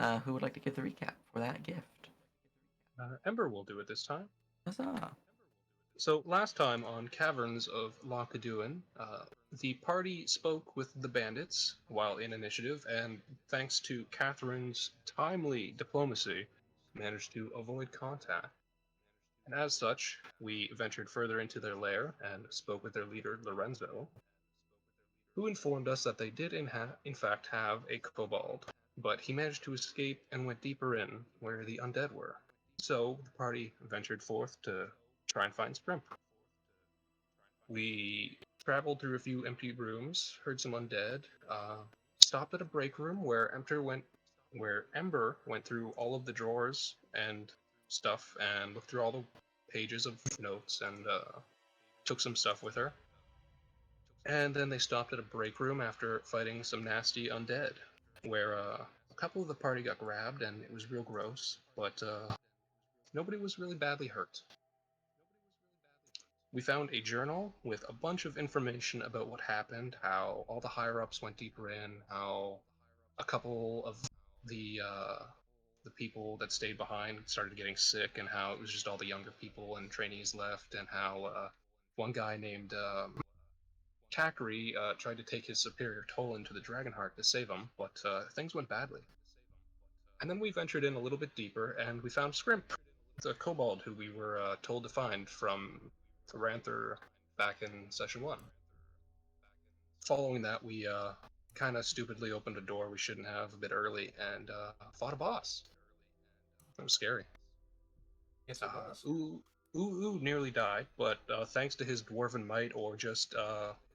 Who would like to give the recap for that gift? Ember will do it this time. Huzzah. So last time on Caverns of Loch, the party spoke with the bandits while in initiative, and thanks to Catherine's timely diplomacy, managed to avoid contact. And as such, we ventured further into their lair and spoke with their leader, Lorenzo, who informed us that they did in fact have a kobold, but he managed to escape and went deeper in where the undead were. So the party ventured forth to try and find Scrimp. We traveled through a few empty rooms, heard some undead, stopped at a break room where Ember went through all of the drawers and stuff and looked through all the pages of notes and took some stuff with her. And then they stopped at a break room after fighting some nasty undead, where a couple of the party got grabbed and it was real gross, but nobody was really badly hurt. We found a journal with a bunch of information about what happened, how all the higher-ups went deeper in, how a couple of the the people that stayed behind started getting sick, and how it was just all the younger people and trainees left, and how one guy named Takari tried to take his superior Tolan to the Dragonheart to save him, but things went badly. And then we ventured in a little bit deeper, and we found Scrimp, the kobold who we were told to find from Ranther back in session 1. Following that, we kind of stupidly opened a door we shouldn't have a bit early and fought a boss. It was scary. Yes, it was. Ooh nearly died, but thanks to his dwarven might or just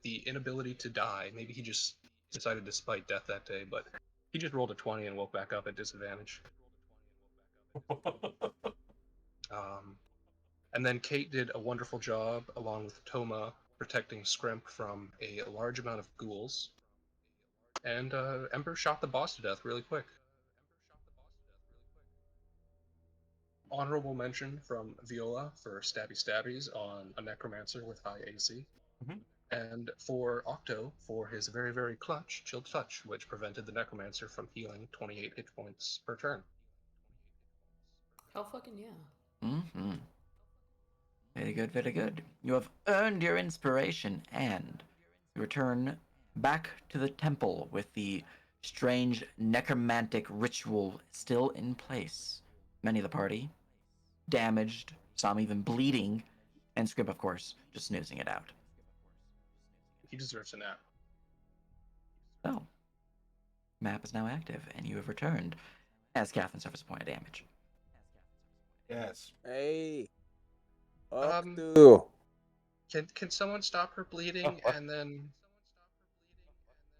the inability to die, maybe he just decided to spite death that day, but he just rolled a 20 and woke back up at disadvantage. And then Kate did a wonderful job, along with Toma, protecting Scrimp from a large amount of ghouls. And Ember shot the boss to death really quick. Honorable mention from Viola for stabby stabbies on a necromancer with high AC. Mhm. And for Octo for his very, very clutch chilled touch, which prevented the necromancer from healing 28 hit points per turn. Hell fucking yeah. Mm-hmm. Very good, very good. You have earned your inspiration, and you return back to the temple with the strange necromantic ritual still in place. Many of the party damaged, some even bleeding, and Scrib, of course, just snoozing it out. He deserves a nap. So, map is now active, and you have returned as Catherine suffers a point of damage. Yes. Hey. Um, Octo. Can someone stop her bleeding and then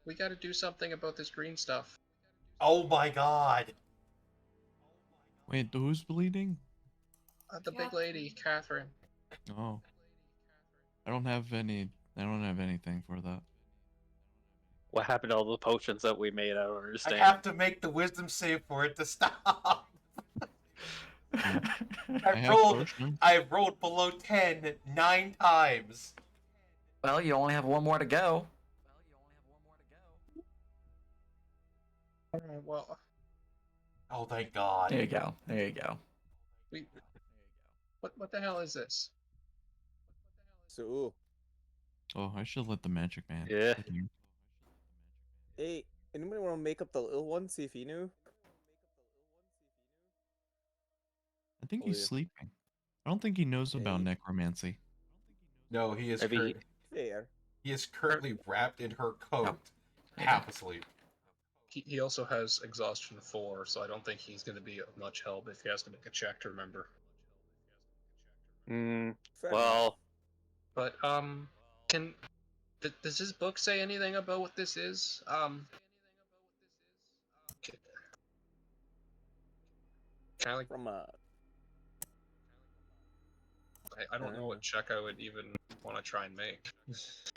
we gotta do something about this green stuff. Oh my god. Wait, who's bleeding? The big lady, Catherine. Oh. I don't have anything for that. What happened to all the potions that we made? I don't I understand. have to make the wisdom save for it to stop. I've rolled below 10 9 times. Well, you only have one more to go. Alright, well. Oh, thank God. There you go. There you go. What the hell is this? So, Oh, I should let the magic man. Yeah. hey, anybody want to make up the little one? See if he knew. I think he's sleeping. I don't think he knows about necromancy. No, he is Maybe Fair. he is currently wrapped in her coat, half asleep. He also has exhaustion 4, so I don't think he's going to be of much help if he has to make a check to remember. Well, but does this book say anything about what this is? Kind of like from I don't know what check I would even want to try and make.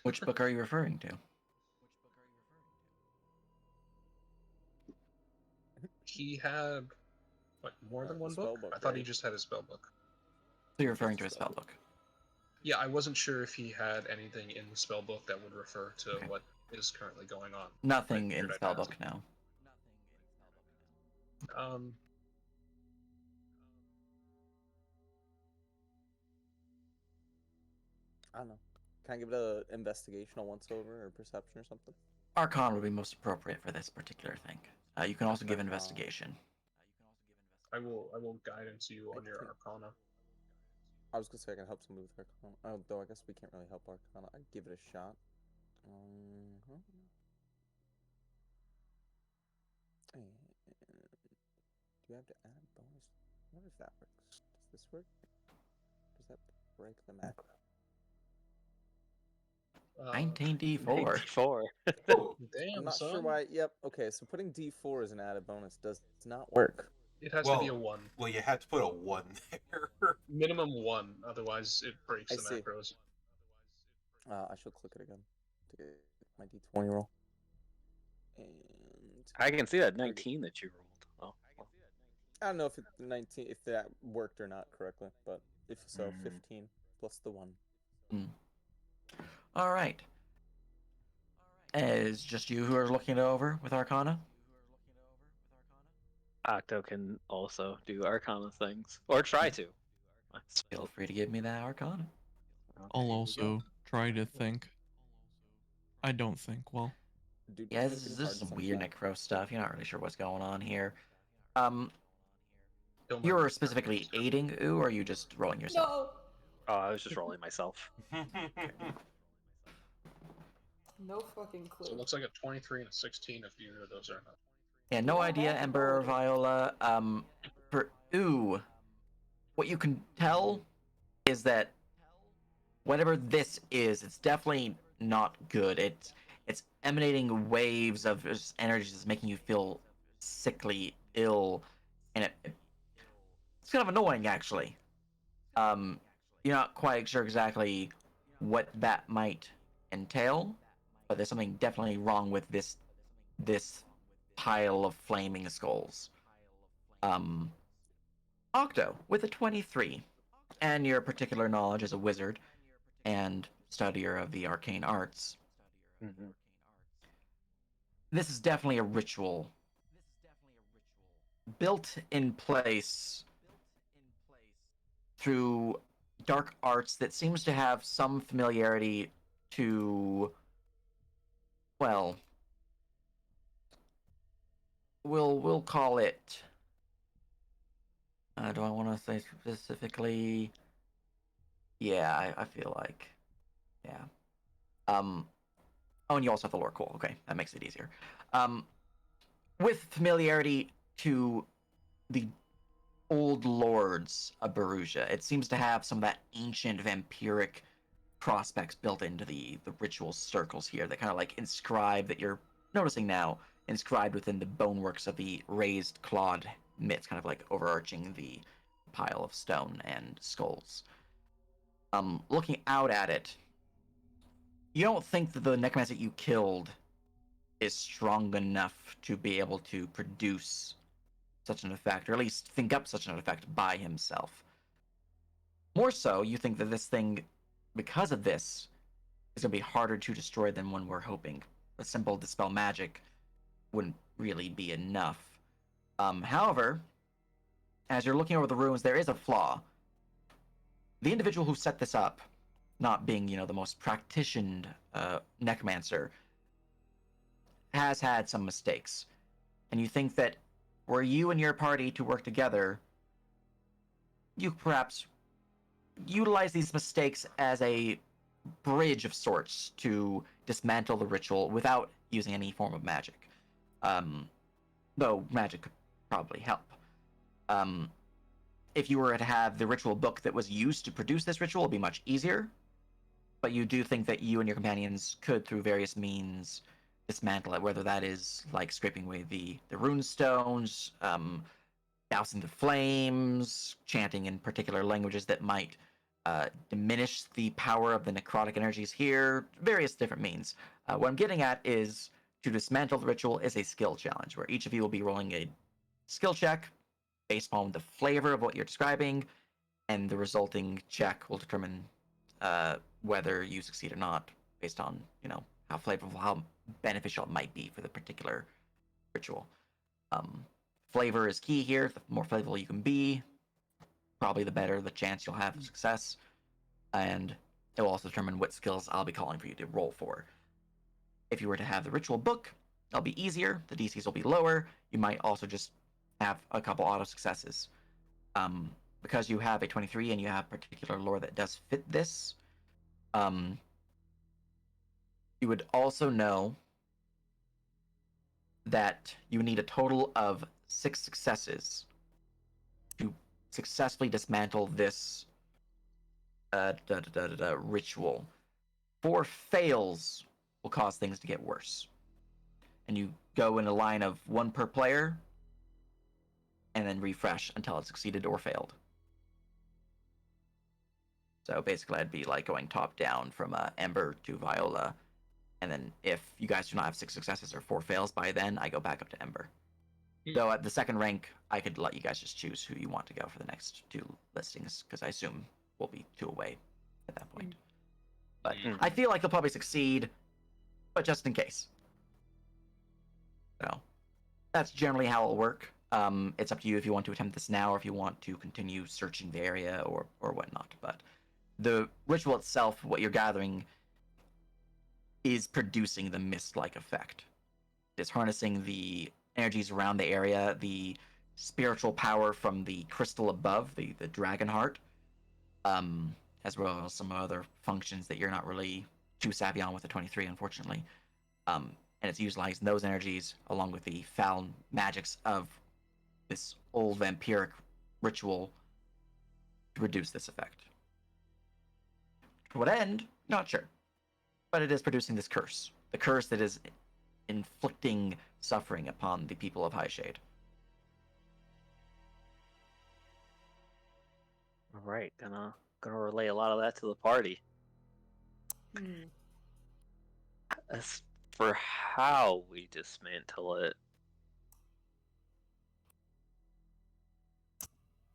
Which book are you referring to? He had more than one book? I thought he just had a spell book. So you're referring to a spell book? Yeah, I wasn't sure if he had anything in the spell book that would refer to what is currently going on. Nothing in the spell book, no. I don't know. Can I give it a investigational once over or perception or something? Arcana would be most appropriate for this particular thing. You can also give Okay. investigation. I will guidance you I on your think- Arcana. I was gonna say I can help someone with Arcana. Oh, though I guess we can't really help Arcana. I'd give it a shot. And do you have to add a bonus? I wonder if that works. Does this work? Does that break the macro? 19d4. 94. Oh, Damn, I'm not son. sure why. Yep. Okay, so putting D4 as an added bonus does not work. It has to be a well, 1. well, you had to put a 1 there. Minimum 1, otherwise it breaks I the see. macros. I should click it again to get my D20 roll. And I can see that 19 that you rolled. Oh, well. I don't know if 19 if that worked or not correctly, but if so, Mm. 15 plus the 1. All right. Is just you who are looking it over with Arcana? Octo can also do Arcana things, or try to. Feel free to give me that Arcana. I'll Here we go. also try to think. I don't think well. Dude, Yeah, this thinking is hard some weird sometimes. necro stuff. You're not really sure what's going on here. Don't mind You're me. specifically aiding Ooh, or are you just rolling yourself? No. Oh, I was just rolling myself. No fucking clue. So it looks like a 23 and a 16 if either of those are enough. Yeah, no Yeah, idea, that's Ember or about it. Viola. For Ooh, what you can tell is that whatever this is, it's definitely not good. It's emanating waves of just energy that's making you feel sickly ill, and it's kind of annoying actually. You're not quite sure exactly what that might entail, but there's something definitely wrong with this pile of flaming skulls. Octo with a 23, and your particular knowledge as a wizard and studier of the arcane arts. Mm-hmm. This is definitely a ritual built in place through dark arts that seems to have some familiarity to, well, we'll call it. Do I want to say specifically? Yeah, I feel like, yeah. Oh, and you also have the lore. Cool. Okay, that makes it easier. With familiarity to the old lords of Baruja, it seems to have some of that ancient vampiric prospects built into the ritual circles here that kind of like inscribe that you're noticing now inscribed within the boneworks of the raised clawed mitts, kind of like overarching the pile of stone and skulls. Looking out at it, you don't think that the necromancer you killed is strong enough to be able to produce such an effect, or at least think up such an effect by himself. More so, you think that this thing, because of this, is going to be harder to destroy than when we're hoping. A simple dispel magic wouldn't really be enough. However, as you're looking over the ruins, there is a flaw. The individual who set this up, not being, the most practiced necromancer, has had some mistakes. And you think that were you and your party to work together, you perhaps utilize these mistakes as a bridge of sorts to dismantle the ritual without using any form of magic. Though magic could probably help. If you were to have the ritual book that was used to produce this ritual, it'd be much easier. But you do think that you and your companions could, through various means, dismantle it, whether that is like scraping away the rune stones, dousing the flames, chanting in particular languages that might diminish the power of the necrotic energies here, various different means. What I'm getting at is to dismantle the ritual is a skill challenge where each of you will be rolling a skill check based on the flavor of what you're describing, and the resulting check will determine whether you succeed or not based on, how flavorful, how beneficial it might be for the particular ritual. flavor is key here. The more flavorful you can be, probably the better the chance you'll have of success. And it will also determine what skills I'll be calling for you to roll for. If you were to have the ritual book, it'll be easier. The DCs will be lower. You might also just have a couple auto successes. Because you have a 23 and you have particular lore that does fit this, you would also know that you need a total of 6 successes to successfully dismantle this ritual. 4 fails will cause things to get worse. And you go in a line of 1 per player, and then refresh until it succeeded or failed. So basically, I'd be like going top down from Ember to Viola, and then if you guys do not have 6 successes or 4 fails by then, I go back up to Ember. Though at the second rank, I could let you guys just choose who you want to go for the next 2 listings, because I assume we'll be 2 away at that point. But I feel like they'll probably succeed, but just in case. So that's generally how it'll work. It's up to you if you want to attempt this now or if you want to continue searching the area or whatnot. But the ritual itself, what you're gathering, is producing the mist-like effect. It's harnessing the energies around the area, the spiritual power from the crystal above, the dragon heart, as well as some other functions that you're not really too savvy on with the 23, unfortunately. And it's utilizing those energies along with the foul magics of this old vampiric ritual to produce this effect. To what end? Not sure. But it is producing this curse. The curse that is inflicting suffering upon the people of Highshade. All right, gonna relay a lot of that to the party. As for how we dismantle it,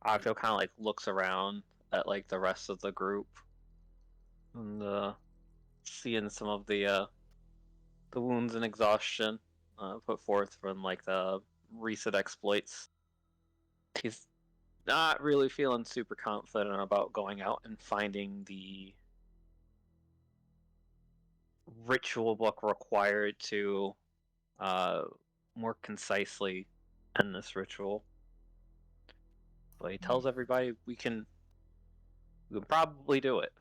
I feel kind of like looks around at like the rest of the group and seeing some of the wounds and exhaustion put forth from like the recent exploits. He's not really feeling super confident about going out and finding the ritual book required to more concisely end this ritual. But he tells everybody we can probably do it.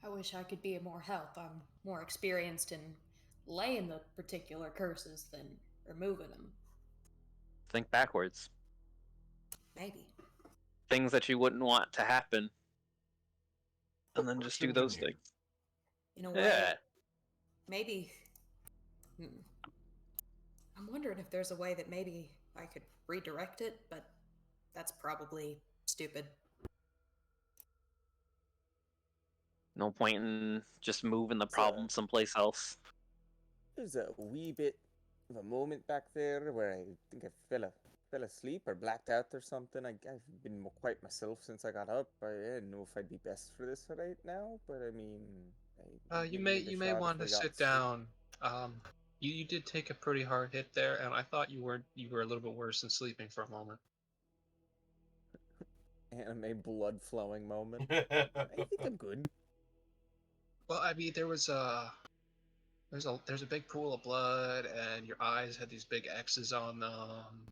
I wish I could be of more help. I'm more experienced in laying the particular curses than removing them. Think backwards. Maybe. Things that you wouldn't want to happen. And then just do those things. In a way, Yeah. maybe. I'm wondering if there's a way that maybe I could redirect it, but that's probably stupid. No point in just moving the problem someplace else. There's a wee bit of a moment back there where I think I fell asleep or blacked out or something. I've been quite myself since I got up. I didn't know if I'd be best for this right now, but I mean, You may want to sit down. You did take a pretty hard hit there, and I thought you were a little bit worse than sleeping for a moment. Anime blood flowing moment. I think I'm good. Well, I mean, there's a big pool of blood, and your eyes had these big X's on them,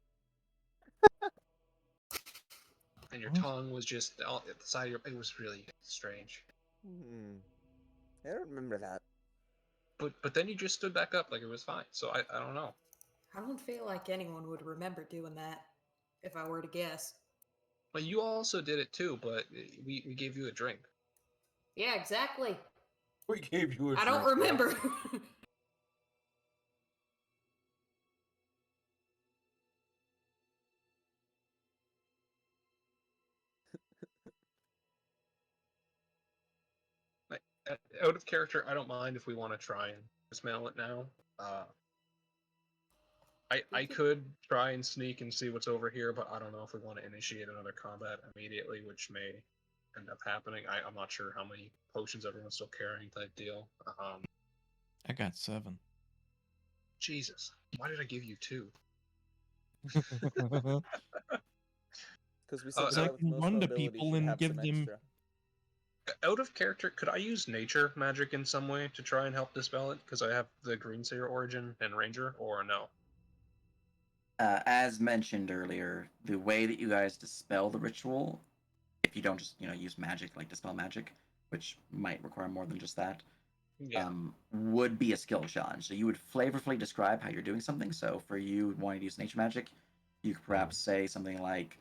and your tongue was just at the side of your. It was really strange. I don't remember that. But then you just stood back up like it was fine. So I don't know. I don't feel like anyone would remember doing that, if I were to guess. Well, you also did it too, but we gave you a drink. Yeah, exactly. We gave you a I don't drink, bro. remember. Out of character, I don't mind if we want to try and dismantle it now. I could try and sneak and see what's over here, but I don't know if we want to initiate another combat immediately, which may end up happening. I'm not sure how many potions everyone's still carrying type deal. I got 7. Jesus, why did I give you 2? Because we said Because the I guy with can most run to mobility people should and have give some them. extra. Out of character, could I use nature magic in some way to try and help dispel it? Because I have the Greenseer origin and Ranger, or no? As mentioned earlier, the way that you guys dispel the ritual, if you don't just use magic like dispel magic, which might require more than just that, Yeah. would be a skill challenge. So you would flavorfully describe how you're doing something. So for you wanting to use nature magic, you could perhaps say something like,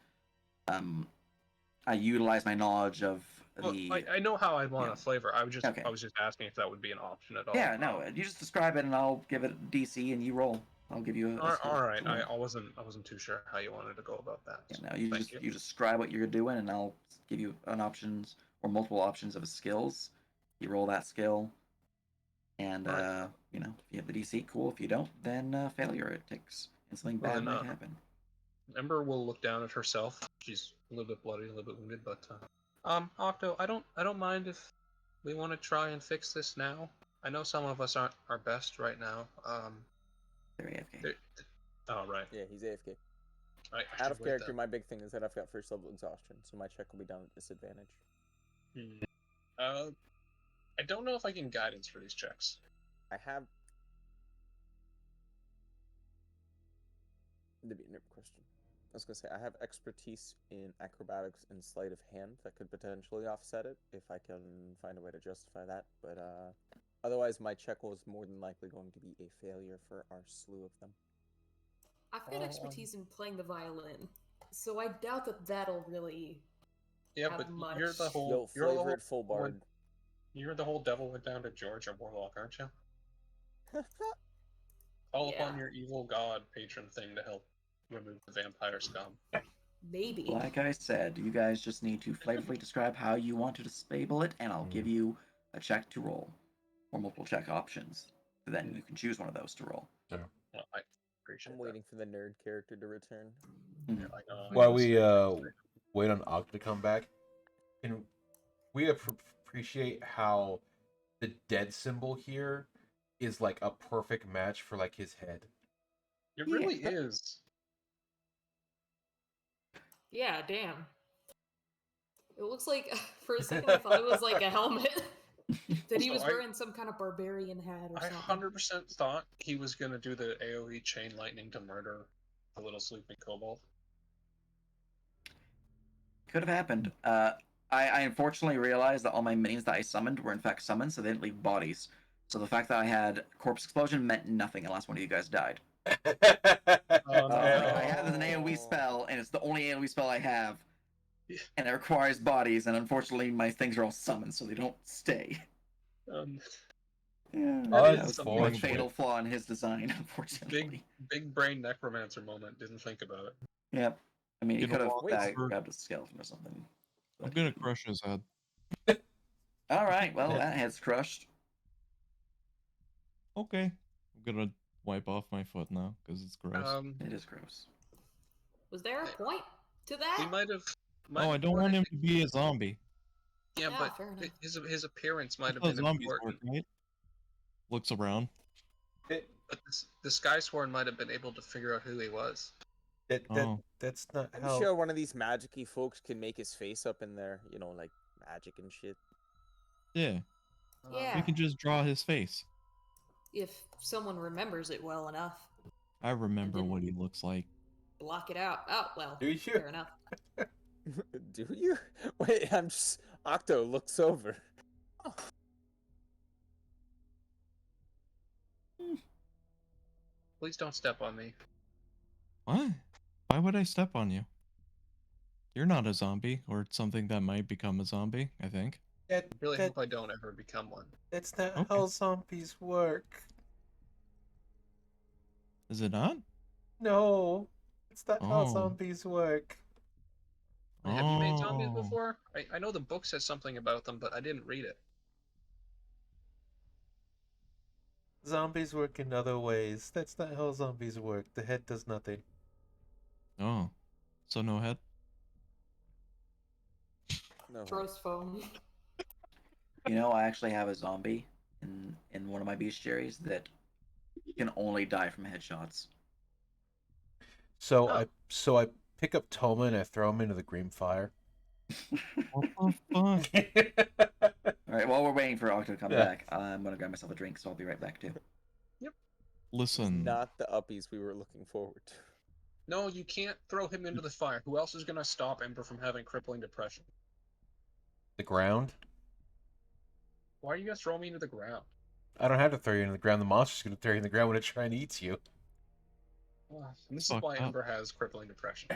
"I utilize my knowledge of Well, the." I know how I'd want Yeah. a flavor. I Okay. was just asking if that would be an option at all. Yeah, no, you just describe it, and I'll give it DC, and you roll. I'll give you a skill All right. to roll. I wasn't too sure how you wanted to go about that. Yeah, So no, you thank just you describe what you're doing, and I'll give you an options or multiple options of skills. You roll that skill, and Right. if you have the DC, cool. If you don't, then failure. It takes, and something Well, bad then, might happen. Ember will look down at herself. She's a little bit bloody, a little bit wounded, but Octo, I don't mind if we want to try and fix this now. I know some of us aren't our best right now. They're AFK. they're- oh right. Yeah, he's AFK. I Out should of wait character, then. my big thing is that I've got first level exhaustion, so my check will be down at disadvantage. I don't know if I can guidance for these checks. I have. That'd be a nerd question. I was gonna say I have expertise in acrobatics and sleight of hand that could potentially offset it if I can find a way to justify that. But otherwise, my check was more than likely going to be a failure for our slew of them. I've got expertise in playing the violin, so I doubt that that'll really. Yeah, Have but much. you're the Yo, whole you're the whole flavored full bard. you're the whole devil went down to Georgia Warlock, aren't you? Call upon Yeah. your evil god patron thing to help remove the vampire scum. Maybe. Like I said, you guys just need to flavorfully describe how you want to disable it, and I'll give you a check to roll, or multiple check options. Then you can choose one of those to roll. Well, I appreciate I'm that. waiting for the nerd character to return. Yeah, I know. While we wait on Octa to come back, can we appreciate how the dead symbol here is like a perfect match for like his head? It really is. Yeah, damn. It looks like, for a second, I thought it was like a helmet. That he was wearing some kind of barbarian hat or I something. 100% thought he was going to do the AoE chain lightning to murder the little sleeping kobold. Could have happened. I unfortunately realized that all my minions that I summoned were in fact summoned, so they didn't leave bodies. So the fact that I had corpse explosion meant nothing unless one of you guys died. Oh, no. I have an AoE spell, and it's the only AoE spell I have, and it requires bodies. And unfortunately, my things are all summoned, so they don't stay. Yeah, that was a fatal flaw in his design, unfortunately. Big brain necromancer moment. Didn't think about it. Yep. I mean, he could have Wait, grabbed a skeleton or something. I'm gonna crush his head. All right. Well, that head's crushed. Okay. I'm gonna wipe off my foot now because it's gross. It is gross. Was there a point to that? He might have. Oh, I don't want him to be a zombie. Yeah, Yeah, but fair enough. his appearance might have That's been how zombies work, important. right? Looks around. But the Skysworn might have been able to figure out who he was. That's not I'm how. sure one of these magic-y folks can make his face up in there, you know, like magic and shit. Yeah. Yeah. We can just draw his face. If someone remembers it well enough. I remember didn't- what he looks like. Block it out. Oh, well, Do you? fair enough. Do you? Wait, I'm just. Octo looks over. Oh. Please don't step on me. What? Why would I step on you? You're not a zombie, or something that might become a zombie, I think. I really hope I don't ever become one. That's not Okay. how zombies work. Is it not? No, it's not how Oh. zombies work. Have you made zombies Oh. before? I know the book says something about them, but I didn't read it. Zombies work in other ways. That's not how zombies work. The head does nothing. Oh. So no head? No. Gross phone. I actually have a zombie in one of my bestiaries that can only die from headshots. So I pick up Toma and I throw him into the green fire. What the fuck? All right, while we're waiting for Octo to come Yeah. back, I'm gonna grab myself a drink, so I'll be right back too. Listen, Not the uppies we were looking forward to. No, you can't throw him into the fire. Who else is gonna stop Ember from having crippling depression? The ground. Why are you gonna throw me into the ground? I don't have to throw you into the ground. The monster's gonna throw you in the ground when it tries and eats you. And this is Fucked why up. Ember has crippling depression.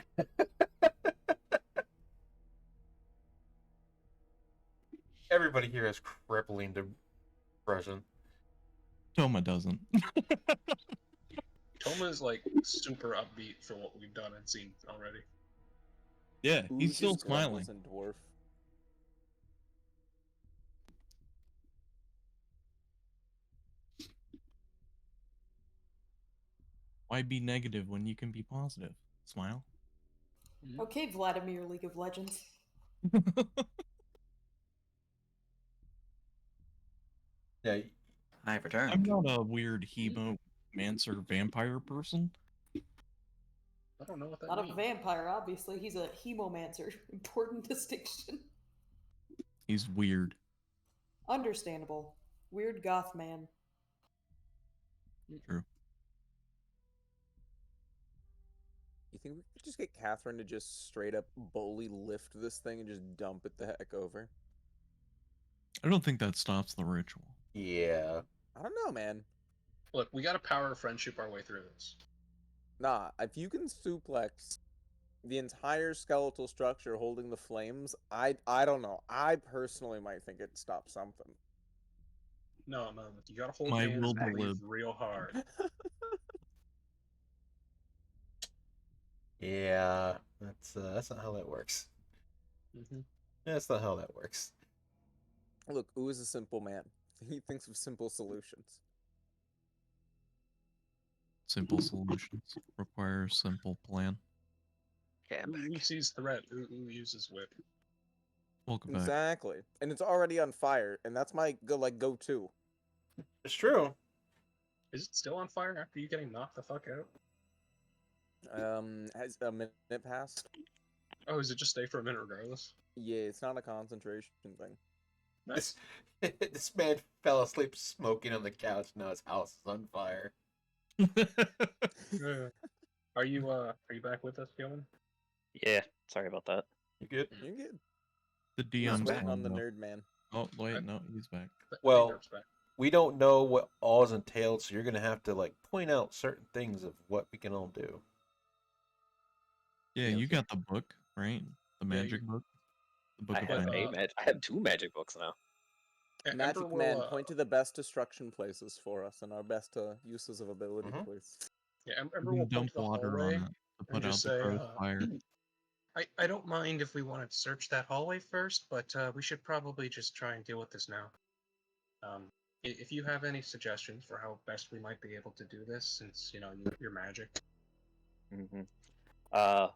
Everybody here has crippling depression. Toma doesn't. Toma is like super upbeat for what we've done and seen already. Yeah, Ooh, he's still just grumbles smiling. and dwarf. Why be negative when you can be positive? Smile. Okay, Vladimir, League of Legends. Yeah, I've I'm returned. not a weird hemomancer vampire person. I don't know what that Not means. a vampire, obviously. He's a hemomancer. Important distinction. He's weird. Understandable. Weird goth man. True. You think we could just get Catherine to just straight up bully lift this thing and just dump it the heck over? I don't think that stops the ritual. yeah. I don't know, man. Look, we gotta power of friendship our way through this. Nah, if you can suplex the entire skeletal structure holding the flames, I don't know. I personally might think it stops something. No, you gotta hold My my will to and breathe live. real hard. Yeah. That's not how that works. Mm-hmm. That's not how that works. Look, Ooh is a simple man. He thinks of simple solutions. Simple solutions require simple plan. Okay, I'm Who back. sees threat? Who uses whip? Welcome back. Exactly. And it's already on fire, and that's my go-to. It's true. Is it still on fire after you getting knocked the fuck out? Has a minute passed? Oh, does it just stay for a minute regardless? Yeah, it's not a concentration thing. Nice. This man fell asleep smoking on the couch. Now his house is on fire. Yeah. Are you back with us, Gilman? Yeah, sorry about that. You good? You're good. The Just DM's waiting on the fine, though. nerd man. Oh, wait, no, he's back. Well, we don't know what all is entailed, so you're gonna have to like point out certain things of what we can all do. Yeah, Yeah, you okay. got the book, right? The Yeah, magic book? The book I of have magic. I have 2 magic books now. Magic Man, point to the best destruction places for us and our best uses of ability points. Yeah, You Ember can will point dump to the water hallway on it to and put out just the say, crow's fire. I don't mind if we wanted to search that hallway first, but we should probably just try and deal with this now. If you have any suggestions for how best we might be able to do this, since you're magic. Mm-hmm.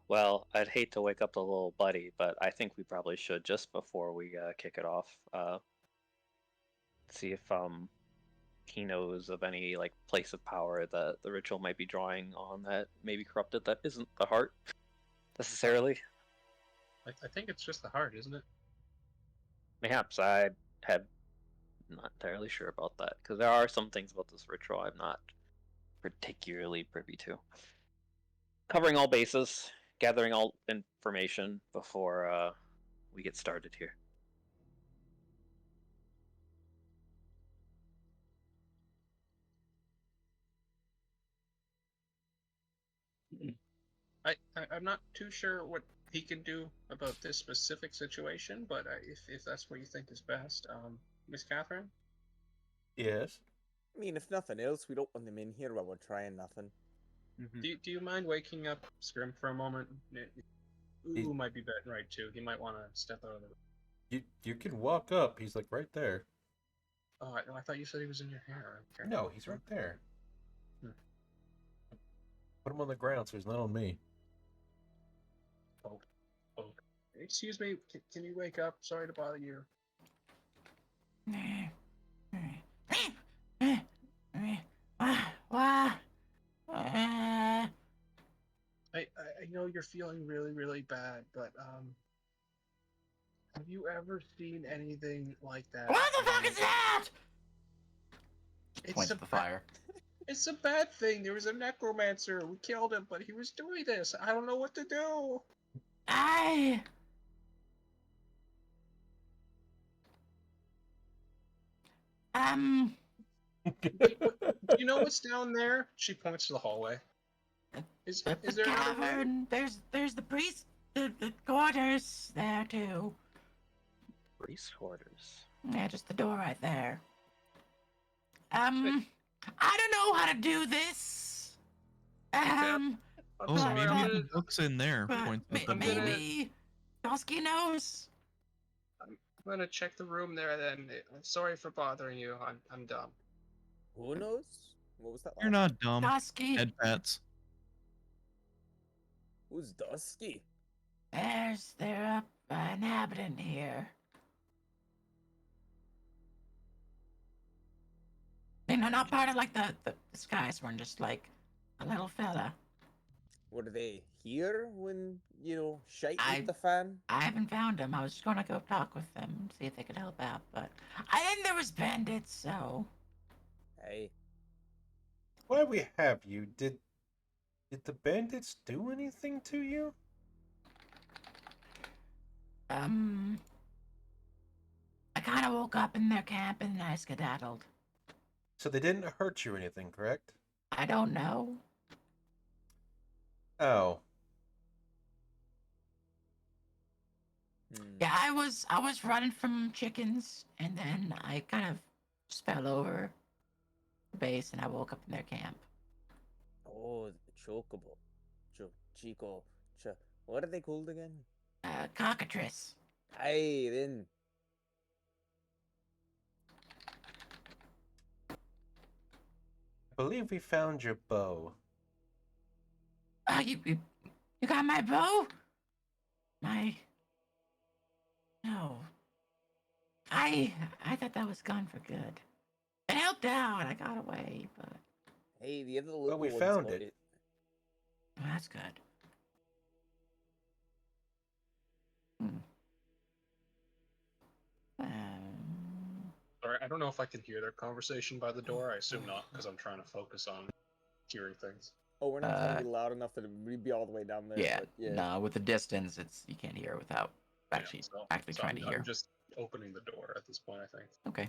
Well, I'd hate to wake up the little buddy, but I think we probably should just before we kick it off. See if he knows of any like place of power that the ritual might be drawing on that may be corrupted. That isn't the heart necessarily. I think it's just the heart, isn't it? Perhaps I have not entirely sure about that because there are some things about this ritual I'm not particularly privy to. Covering all bases, gathering all information before we get started here. I'm not too sure what he can do about this specific situation, but if that's what you think is best, Miss Catherine. Yes. I mean, if nothing else, we don't want them in here while we're trying nothing. Mm-hmm. Do you mind waking up Scrim for a moment? Ooh, might be better, right too. He might want to step out of the room. You can walk up. He's like right there. Oh, I thought you said he was in your hair. Okay. No, he's right there. Hmm. Put him on the ground so he's not on me. Oh. Excuse me. Can you wake up? Sorry to bother you. know you're feeling really, really bad, but have you ever seen anything like that? What the fuck is that? It's Points a at the fire. It's a bad thing. There was a necromancer. We killed him, but he was doing this. I don't know what to do. I. You know what's down there? She points to the hallway. Is The there another room? cavern. There's the priest. The quarters there too. Priest quarters. Yeah, just the door right there. I don't know how to do this. I'm Oh, sorry, maybe I'm the book's in there. but Points at the door. maybe Dosky knows. gonna check the room there. Then I'm sorry for bothering you. I'm dumb. Who knows? What was that? You're last? not dumb. Dosky. Head pats. Who's Dusky? There's an inhabitant here. You know, not part of like the Sky Sworn, just like a little fella. Were they here when, shite I- hit the fan? I haven't found him. I was just gonna go talk with them, see if they could help out, but I think there was bandits, so Hey, Why we have you? Did the bandits do anything to you? I kind of woke up in their camp and I skedaddled. So they didn't hurt you or anything, correct? I don't know. Oh. Yeah, I was running from chickens, and then I kind of just fell over the base, and I woke up in their camp. Oh, the chocobo. Chico. What are they called again? Cockatrice. Aye, then. I believe we found your bow. You got my bow? No. I thought that was gone for good. It helped out. I got away, but Hey, the other little we ones found got it. well, that's good. Sorry, I don't know if I can hear their conversation by the door. I assume not, because I'm trying to focus on hearing things. Oh, we're not trying to be loud enough that we'd be all the way down there. Yeah, But yeah. no, with the distance, you can't hear without actually trying to hear. I'm just opening the door at this point, I think. Okay.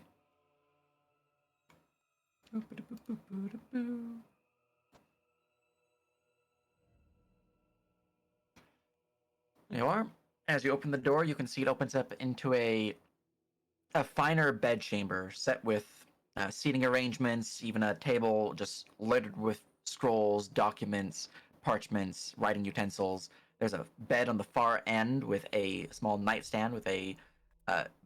You are. As you open the door, you can see it opens up into a finer bed chamber set with seating arrangements, even a table just littered with scrolls, documents, parchments, writing utensils. There's a bed on the far end with a small nightstand with a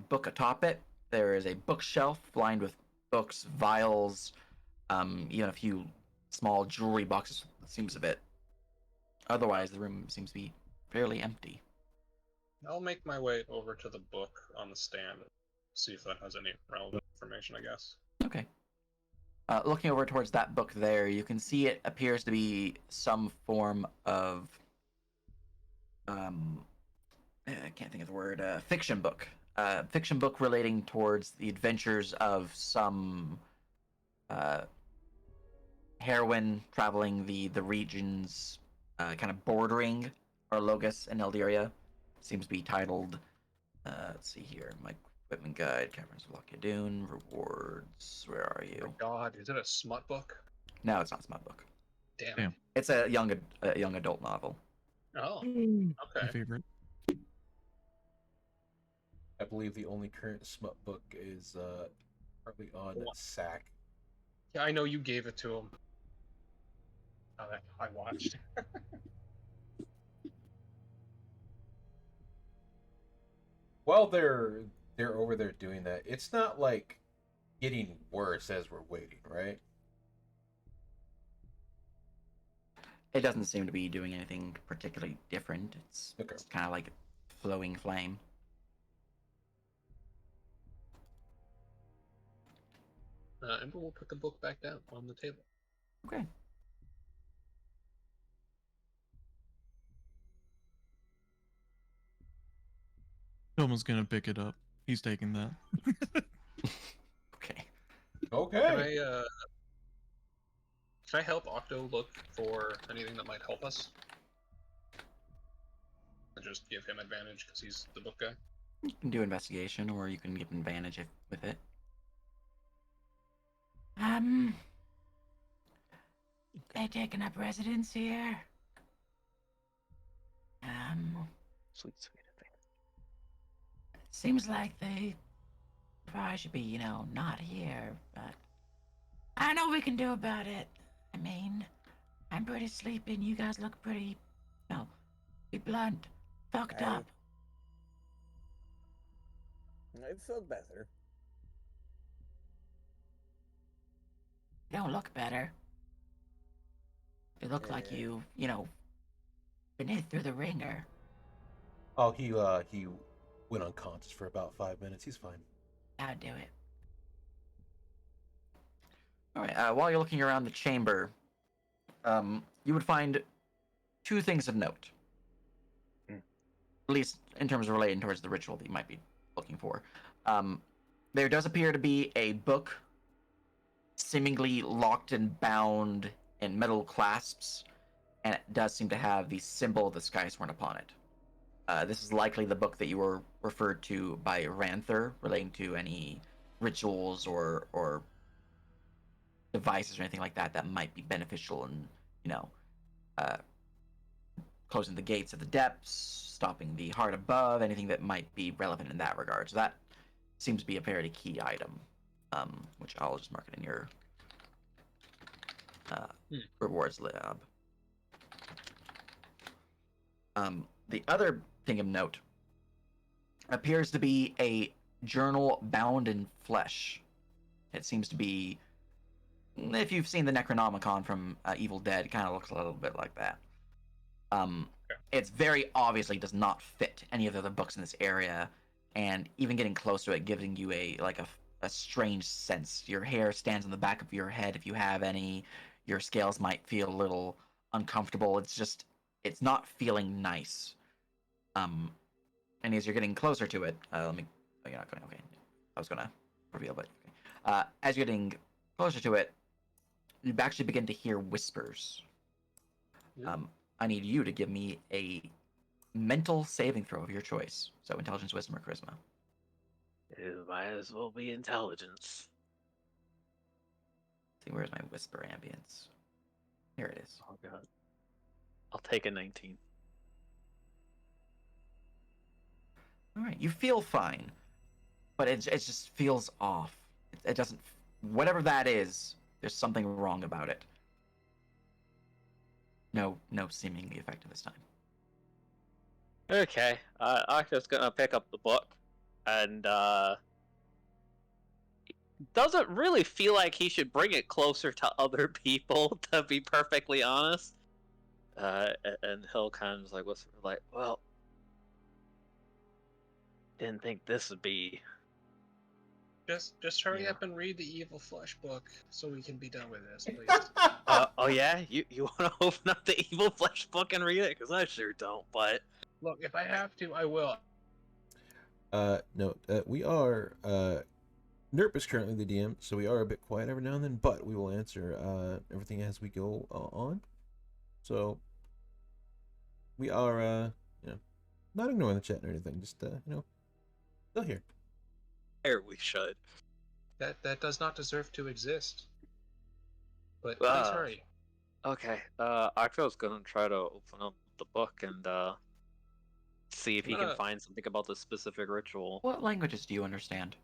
book atop it. There is a bookshelf lined with books, vials, even a few small jewelry boxes. It seems a bit. Otherwise, the room seems to be fairly empty. I'll make my way over to the book on the stand, see if that has any relevant information, I guess. Okay. Looking over towards that book there, you can see it appears to be some form of I can't think of the word, fiction book. Fiction book relating towards the adventures of some heroine traveling the regions kind of bordering Arlogus and Eldiria. Seems to be titled, let's see here, my equipment guide, Caverns of Loch Aeduhn, rewards, where are you? Oh God, is it a smut book? No, it's not a smut book. Damn. It's a young adult novel. Oh, My okay. favorite. I believe the only current smut book is probably on Sack. Yeah, I know you gave it to him. I watched. While they're over there doing that, it's not like getting worse as we're waiting, right? It doesn't seem to be doing anything particularly different. It's kind of like flowing flame. Ember will put the book back down on the table. Okay. Tomo's gonna pick it up. He's taking that. Okay. Okay. Can I help Octo look for anything that might help us? And just give him advantage because he's the book guy. You can do investigation, or you can get advantage with it. They taking up residence here. Sweet, sweet advantage. Seems like they probably should be, not here, but I know what we can do about it. I mean, I'm pretty sleepy, and you guys look pretty, be blunt, fucked up. I feel better. You don't look better. You look like you been hit through the ringer. Oh, he went unconscious for about 5 minutes. He's fine. I'd do it. All right. While you're looking around the chamber, you would find two things of note. At least in terms of relating towards the ritual that you might be looking for. There does appear to be a book seemingly locked and bound in metal clasps, and it does seem to have the symbol of the Skysworn upon it. This is likely the book that you were referred to by Ranther relating to any rituals or devices or anything like that might be beneficial in, closing the gates of the depths, stopping the heart above, anything that might be relevant in that regard. So that seems to be a very key item, which I'll just mark it in your rewards lab. The other thing of note appears to be a journal bound in flesh. It seems to be, if you've seen the Necronomicon from Evil Dead, it kind of looks a little bit like that. It's very obviously does not fit any of the other books in this area, and even getting close to it, giving you a strange sense. Your hair stands on the back of your head if you have any. Your scales might feel a little uncomfortable. It's not feeling nice. And as you're getting closer to it, let me. Oh, you're not going. Okay, I was gonna reveal, but okay. As you're getting closer to it, you actually begin to hear whispers. I need you to give me a mental saving throw of your choice. So intelligence, wisdom, or charisma. It might as well be intelligence. See, where's my whisper ambience? Here it is. Oh god. I'll take a 19. All right, you feel fine, but it just feels off. It doesn't. Whatever that is, there's something wrong about it. No seemingly effective this time. Okay, Octo's gonna pick up the book, and doesn't really feel like he should bring it closer to other people, to be perfectly honest. And he'll kind of just like whisper, like, well, didn't think this would be. Just hurry Yeah. up and read the Evil Flesh book so we can be done with this, please. Oh yeah, you want to open up the Evil Flesh book and read it? Because I sure don't. But Look, if I have to, I will. No, we are Nerp is currently the DM, so we are a bit quiet every now and then, but we will answer everything as we go on. So we are not ignoring the chat or anything, just still here. there we should. That does not deserve to exist. But please hurry. Okay, Octo's gonna try to open up the book and see if he can find something about the specific ritual. What languages do you understand?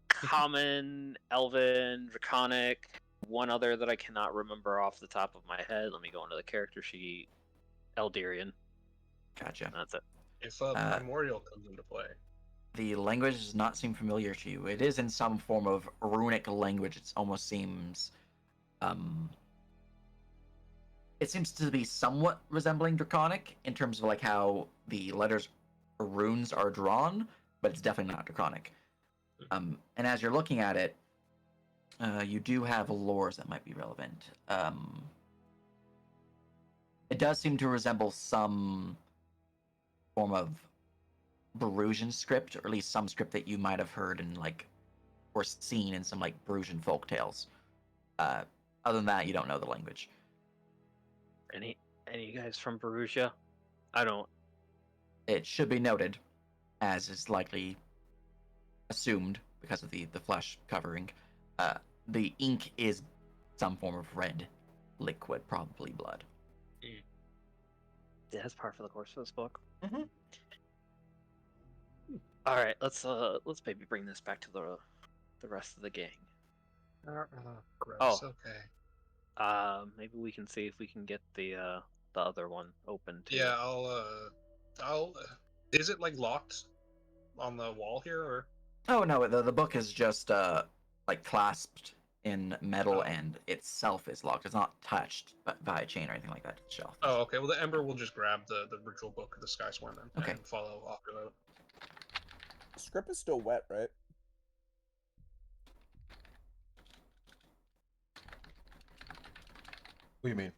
Common, Elven, Draconic, one other that I cannot remember off the top of my head. Let me go into the character sheet. Eldirian. Gotcha. That's it. If Primordial comes into play. The language does not seem familiar to you. It is in some form of runic language. It almost seems, it seems to be somewhat resembling Draconic in terms of like how the letters or runes are drawn, but it's definitely not Draconic. And as you're looking at it, you do have lores that might be relevant. It does seem to resemble some form of Barusian script, or at least some script that you might have heard in like or seen in some like Barusian folk tales. Other than that, you don't know the language. Any of you guys from Perugia? I don't. It should be noted, as is likely assumed because of the flesh covering, the ink is some form of red liquid, probably blood. Yeah, that's part of the course of this book. Mm-hmm. All right, let's maybe bring this back to the rest of the gang. Gross. Okay. Maybe we can see if we can get the other one open too. Yeah, I'll. Is it like locked on the wall here, or? Oh no, the book is just like clasped in metal, Oh. and itself is locked. It's not touched by a chain or anything like that to the shelf. Oh, okay. Well, the Ember will just grab the ritual book of the Skysworn then, Okay. and follow Oscar out. The script is still wet, right? What do you mean?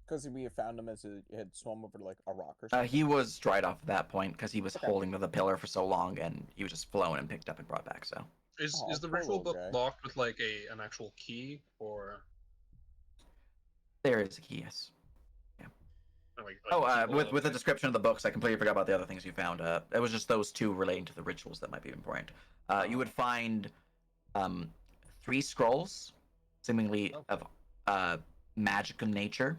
Because we have found him as he had swum over like a rock or something. He was dried off at that point because he was Okay. holding to the pillar for so long, and he was just flown and picked up and brought back. So Is the poor ritual little book guy. locked with like an actual key, or? there is a key, yes. Like people- With the description of the books, I completely forgot about the other things you found. It was just those two relating to the rituals that might be important. You would find 3 scrolls, seemingly of magical nature.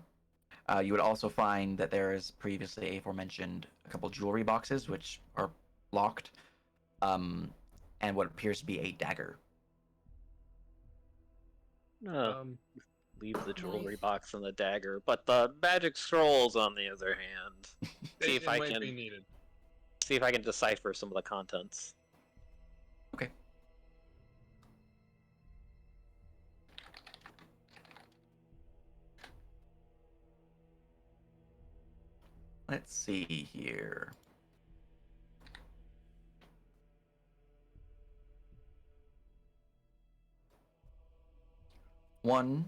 You would also find that there is previously aforementioned a couple jewelry boxes, which are locked, and what appears to be a dagger. Leave the jewelry Knife. box and the dagger, but the magic scrolls, on the other hand, see if it I might can be needed. see if I can decipher some of the contents. Okay. Let's see here. One,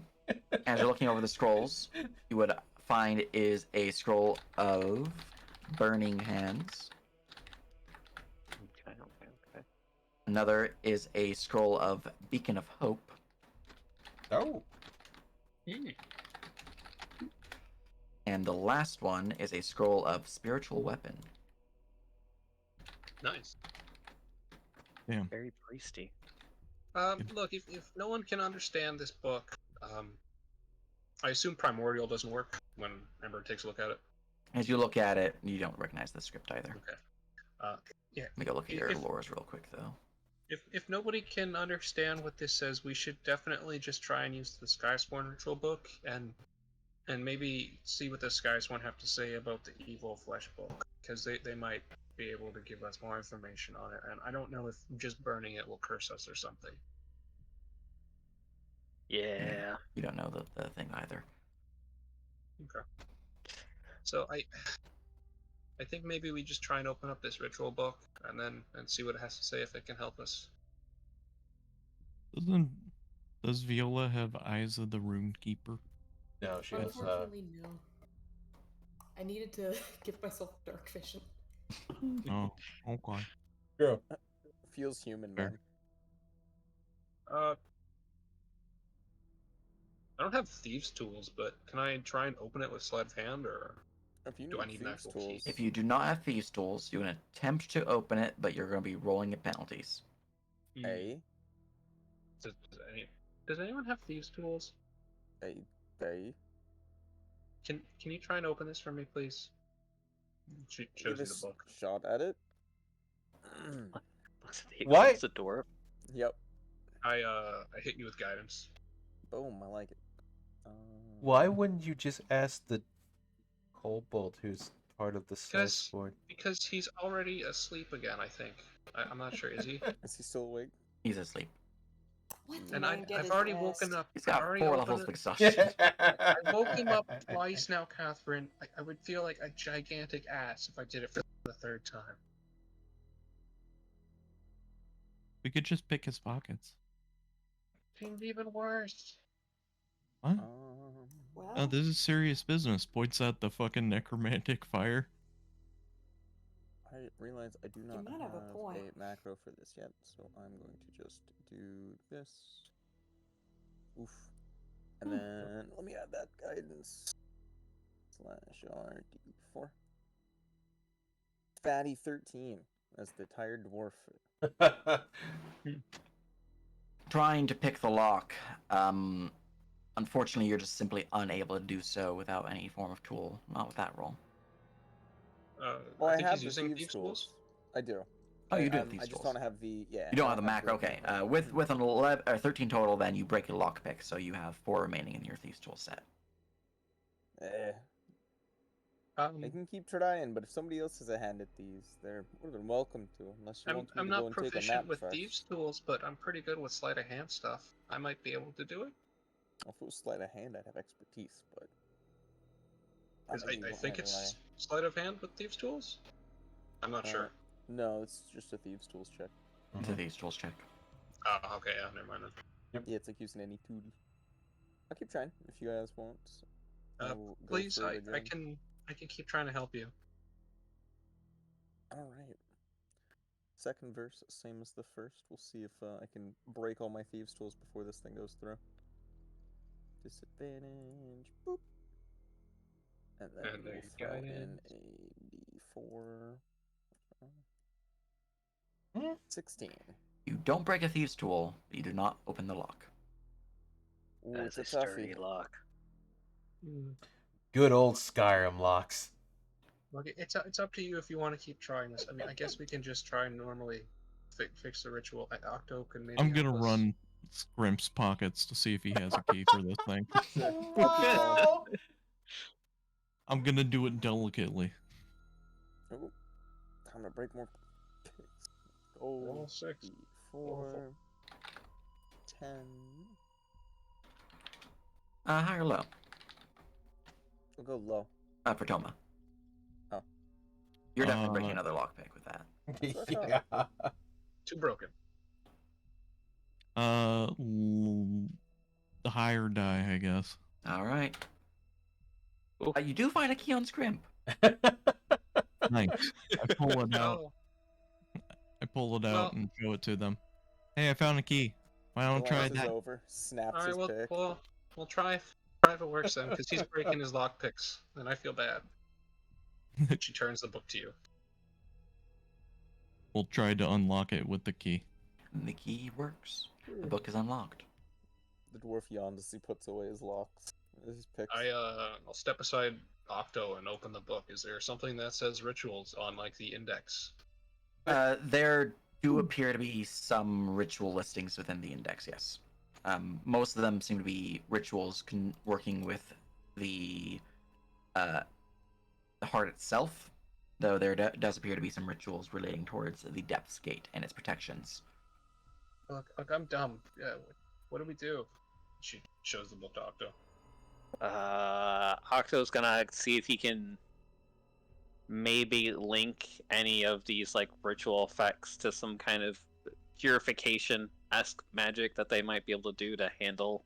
as you're looking over the scrolls, you would find is a scroll of burning hands. Okay. Another is a scroll of beacon of hope. Oh. And the last one is a scroll of spiritual weapon. Nice. Very priesty. Look, if no one can understand this book, I assume Primordial doesn't work when Ember takes a look at it. As you look at it, you don't recognize the script either. Okay. Yeah. Let me go look at your If- lores real quick, though. If nobody can understand what this says, we should definitely just try and use the Skysworn ritual book and maybe see what the Skysworn have to say about the evil flesh book, because they might be able to give us more information on it, and I don't know if just burning it will curse us or something. Yeah. You don't know the thing either. Okay. So I think maybe we just try and open up this ritual book and see what it has to say, if it can help us. Does Viola have Eyes of the Rune Keeper? No, she has. Unfortunately, no. I needed to give myself dark vision. Oh, okay. Girl. Feels human, Fair. man. I don't have thieves' tools, but can I try and open it with sleight of hand, or If you do I need need an thieves' actual key? tools, If you do not have thieves' tools, you can attempt to open it, but you're going to be rolling at penalties. A, Does anyone have thieves' tools? A. Can you try and open this for me, please? She shows Give you a the book. shot at it. He What? closed the door. Yep. I hit you with guidance. Boom. I like it. Why wouldn't you just ask the kobold who's part of the Skysworn? Because he's already asleep again, I think. I'm not sure, is he? Is he still awake? He's asleep. What? And Man, get I've his already rest. woken up. He's I got already 4 opened levels of it. exhaustion. I woke him up twice now, Catherine. I would feel like a gigantic ass if I did it for the 3rd time. We could just pick his pockets. Seems even worse. What? Well, Oh, this is serious business. Points out the fucking necromantic fire. I realize I do not might have a point. a macro for this yet, so I'm going to just do this. Oof. And then let me add that guidance / RD4. Fatty 13 as the tired dwarf. Trying to pick the lock. Unfortunately, you're just simply unable to do so without any form of tool. Not with that roll. Well, I I think have he's the using thieves' thieves' tools. tools. I do. Oh, you do have I these just tools. don't have the You don't have the macro. Okay. With an 11 or 13 total, then you break a lockpick, so you have 4 remaining in your thieves' tool set. I can keep trying, but if somebody else has a hand at these, they're more than welcome to. Unless you want me I'm to go not and take a nap proficient with first. thieves' tools, but I'm pretty good with sleight of hand stuff. I might be able to do it. If it was sleight of hand, I'd have expertise, but 'Cause I think it's sleight of hand with thieves' tools. I'm not sure. No, it's just a thieves' tools check. It's a thieves' tools check. Oh, okay, yeah, never mind then. Yeah, it's like using any tool. I'll keep trying if you guys want. I will go Please, for it I again. can keep trying to help you. All right. Second verse, same as the first. We'll see if I can break all my thieves' tools before this thing goes through. Disadvantage. Boop. And then And there we'll you throw go, in a D4. 16. You don't break a thieves' tool, but you do not open the lock. Ooh, That is it's a a sturdy toughie. lock. Good old Skyrim locks. Look, it's up to you if you want to keep trying this. I mean, I guess we can just try and normally fix the ritual. Octo can maybe I'm gonna help us. run Scrimp's pockets to see if he has a key for this thing. Sure. I'll keep going. I'm gonna do it delicately. Ooh, time to break more picks. Oh, Roll 6. 4, 10. High or low? We'll go low. For Toma. Oh. You're definitely breaking another lockpick with that. Yeah. Too broken. The higher die, I guess. All right. You do find a key on Scrimp. Nice. I pull it out. Oh, I pull it out Well- and show it to them. Hey, I found a key. Why don't try Glances that? over, snaps all his right. pick. We'll try if it works then, because he's breaking his lockpicks, and I feel bad. She turns the book to you. We'll try to unlock it with the key. The key works. The book is unlocked. The dwarf yawns as he puts away his locks. His picks. I'll step aside Octo and open the book. Is there something that says rituals on like the index? There do appear to be some ritual listings within the index, yes. Most of them seem to be rituals working with the heart itself, though there does appear to be some rituals relating towards the Depths Gate and its protections. Look, I'm dumb. Yeah, what do we do? She shows the book to Octo. Octo's gonna see if he can maybe link any of these like ritual effects to some kind of purification-esque magic that they might be able to do to handle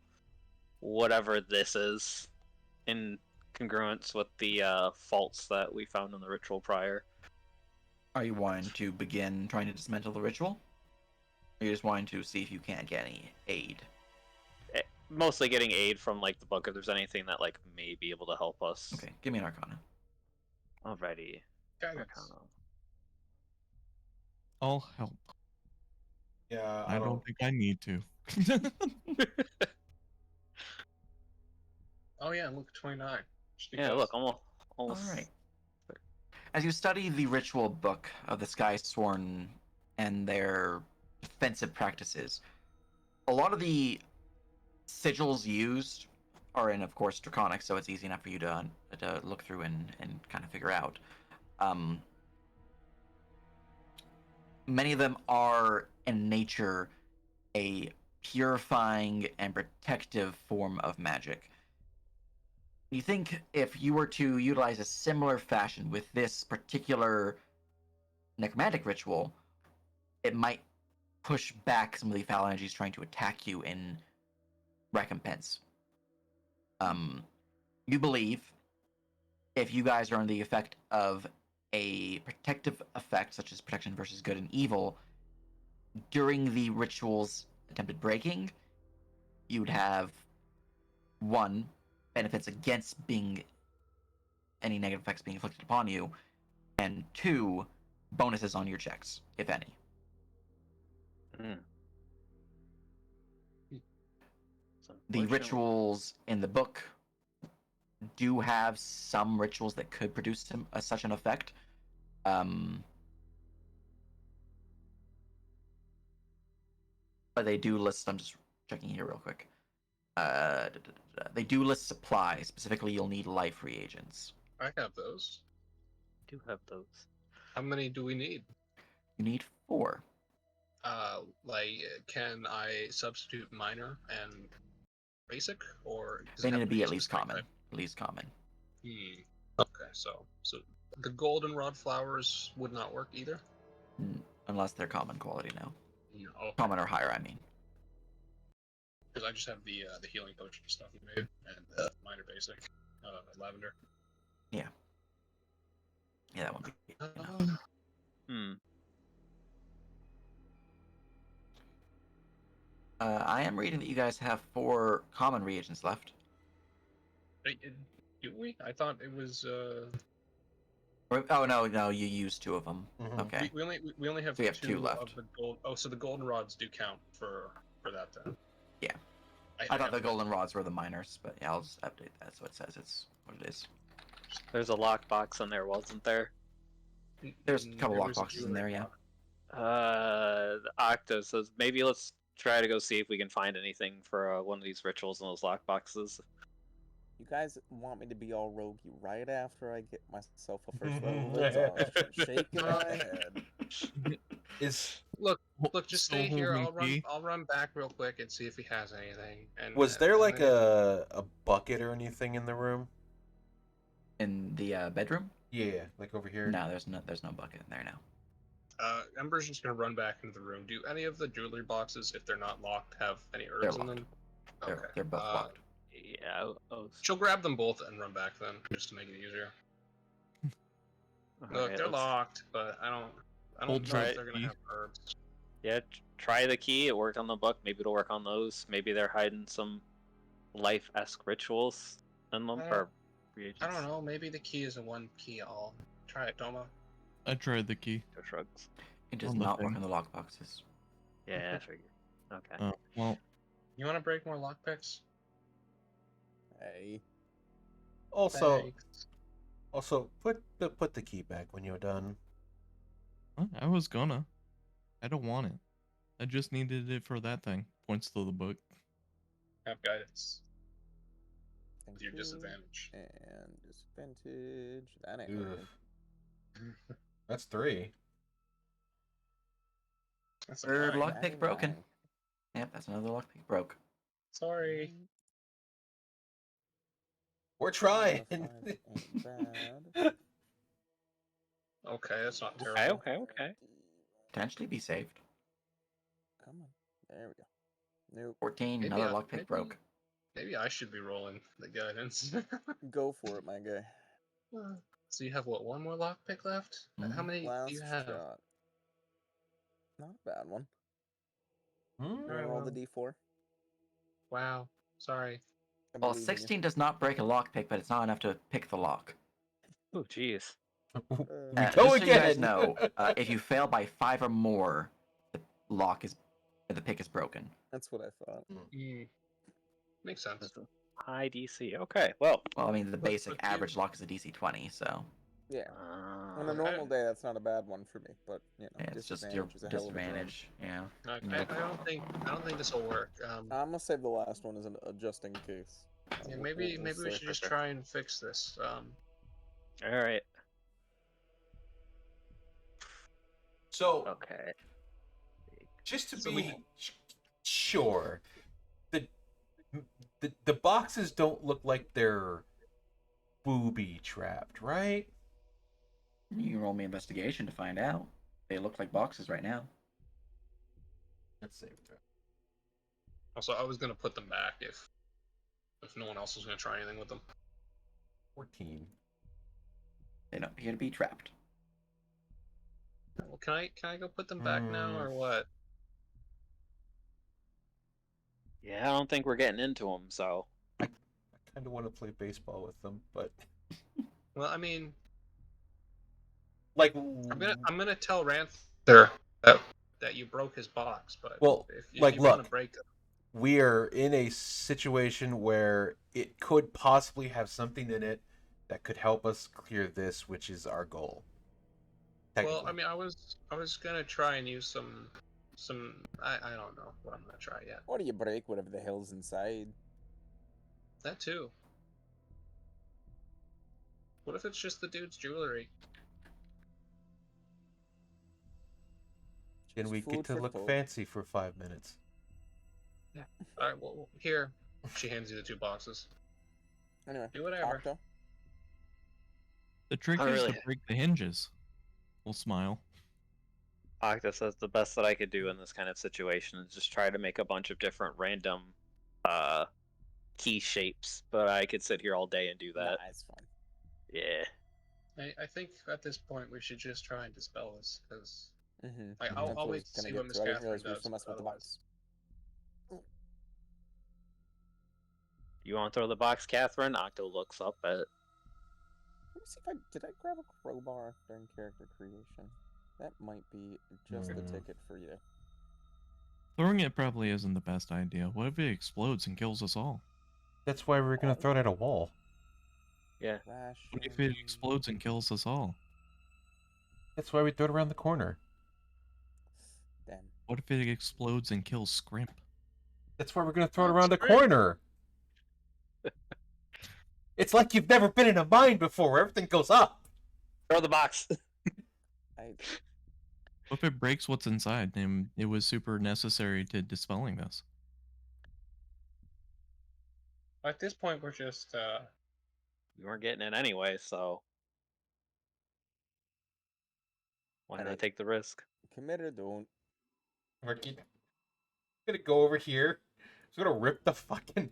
whatever this is in congruence with the faults that we found in the ritual prior. Are you wanting to begin trying to dismantle the ritual? Or are you just wanting to see if you can't get any aid? Mostly getting aid from like the book if there's anything that like may be able to help us. Okay, give me an Arcana. Alrighty. Guidance. Arcana. I'll help. Yeah, I don't think I need to. Oh yeah, look, 29. Yeah, look, almost. All right. As you study the ritual book of the Skysworn and their defensive practices, a lot of the sigils used are in, of course, Draconic, so it's easy enough for you to look through and kind of figure out. Many of them are, in nature, a purifying and protective form of magic. You think if you were to utilize a similar fashion with this particular necromantic ritual, it might push back some of the foul energies trying to attack you in recompense. You believe if you guys are under the effect of a protective effect, such as protection versus good and evil, during the ritual's attempted breaking, you'd have one, benefits against being any negative effects being inflicted upon you, and two, bonuses on your checks, if any. Mm. The rituals in the book do have some rituals that could produce such an effect. But they do list, I'm just checking here real quick. They do list supply. Specifically, you'll need life reagents. I have those. Do have those. How many do we need? You need 4. Can I substitute minor and basic, or does They it need have to be a at least specific common. type? At least common. Okay, so the goldenrod flowers would not work either. Unless they're common quality now. No, okay. Common or higher, I mean. Because I just have the healing potion stuff you made and minor basic lavender. Yeah, that won't be enough. I am reading that you guys have 4 common reagents left. Do we? I thought it was. Oh no, you used 2 of them. Mhm. Okay. We only have, So we have 2 of left. the gold. Oh, so the goldenrods do count for that then. Yeah. I thought the goldenrods were the minors, but yeah, I'll just update that so it says it's what it is. There's a lockbox in there, wasn't there? There's a couple lockboxes in there, yeah. Octa says maybe let's try to go see if we can find anything for one of these rituals in those lockboxes. You guys want me to be all roguey right after I get myself a first level of exhaustion? Shaking my head. Look, just stay here. I'll run back real quick and see if he has anything. And was there like a bucket or anything in the room? In the bedroom? Yeah, like over here. No, there's no bucket in there now. Ember's just gonna run back into the room. Do any of the jewelry boxes, if they're not locked, have any herbs in them? They're both locked. Yeah. She'll grab them both and run back then, just to make it easier. Look, they're locked, but I don't know if they're gonna have herbs. Yeah, try the key. It worked on the book. Maybe it'll work on those. Maybe they're hiding some life-esque rituals in them or reagents. I don't know. Maybe the key is a one key all. Try it, Doma. I tried the key. Shrugs. It does not work on the lockboxes. Yeah, I figured. Okay. Oh, well. You want to break more lockpicks? Hey. Also, put the key back when you're done. I was gonna. I don't want it. I just needed it for that thing. Points to the book. Have guidance. Thank With your you. disadvantage. And disadvantage. That ain't Ugh. working. That's 3. That's a 3rd nine. lockpick broken. Yep, that's another lockpick broke. Sorry. We're trying. Ain't bad. Okay, that's not terrible. Okay. Potentially be saved. Come on. There we go. Nope. 14, Maybe another I- lockpick maybe- broke. Maybe I should be rolling the guidance. Go for it, my guy. So you have what? One more lockpick left? How many Last do you have? shot. Not a bad one. Hmm? You wanna Alright, roll the well. d4? Wow. Sorry. I Well, believe in you. 16 does not break a lockpick, but it's not enough to pick the lock. Oh, jeez. We Just go so again. you guys know, if you fail by 5 or more, the pick is broken. That's what I thought. Makes sense. That's a high DC. Okay, well. Well, I mean, the basic but you- average lock is a DC 20, so Yeah. On a normal day, that's not a bad one for me, but you know, yeah, it's just your disadvantage is a hell of a drag. disadvantage. Yeah. I don't think this will work. I'm gonna save the last one as just in case. Yeah, We'll maybe we see. should just try and fix this. All right. So, Okay. just to So be sure, the boxes don't look like they're booby trapped, right? You can roll me investigation to find out. They look like boxes right now. Let's save it. Also, I was gonna put them back if no one else was gonna try anything with them. 14. They don't appear to be trapped. Well, can I go put them back now or what? Yeah, I don't think we're getting into them, so. I kind of want to play baseball with them, but Well, I mean, like, I'm gonna tell Ranther that you broke his box, but well, if like, you want to look, break them, we are in a situation where it could possibly have something in it that could help us clear this, which is our goal. well, I Technically. mean, I was gonna try and use some I don't know what I'm gonna try yet. Or do you break whatever the hell's inside? That too. What if it's just the dude's jewelry? Then Just we get food to for look thought. fancy for 5 minutes. Yeah. All right. Well, here. She hands you the 2 boxes. Anyway, Do whatever. Octo. The trick I is really- to break the hinges. We'll smile. Octa says the best that I could do in this kind of situation is just try to make a bunch of different random key shapes, but I could sit here all day and do Nah, that. it's fine. Yeah. I think at this point we should just try and dispel this, because Mm-hmm. I'll That's what I wait was to gonna see get what Miss to. I didn't Catherine realize we were does. still messing with the Otherwise, box. You want to throw the box, Catherine? Octo looks up at. Let me see if did I grab a crowbar during character creation? That might be just the ticket for you. Throwing it probably isn't the best idea. What if it explodes and kills us all? That's why we're gonna throw it at a wall. Yeah. What if it explodes and kills us all? That's why we throw it around the corner. Damn. What if it explodes and kills Scrimp? That's why we're gonna throw it Oh, around the great. corner. It's like you've never been in a mine before where everything goes up. Throw the box. I What if it breaks what's inside and it was super necessary to dispelling this? at this point we're just We weren't getting it anyway, so why not Alright. take the risk? commit or don't. We're gonna go over here. Just gonna rip the fucking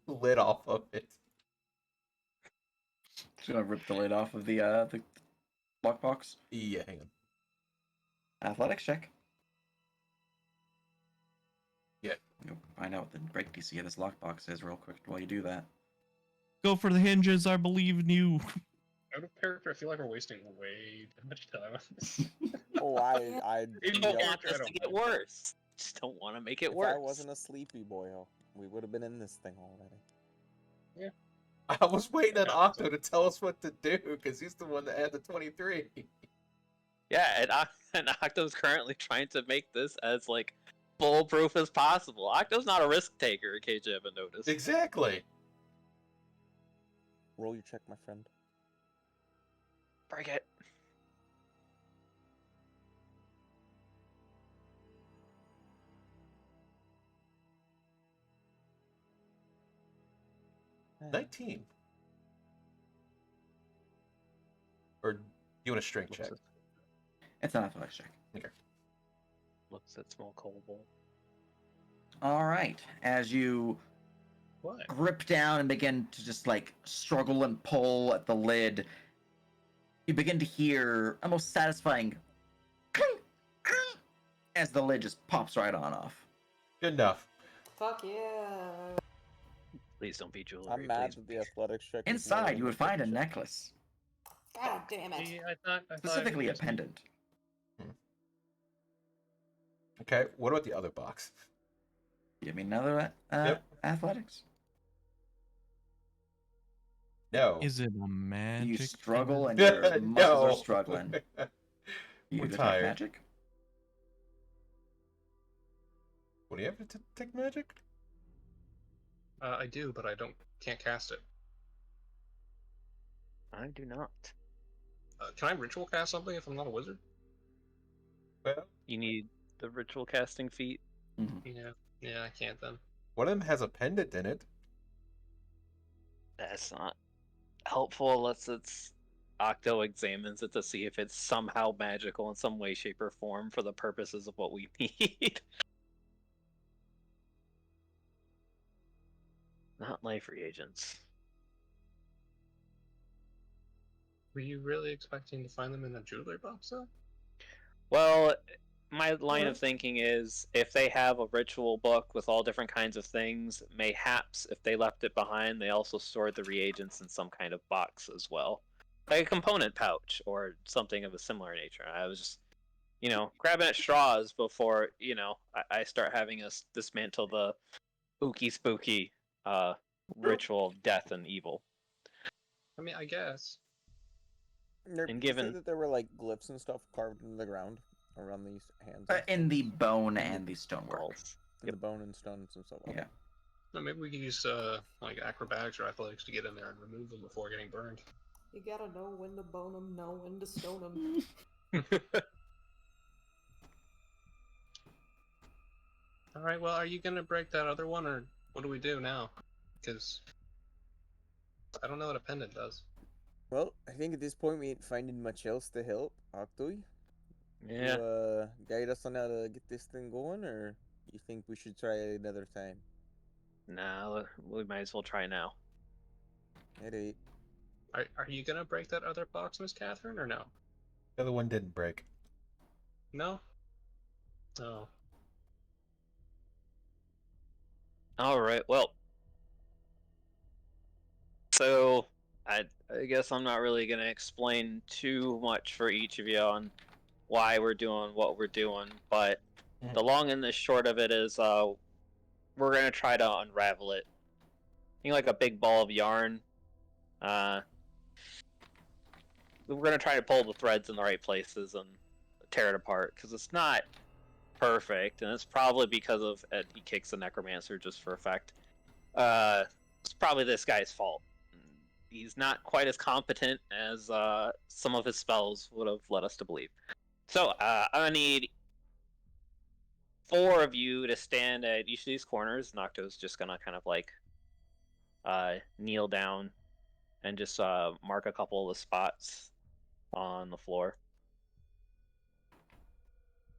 lid off of it. Just gonna rip the lid off of the lockbox. Yeah, hang on. Athletics check. Yeah. You'll find out what the break DC of this lockbox is real quick while you do that. Go for the hinges, I believe in you. out of character. I feel like we're wasting way too much time on this. Oh, I You In don't character, want I this don't to get mind. worse. Just don't want to make it if worse. I wasn't a sleepy boy, we would have been in this thing already. I was waiting on Yeah, Octo to tell us what to do because he's the one that had the 23. Yeah, and Octo's currently trying to make this as like foolproof as possible. Octo's not a risk taker, in case you haven't noticed. Exactly. Roll your check, my friend. Break it. Ah, 19. Or do you want a strength check? It's an athletics check. Okay. Looks at small coal. All right. As you What? grip down and begin to just like struggle and pull at the lid, you begin to hear a most satisfying clink, clink, as the lid just pops right on off. Good enough. Fuck yeah. Please don't be jewelry. I'm mad please. that the athletics check. is more Inside, than you the would find a ticket check. necklace, God damn it. Yeah, I thought specifically a just- pendant. Okay, what about the other box? Give me another Yep. athletics. No. Is it a magic? You struggle and thing? your muscles No. are struggling. You We're detect tired. magic? What do you have to detect magic? I do, but I can't cast it. I do not. Can I ritual cast something if I'm not a wizard? Well, You need the ritual casting feat. Yeah, I can't then. one of them has a pendant in it. That's not helpful unless it's Octo examines it to see if it's somehow magical in some way, shape, or form for the purposes of what we need. Not life reagents. Were you really expecting to find them in a jewelry box, though? Well, my line of Alright. thinking is if they have a ritual book with all different kinds of things, mayhaps if they left it behind, they also stored the reagents in some kind of box as well. Like a component pouch or something of a similar nature. I was just, grabbing at straws before, I start having us dismantle the ooky spooky ritual of death and evil. I mean, I guess. And You said given that there were like glyphs and stuff carved into the ground around these hands. In the bone In the and the stonework. walls. In the bone and stones and stuff. Okay. Yeah. No, maybe we could use like acrobatics or athletics to get in there and remove them before getting burned. You gotta know when to bone them, know when to stone them. All right. Well, are you gonna break that other one, or what do we do now? Because I don't know what a pendant does. Well, I think at this point we ain't finding much else to help. Octoy, Yeah. you guide us on how to get this thing going, or you think we should try it another time? Nah, we might as well try now. Alright. Are you gonna break that other box, Miss Catherine, or no? The other one didn't break. No. Oh. All right. Well, so I guess I'm not really gonna explain too much for each of you on why we're doing what we're doing, but the long and the short of it is, we're gonna try to unravel it. Think like a big ball of yarn. We're gonna try to pull the threads in the right places and tear it apart because it's not perfect, and it's probably because of he kicks the necromancer just for effect. It's probably this guy's fault. He's not quite as competent as some of his spells would have led us to believe. So I'm gonna need 4 of you to stand at each of these corners. Nocto's just gonna kind of like kneel down and just mark a couple of the spots on the floor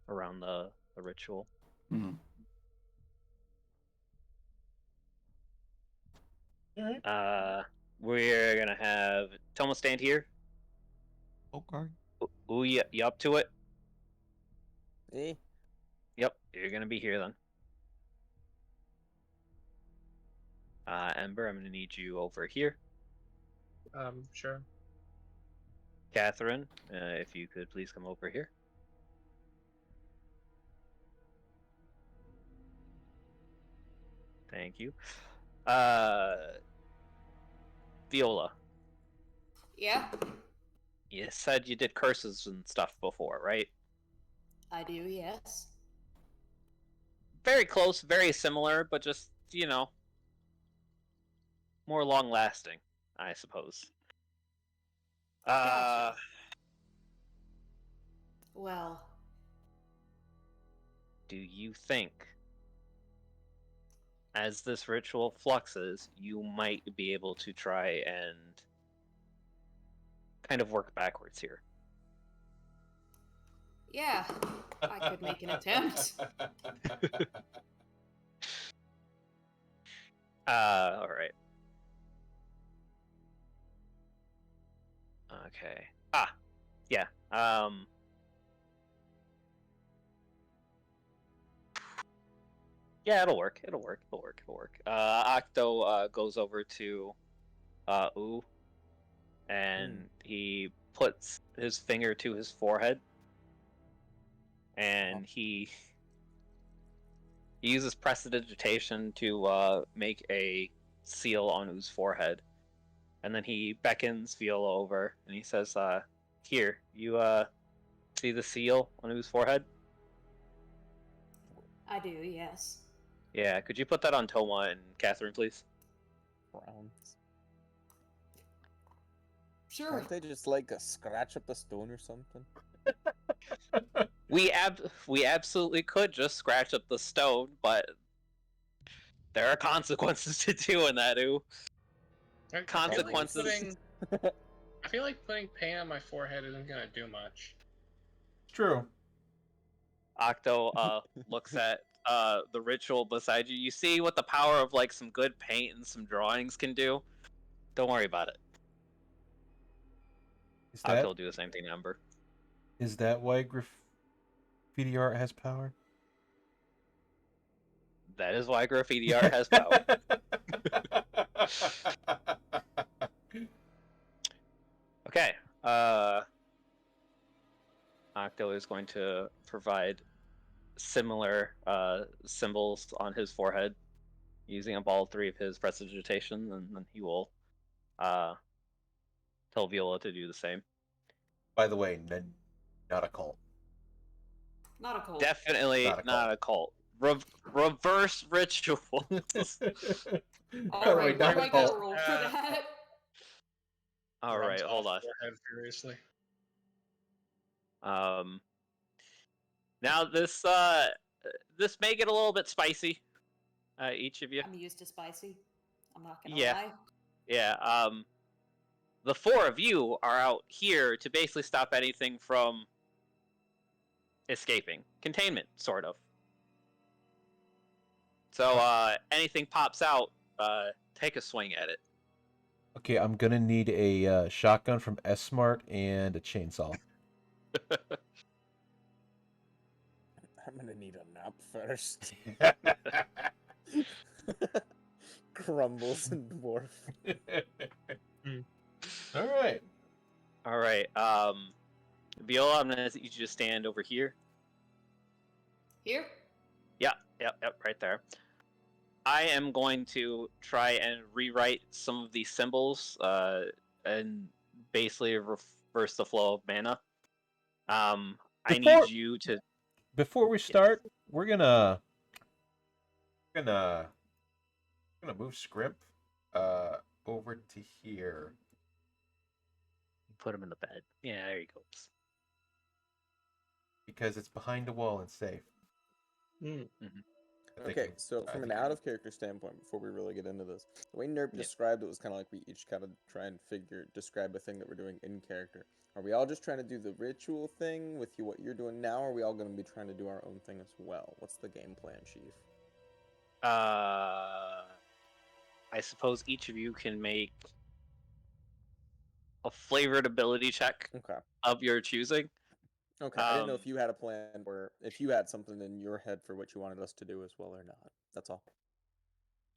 around the ritual. Mm-hmm. We're gonna have Toma stand here. Okay. Ooh, you up to it? Eh? Yep, you're gonna be here then. Ember, I'm gonna need you over here. Sure. Catherine, if you could please come over here. Thank you. Viola, Yeah, you said you did curses and stuff before, right? I do, yes. Very close, very similar, but just, more long lasting, I suppose. Gotcha. Well, Do you think, as this ritual fluxes, you might be able to try and kind of work backwards here? yeah, I could make an attempt. All right. Okay. Yeah. Yeah, it'll work. It'll work. It'll work. It'll work. Octo goes over to Ooh, and he puts his finger to his forehead, and he uses prestidigitation to make a seal on Oo's forehead, and then he beckons Viola over, and he says, "Here, you see the seal on Oo's forehead? I do, yes. Yeah, could you put that on Toma and Catherine, please?" Browns. Sure. Can't they just like scratch up the stone or something? We absolutely could just scratch up the stone, but there are consequences to doing that, Ooh. Consequences. I feel like putting paint on my forehead isn't gonna do much. True. Octo looks at the ritual beside you. You see what the power of like some good paint and some drawings can do? Don't worry about it. Octo will do the same thing to Ember. Is that why graffiti art has power? That is why graffiti art has power. Okay. Octo is going to provide similar symbols on his forehead using up all 3 of his prestidigitation, and then he will tell Viola to do the same. By the way, not a cult. Not a cult. Definitely not a cult. Reverse rituals. All right, where do I get a roll for that? All right, hold on. Forehead furiously. Now this may get a little bit spicy. Each of you. I'm used to spicy. I'm not gonna Yeah. lie. Yeah. The 4 of you are out here to basically stop anything from escaping. Containment, sort of. So anything pops out, take a swing at it. Okay, I'm gonna need a shotgun from S Smart and a chainsaw. I'm gonna need a nap first. Crumbles and dwarf. All right. Viola, I'm gonna need you to stand over here. Here? Yep, right there. I am going to try and rewrite some of these symbols, and basically reverse the flow of mana. I need you to. Before we start, we're gonna move Scrimp over to here. Put him in the bed. Yeah, there he goes. Because it's behind a wall and safe. Okay, so from an out-of-character standpoint, before we really get into this, the way Nerp described it was kind of like we each kind of try and describe a thing that we're doing in character. Are we all just trying to do the ritual thing with what you're doing now, or are we all going to be trying to do our own thing as well? What's the game plan, Chief? I suppose each of you can make a flavored ability check of your choosing. Okay, I didn't know if you had a plan or if you had something in your head for what you wanted us to do as well or not. That's all.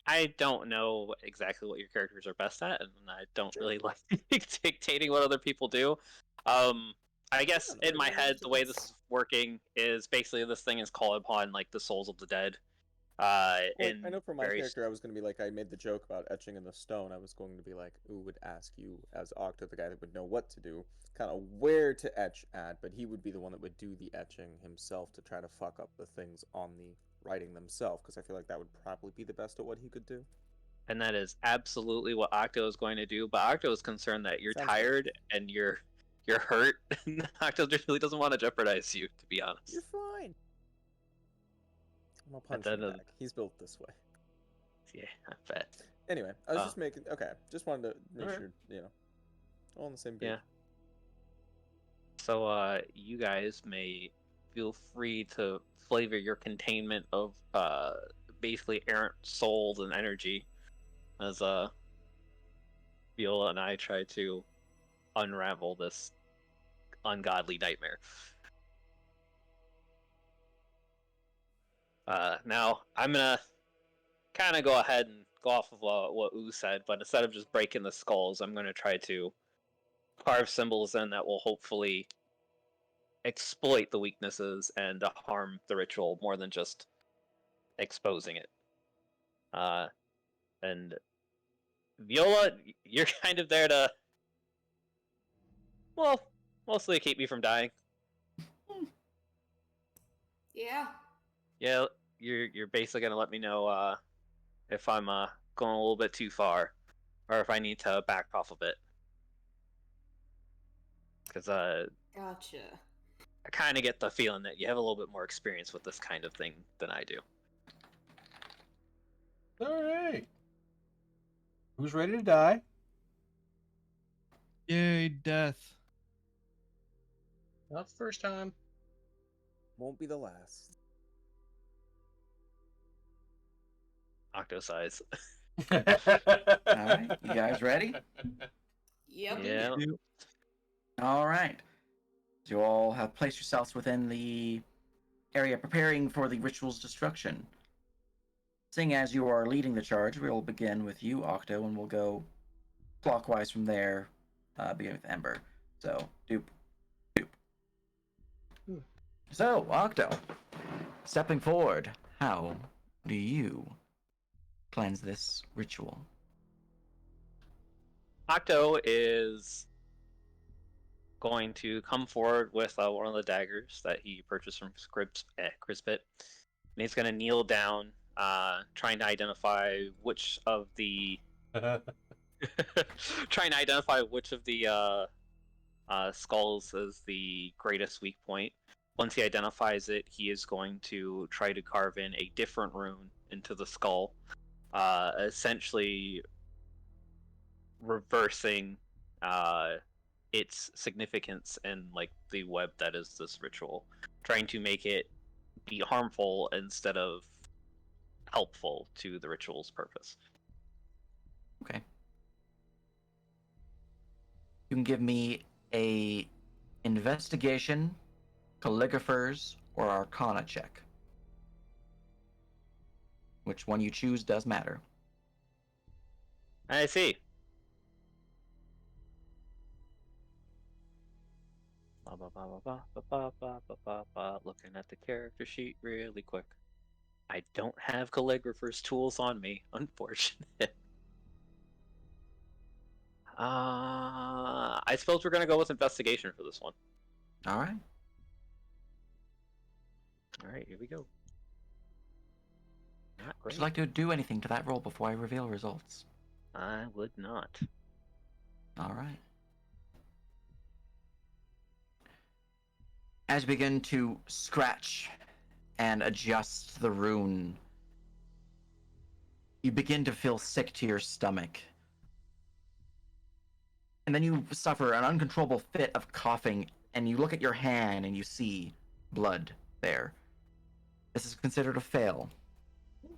I don't know exactly what your characters are best at, and I don't really like dictating what other people do. I guess in my head, the way this is working is basically this thing is called upon like the souls of the dead. I know for my character, I was going to be like, I made the joke about etching in the stone. I was going to be like, ooh, would ask you as Octo, the guy that would know what to do, kind of where to etch at, but he would be the one that would do the etching himself to try to fuck up the things on the writing themselves, because I feel like that would probably be the best at what he could do. And that is absolutely what Octo is going to do, but Octo is concerned that you're tired and you're hurt, and Octo just really doesn't want to jeopardize you, to be honest. You're fine. I'm gonna punch him back. He's built this way. Yeah, I bet. Anyway, I was just making... Okay, just wanted to make sure, all on the same page. Yeah. So, you guys may feel free to flavor your containment of, basically errant souls and energy as, Viola and I try to unravel this ungodly nightmare. Now, I'm gonna kind of go ahead and go off of what Ooh said, but instead of just breaking the skulls, I'm gonna try to carve symbols in that will hopefully exploit the weaknesses and harm the ritual more than just exposing it. And Viola, you're kind of there to, well, mostly keep me from dying. Yeah. Yeah, you're basically gonna let me know if I'm going a little bit too far, or if I need to back off a bit. Because Gotcha. I kind of get the feeling that you have a little bit more experience with this kind of thing than I do. All right. Who's ready to die? Yay, death. Not the first time. Won't be the last. Octo size. All right, you guys ready? Yep. Yeah. All right. You all have placed yourselves within the area preparing for the ritual's destruction. Seeing as you are leading the charge, we'll begin with you, Octo, and we'll go clockwise from there, begin with Ember. So, doop, doop. So, Octo, stepping forward, how do you cleanse this ritual? Octo is going to come forward with one of the daggers that he purchased from Crispit, and he's going to kneel down, trying to identify which of the skulls is the greatest weak point. Once he identifies it, he is going to try to carve in a different rune into the skull, essentially reversing its significance in like the web that is this ritual, trying to make it be harmful instead of helpful to the ritual's purpose. Okay. You can give me a investigation, calligraphers, or arcana check. Which one you choose does matter. I see. Looking at the character sheet really quick. I don't have calligrapher's tools on me, unfortunate. I suppose we're gonna go with investigation for this one. All right. All right, here we go. Not Would great. you like to do anything to that roll before I reveal results? I would not. All right. As you begin to scratch and adjust the rune, you begin to feel sick to your stomach. And then you suffer an uncontrollable fit of coughing, and you look at your hand and you see blood there. This is considered a fail.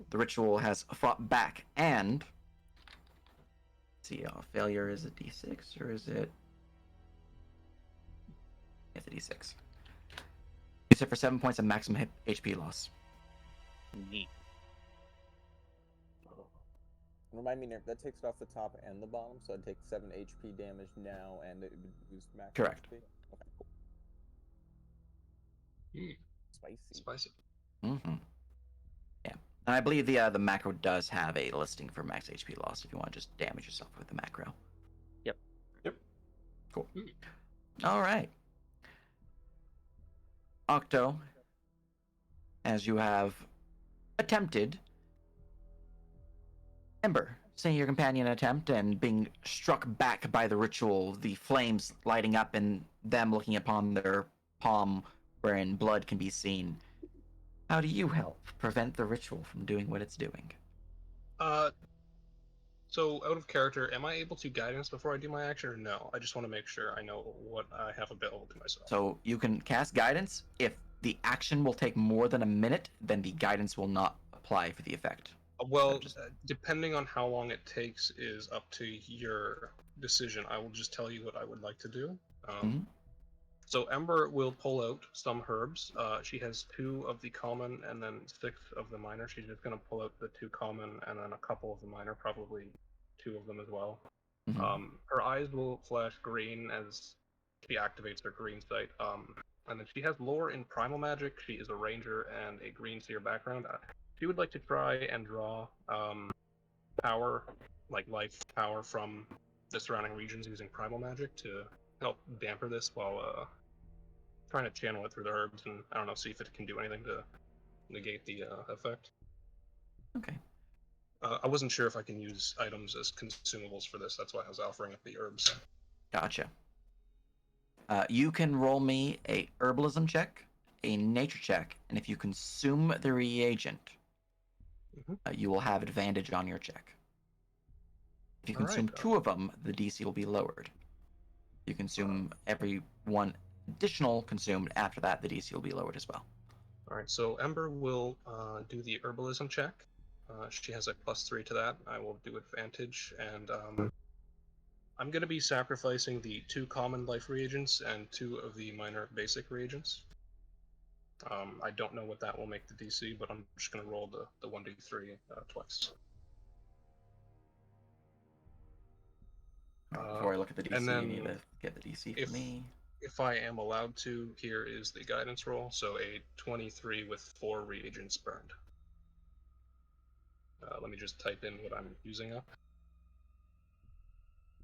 The ritual has fought back, and... Let's see, failure is a d6, or is it... It's a d6. You suffer 7 points of maximum HP loss. Neat. Remind me, Nick, that takes it off the top and the bottom, so I'd take 7 HP damage now, and it would boost max Correct. HP? Okay, cool. Spicy. Mm-hmm. Yeah. And I believe the macro does have a listing for max HP loss if you want to just damage yourself with the macro. Yep. Cool. All right. Octo, as you have attempted, Ember, seeing your companion attempt and being struck back by the ritual, the flames lighting up and them looking upon their palm wherein blood can be seen. How do you help prevent the ritual from doing what it's doing? So out of character, am I able to guidance before I do my action, or no? I just want to make sure I know what I have available to myself. So you can cast guidance. If the action will take more than a minute, then the guidance will not apply for the effect. Well, depending on how long it takes is up to your decision. I will just tell you what I would like to do. So Ember will pull out some herbs. She has 2 of the common and then 6 of the minor. She's just going to pull out the 2 common and then a couple of the minor, probably 2 of them as well. Her eyes will flash green as she activates her green sight. And then she has lore in primal magic. She is a ranger and a green seer background. She would like to try and draw power, like life power, from the surrounding regions using primal magic to help damper this while trying to channel it through the herbs and, I don't know, see if it can do anything to negate the effect. Okay. I wasn't sure if I can use items as consumables for this. That's why I was offering up the herbs. Gotcha. You can roll me a herbalism check, a nature check, and if you consume the reagent, you will have advantage on your check. If you consume 2 of them, the DC will be lowered. If you consume every one additional consumed after that, the DC will be lowered as well. Alright, so Ember will do the herbalism check. She has a +3 to that. I will do advantage, and I'm going to be sacrificing the 2 common life reagents and 2 of the minor basic reagents. I don't know what that will make the DC, but I'm just going to roll the 1d3 twice. Before I look at the DC, and you then need to get the DC for me. If I am allowed to, here is the guidance roll. So a 23 with 4 reagents burned. Let me just type in what I'm using up.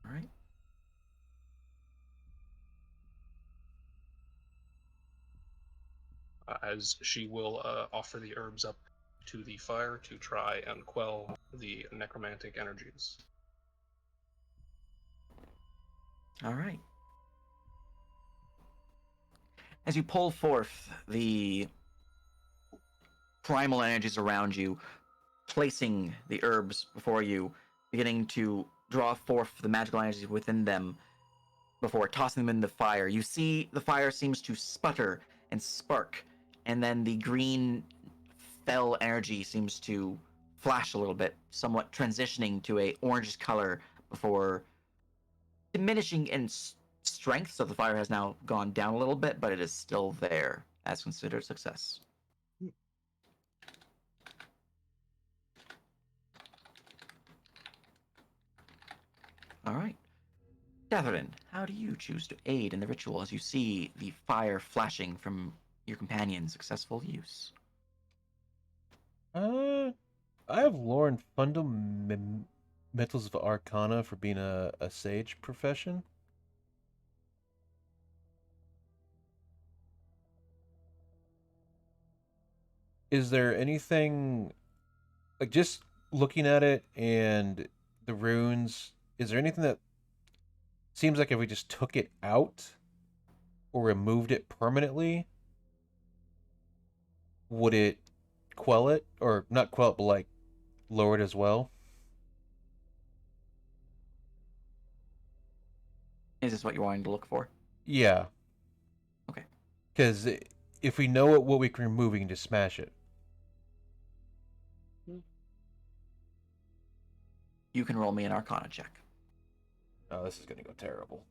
All right. As she will offer the herbs up to the fire to try and quell the necromantic energies. All right. As you pull forth the primal energies around you, placing the herbs before you, beginning to draw forth the magical energies within them before tossing them in the fire, you see the fire seems to sputter and spark, and then the green fell energy seems to flash a little bit, somewhat transitioning to a orange color before diminishing in strength. So the fire has now gone down a little bit, but it is still there as considered success. All right. Catherine, how do you choose to aid in the ritual as you see the fire flashing from your companion's successful use? I have learned fundamentals of Arcana for being a sage profession. Is there anything, like, just looking at it and the runes, is there anything that seems like if we just took it out or removed it permanently, would it quell it? Or not quell it, but like lower it as well? Is this what you're wanting to look for? Yeah. Okay. Because if we know what we can remove, we can just smash it. You can roll me an Arcana check. Oh, this is going to go terrible.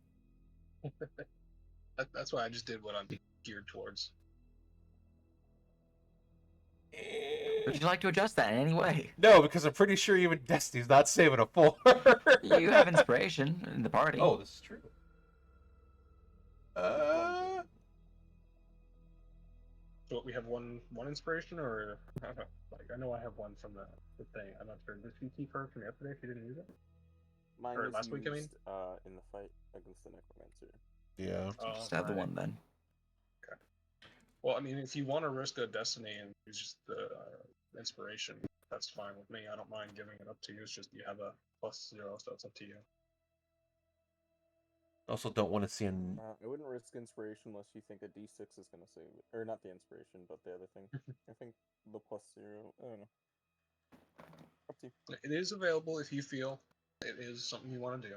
That's why I just did what I'm geared towards. Would you like to adjust that in any way? No, because I'm pretty sure even Destiny's not saving a 4. You have inspiration in the party. Oh, this is true. So we have one inspiration, or like I know I have one from the thing. I'm not sure. Did she keep her from yesterday? She didn't use it. Mine Or was last week, I mean? used in the fight against the necromancer. Yeah. Just add the one then. Okay. Well, I mean, if you want to risk a destiny and use just the inspiration, that's fine with me. I don't mind giving it up to you. It's just you have a +0, so it's up to you. Also, don't want to see an. I wouldn't risk inspiration unless you think a d6 is going to save it. Or not the inspiration, but the other thing. I think the +0. I don't know. Up to you. It is available if you feel it is something you want to do.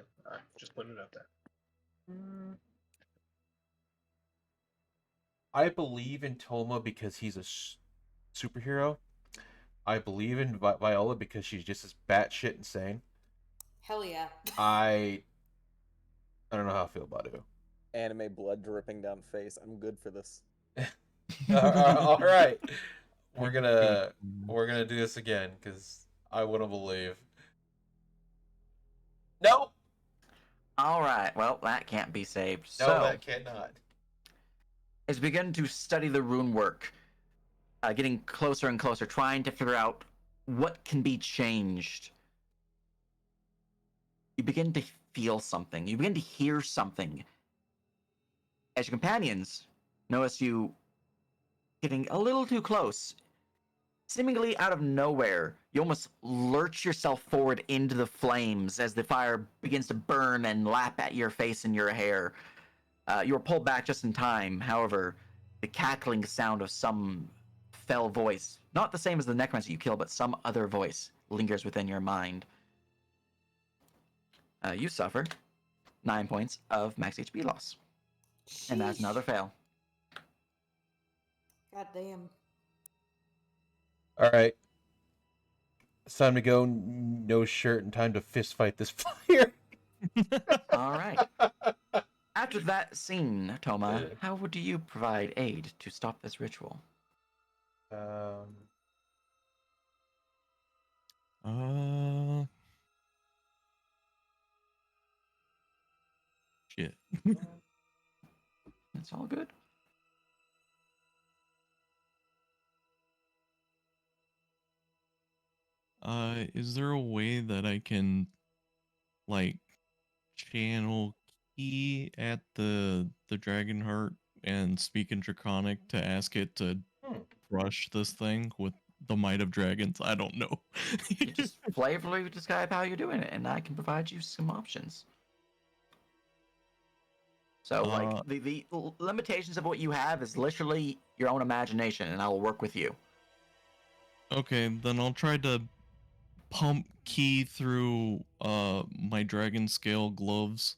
Just putting it out there. I believe in Toma because he's a superhero. I believe in Viola because she's just as batshit insane. Hell yeah. I don't know how I feel about it. Anime blood dripping down face. I'm good for this. All right, we're gonna do this again because I wouldn't believe. No. All right. Well, that can't be saved. No, so, that cannot. as you begin to study the rune work, getting closer and closer, trying to figure out what can be changed, you begin to feel something. You begin to hear something. As your companions notice you getting a little too close, seemingly out of nowhere, you almost lurch yourself forward into the flames as the fire begins to burn and lap at your face and your hair. You are pulled back just in time. However, the cackling sound of some fell voice, not the same as the necromancer you kill, but some other voice, lingers within your mind. You suffer 9 points of max HP loss. And that's another fail. God damn. All right, it's time to go. No shirt and time to fist fight this fire. All right. After that scene, Toma, how would you provide aid to stop this ritual? Shit. It's all good. Is there a way that I can, like, channel key at the dragon heart and speak in Draconic to ask it to crush this thing with the might of dragons? I don't know. You just flavorfully describe how you're doing it, and I can provide you some options. So, like, the limitations of what you have is literally your own imagination, and I will work with you. Okay, then I'll try to pump key through my dragon scale gloves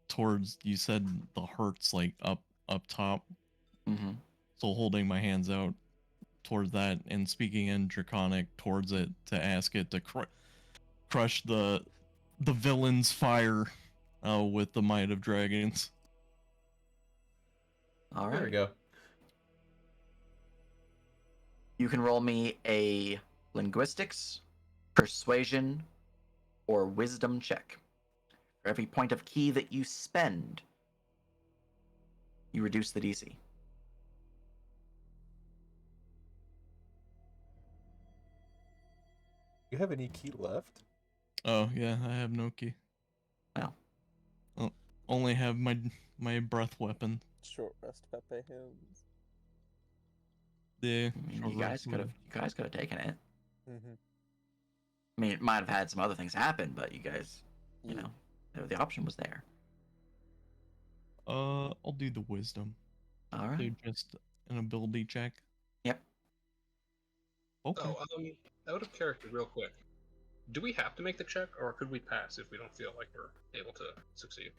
towards, you said, the hearts, like up top. Mm-hmm. So holding my hands out towards that and speaking in Draconic towards it to ask it to crush the villain's fire with the might of dragons. All right. There we go. You can roll me a linguistics, persuasion, or wisdom check. For every point of key that you spend, you reduce the DC. You have any key left? Oh yeah, I have no key. Well, only have my breath weapon. Short rest, Pepe Hills. The I mean, you guys could have taken it. Mm-hmm. I mean, it might have had some other things happen, but you guys, you know, the option was there. I'll do the wisdom. All right. Do just an ability check. Yep. Okay. Oh, out of character, real quick. Do we have to make the check, or could we pass if we don't feel like we're able to succeed?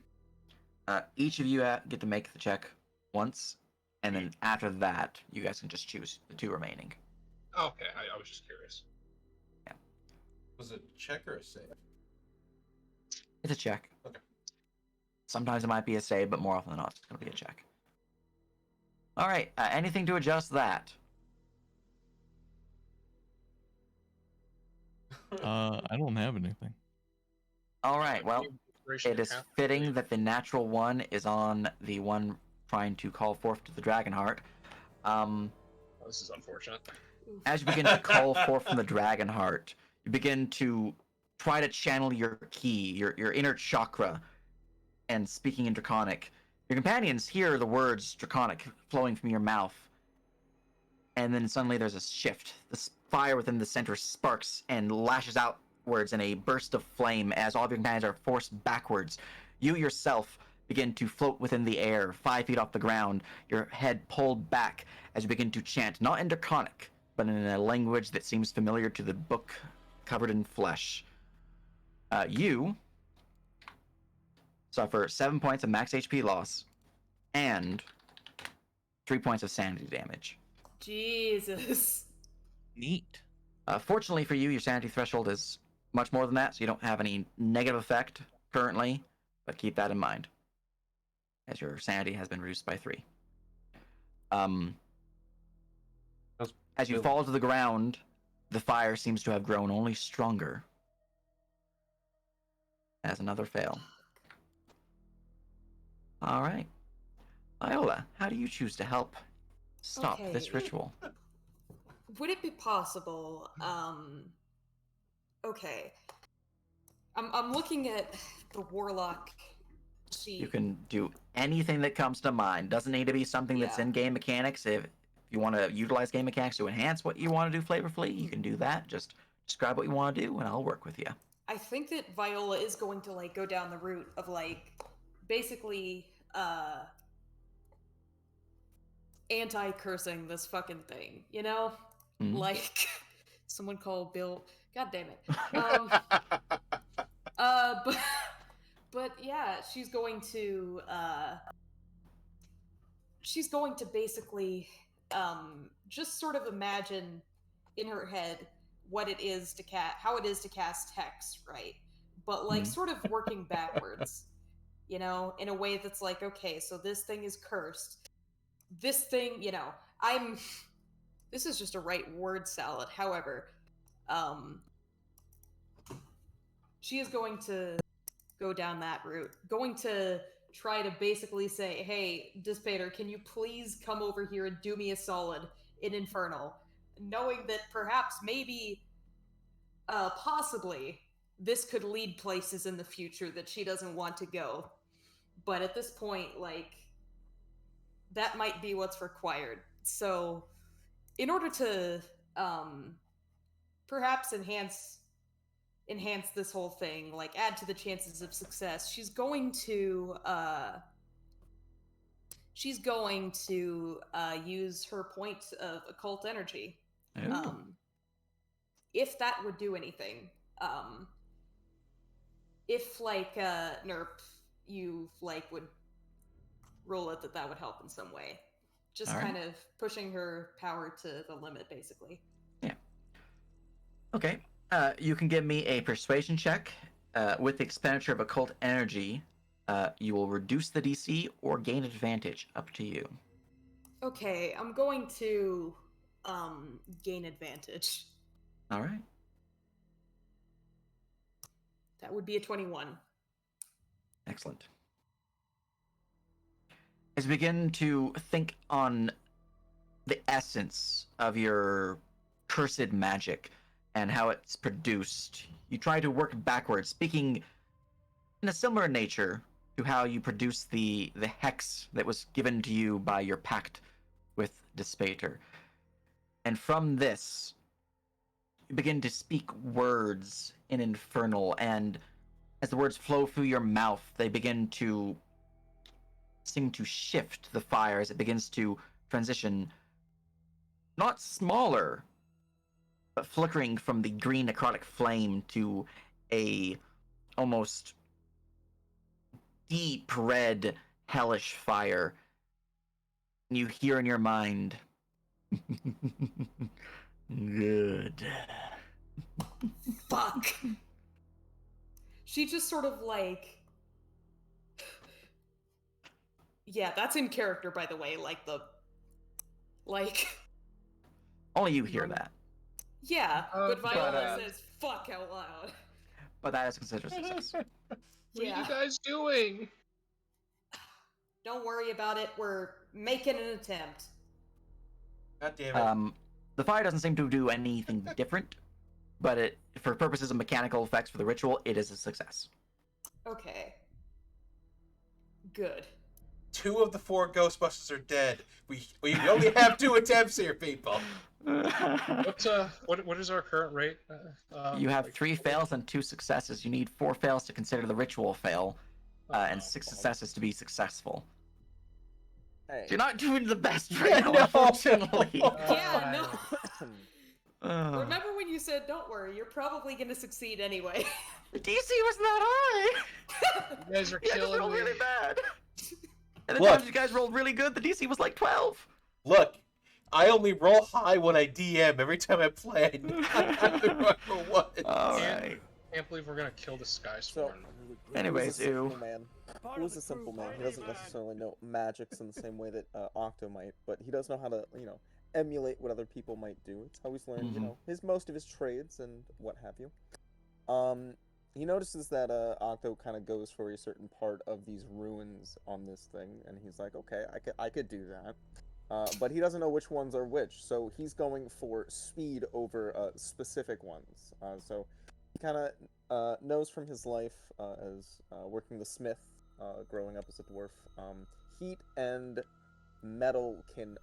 Each of you get to make the check once, and then after that, you guys can just choose the two remaining. Okay, I was just curious. Yeah. Was it a check or a save? It's a check. Okay. Sometimes it might be a save, but more often than not, it's going to be a check. All right. Anything to adjust that? I don't have anything. All right. Well, it is fitting that the natural one is on the one trying to call forth to the dragon heart. This is unfortunate. As you begin to call forth from the dragon heart, you begin to try to channel your key, your inner chakra, and speaking in Draconic. Your companions hear the words Draconic flowing from your mouth, and then suddenly there's a shift. The fire within the center sparks and lashes outwards in a burst of flame as all of your companions are forced backwards. You yourself begin to float within the air, 5 feet off the ground, your head pulled back as you begin to chant, not in Draconic, but in a language that seems familiar to the book covered in flesh. You suffer 7 points of max HP loss and 3 points of sanity damage. Jesus. Neat. Fortunately for you, your sanity threshold is much more than that, so you don't have any negative effect currently, but keep that in mind, as your sanity has been reduced by 3. As you fall to the ground, the fire seems to have grown only stronger. As another fail. All right. Iola, how do you choose to help stop this ritual? Would it be possible? Okay. I'm looking at the warlock sheet. You can do anything that comes to mind. Doesn't need to be something that's in game mechanics. If you want to utilize game mechanics to enhance what you want to do flavorfully, you can do that. Just describe what you want to do, and I'll work with you. I think that Viola is going to like go down the route of like basically anti-cursing this fucking thing, you know? Mm-hmm. Like someone called Bill. God damn it. But yeah, she's going to basically just sort of imagine in her head what it is to how it is to cast hex, right? But like sort of working backwards, you know, in a way that's like, okay, so this thing is cursed. This thing, you know, this is just a right word salad. However, she is going to go down that route. Going to try to basically say, hey, Dissipator, can you please come over here and do me a solid in Infernal? Knowing that perhaps, maybe, possibly, this could lead places in the future that she doesn't want to go. But at this point, like, that might be what's required. So, in order to perhaps enhance this whole thing, like add to the chances of success, she's going to use her point of occult energy. Ooh. If that would do anything. If like Nerp, you like would roll it that would help in some way. Just All right. kind of pushing her power to the limit, basically. Yeah. Okay. You can give me a persuasion check. With the expenditure of occult energy, you will reduce the DC or gain advantage. Up to you. Okay, I'm going to gain advantage. All right. That would be a 21. Excellent. As you begin to think on the essence of your cursed magic and how it's produced, you try to work backwards, speaking in a similar nature to how you produce the hex that was given to you by your pact with Dissipator. And from this, you begin to speak words in Infernal, and as the words flow through your mouth, they begin to seem to shift the fire as it begins to transition, not smaller, but flickering from the green necrotic flame to a almost deep red hellish fire. And you hear in your mind, good. Fuck. She just sort of like... Yeah, that's in character, by the way. Only you hear that. Yeah, but Viola but, says fuck out loud. But that is considered a success. What are you guys doing? Don't worry about it. We're making an attempt. God damn it. The fire doesn't seem to do anything different, but it, for purposes of mechanical effects for the ritual, it is a success. Okay. Good. 2 of the 4 Ghostbusters are dead. We only have 2 attempts here, people. What is our current rate? You have 3 fails and 2 successes. You need 4 fails to consider the ritual fail, and 6 successes to be successful. Hey. You're not doing the best right now, unfortunately. Yeah, no. Remember when you said, don't worry, you're probably going to succeed anyway. The DC was not high. You guys are You guys killing rolled me. really bad. And the Look. times you guys rolled really good, the DC was like 12. Look, I only roll high when I DM. Every time I play, I remember what. Alright. Can't believe we're gonna kill the Sky So, Sworn. Anyways, he was a simple ew. man. He was a simple man. He doesn't necessarily know magics in the same way that Octo might, but he does know how to, emulate what other people might do. It's how he's learned, most of his trades and what have you. He notices that Octo kind of goes for a certain part of these ruins on this thing, and he's like, okay, I could do that. But he doesn't know which ones are which, so he's going for speed over specific ones. So he kind of knows from his life as working the smith, growing up as a dwarf, heat and metal can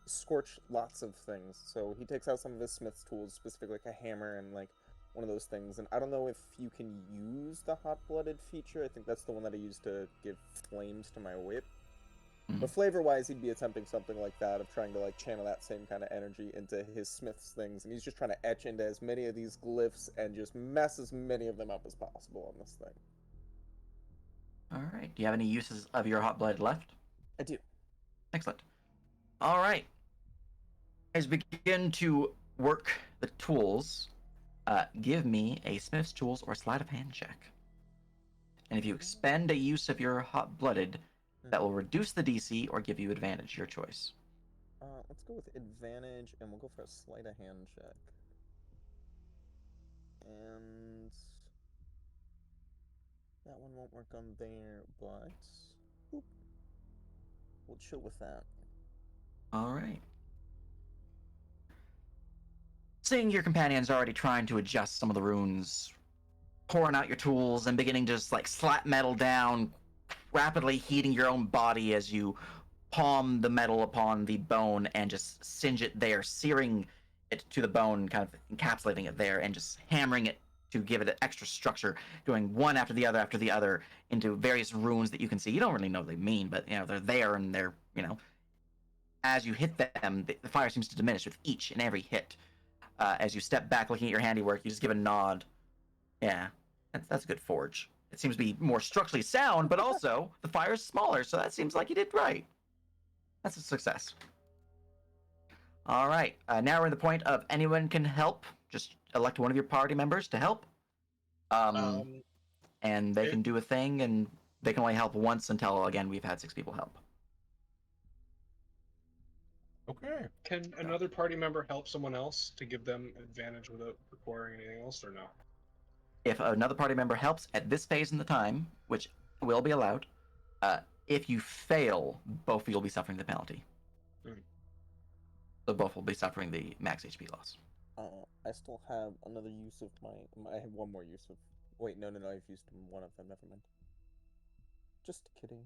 scorch lots of things. So he takes out some of his smith's tools, specifically like a hammer and like one of those things. And I don't know if you can use the hot-blooded feature. I think that's the one that I used to give flames to my whip. But flavor-wise, he'd be attempting something like that, of trying to like channel that same kind of energy into his smith's things, and he's just trying to etch into as many of these glyphs and just mess as many of them up as possible on this thing. Alright. Do you have any uses of your hot blood left? I do. Excellent. Alright. As we begin to work the tools, give me a smith's tools or sleight of hand check. And if you expend a use of your hot-blooded, that will reduce the DC or give you advantage, your choice. Let's go with advantage, and we'll go for a sleight of hand check. And that one won't work on there, but boop. We'll chill with that. All right. Seeing your companions already trying to adjust some of the runes, pouring out your tools and beginning to just like slap metal down, rapidly heating your own body as you palm the metal upon the bone and just singe it there, searing it to the bone, kind of encapsulating it there, and just hammering it to give it an extra structure, doing one after the other into various runes that you can see. You don't really know what they mean, but you know they're there, and they're, you know, as you hit them, the fire seems to diminish with each and every hit. As you step back, looking at your handiwork, you just give a nod. Yeah, that's a good forge. It seems to be more structurally sound, but also the fire is smaller, so that seems like you did right. That's a success. All right, now we're at the point of anyone can help. Just elect one of your party members to help. And they can do a thing, and they can only help once until, again, we've had 6 people help. Okay. Can another party member help someone else to give them advantage without requiring anything else, or no? If another party member helps at this phase in the time, which will be allowed, if you fail, both of you will be suffering the penalty. So both will be suffering the max HP loss. I still have another use of I have one more use of. Wait, no, I've used one of them. Never mind. Just kidding.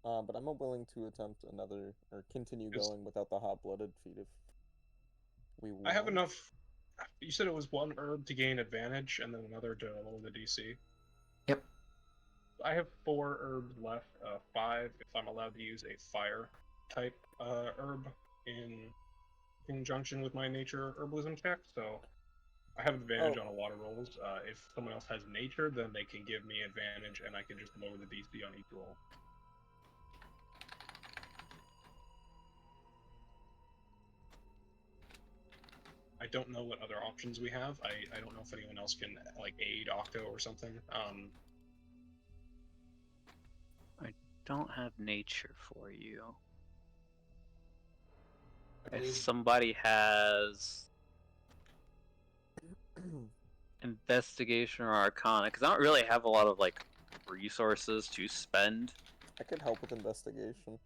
But I'm willing to attempt another or continue going without the hot-blooded feat if we want. I have enough. You said it was one herb to gain advantage and then another to lower the DC. Yep. I have 4 herbs left. 5 if I'm allowed to use a fire type herb in conjunction with my nature herbalism check. So I have advantage on a lot of rolls. If someone else has nature, then they can give me advantage, and I can just lower the DC on each roll. I don't know what other options we have. I don't know if anyone else can like aid Octo or something. I don't have nature for you. If somebody has investigation or arcana, because I don't really have a lot of like resources to spend. I could help with investigation.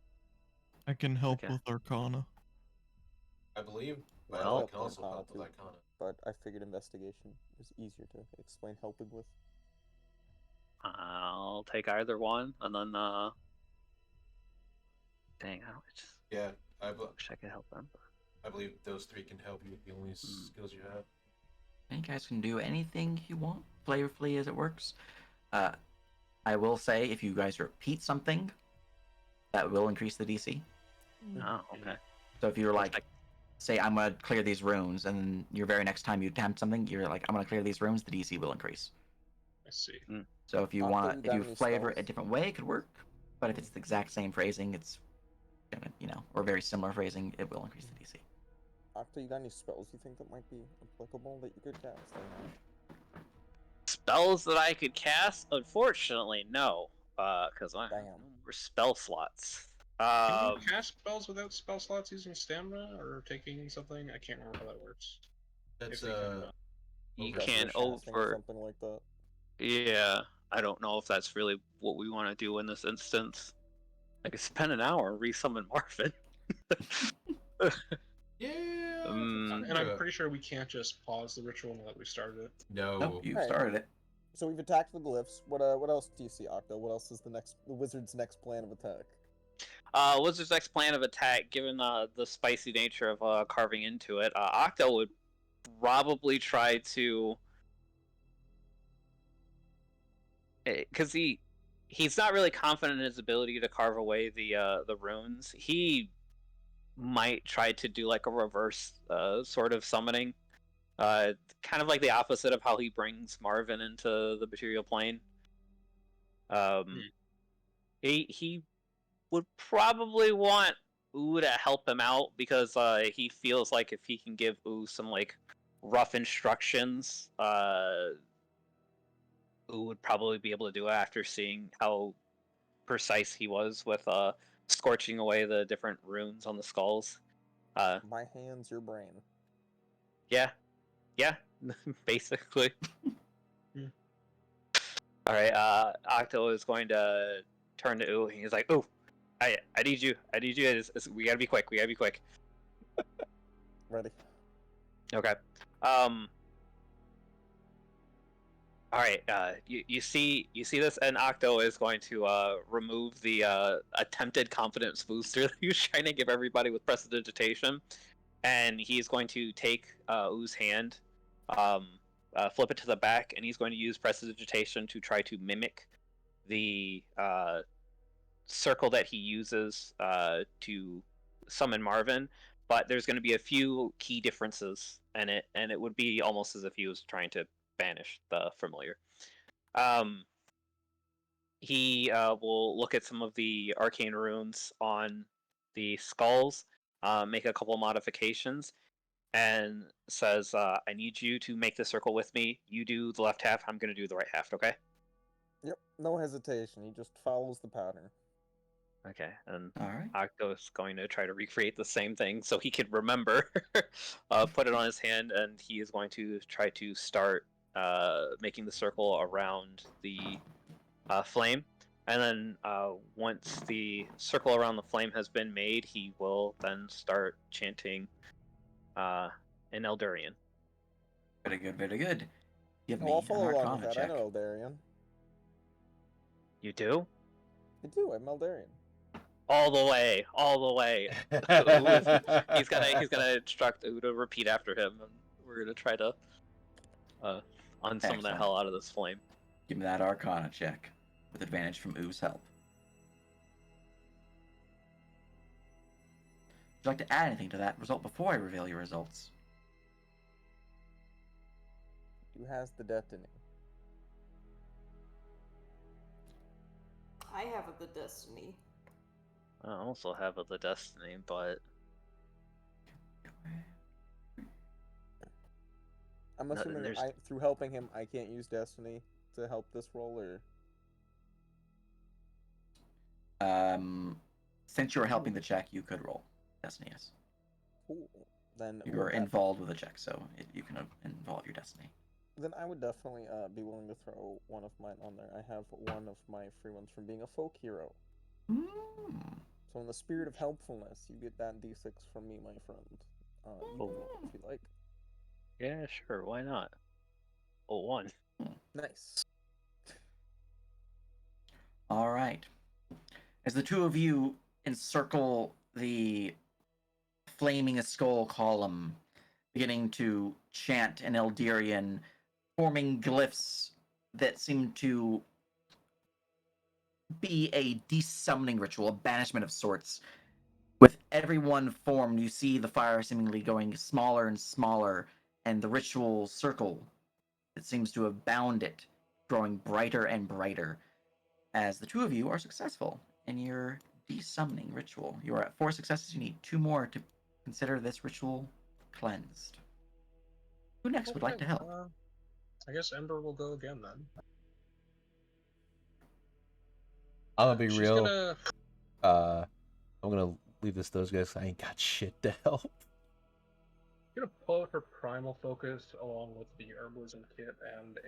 I can help with arcana. I believe Well, can also help with arcana. But I figured investigation is easier to explain helping with. I'll take either one, and then dang, I don't just. Yeah, I wish I could help them. I believe those 3 can help you with the only skills you have. You guys can do anything you want, flavorfully as it works. I will say, if you guys repeat something, that will increase the DC. Oh, okay. So if you're like, say, I'm going to clear these runes, and then your very next time you attempt something, you're like, I'm going to clear these runes, the DC will increase. I see. So if you want, if you flavor it a different way, it could work. But if it's the exact same phrasing, it's, you know, or very similar phrasing, it will increase the DC. Octo, you got any spells you think that might be applicable that you could cast? Spells that I could cast? Unfortunately, no. Because I have no more spell slots. Can you cast spells without spell slots using stamina or taking something? I can't remember how that works. That's you can over something like that. Yeah, I don't know if that's really what we want to do in this instance. I could spend an hour and re-summon Marvin. Yeah. And I'm pretty sure we can't just pause the ritual now that we started it. No. Nope, you started it. So we've attacked the glyphs. What else do you see, Octo? What else is the wizard's next plan of attack? Wizard's next plan of attack, given the spicy nature of carving into it, Octo would probably try to, because he's not really confident in his ability to carve away the runes. He might try to do like a reverse sort of summoning, kind of like the opposite of how he brings Marvin into the material plane. He would probably want Ooh to help him out because he feels like if he can give Ooh some like rough instructions, Ooh would probably be able to do it after seeing how precise he was with scorching away the different runes on the skulls. My hands, your brain. Yeah, basically. Hmm. All right. Octo is going to turn to Ooh. He's like, "Ooh, I need you. I need you. We gotta be quick. We gotta be quick." Ready. Okay. All right. You see this, and Octo is going to remove the attempted confidence booster that he was trying to give everybody with prestidigitation, and he's going to take Oo's hand, flip it to the back, and he's going to use prestidigitation to try to mimic the circle that he uses to summon Marvin. But there's going to be a few key differences in it, and it would be almost as if he was trying to banish the familiar. He will look at some of the arcane runes on the skulls, make a couple modifications, and says, "I need you to make the circle with me. You do the left half. I'm going to do the right half. Okay?" Yep, no hesitation. He just follows the pattern. Okay, and All right. Octo is going to try to recreate the same thing so he can remember. Put it on his hand, and he is going to try to start making the circle around the flame. And then once the circle around the flame has been made, he will then start chanting in Eldurian. Very good, very good. Give Oh, me I'll an follow along with Arcana that. I check. know Eldarian. You do? I do. I'm Eldarian. All the way, all the way. He's gonna instruct Ooh to repeat after him, and we're gonna try to unsummon the Excellent. hell out of this flame. Give me that Arcana check with advantage from Oo's help. Would you like to add anything to that result before I reveal your results? Who has the destiny? I have the destiny. I also have the destiny, but I'm No, assuming there's- through helping him, I can't use destiny to help this roll, or Since you were helping the check, you could roll Destiny, yes. cool. Then You with were that- involved with the check, so you can involve your Destiny. Then I would definitely be willing to throw one of mine on there. I have one of my free ones from being a folk hero. Mm. So in the spirit of helpfulness, you get that d6 from me, my friend. You can roll if you like. yeah, sure, why not? Oh, 1. Nice. All right. As the two of you encircle the flaming skull column, beginning to chant in Eldirian, forming glyphs that seem to be a desummoning ritual, a banishment of sorts. With every one formed, you see the fire seemingly going smaller and smaller, and the ritual circle that seems to have bound it growing brighter and brighter. As the two of you are successful in your desummoning ritual, you are at 4 successes. You need 2 more to consider this ritual cleansed. Who next would like to help? I guess Ember will go again then. I'm gonna be She's real. gonna. I'm gonna leave this to those guys. I ain't got shit to help. Gonna pull out her primal focus along with the herbalism kit and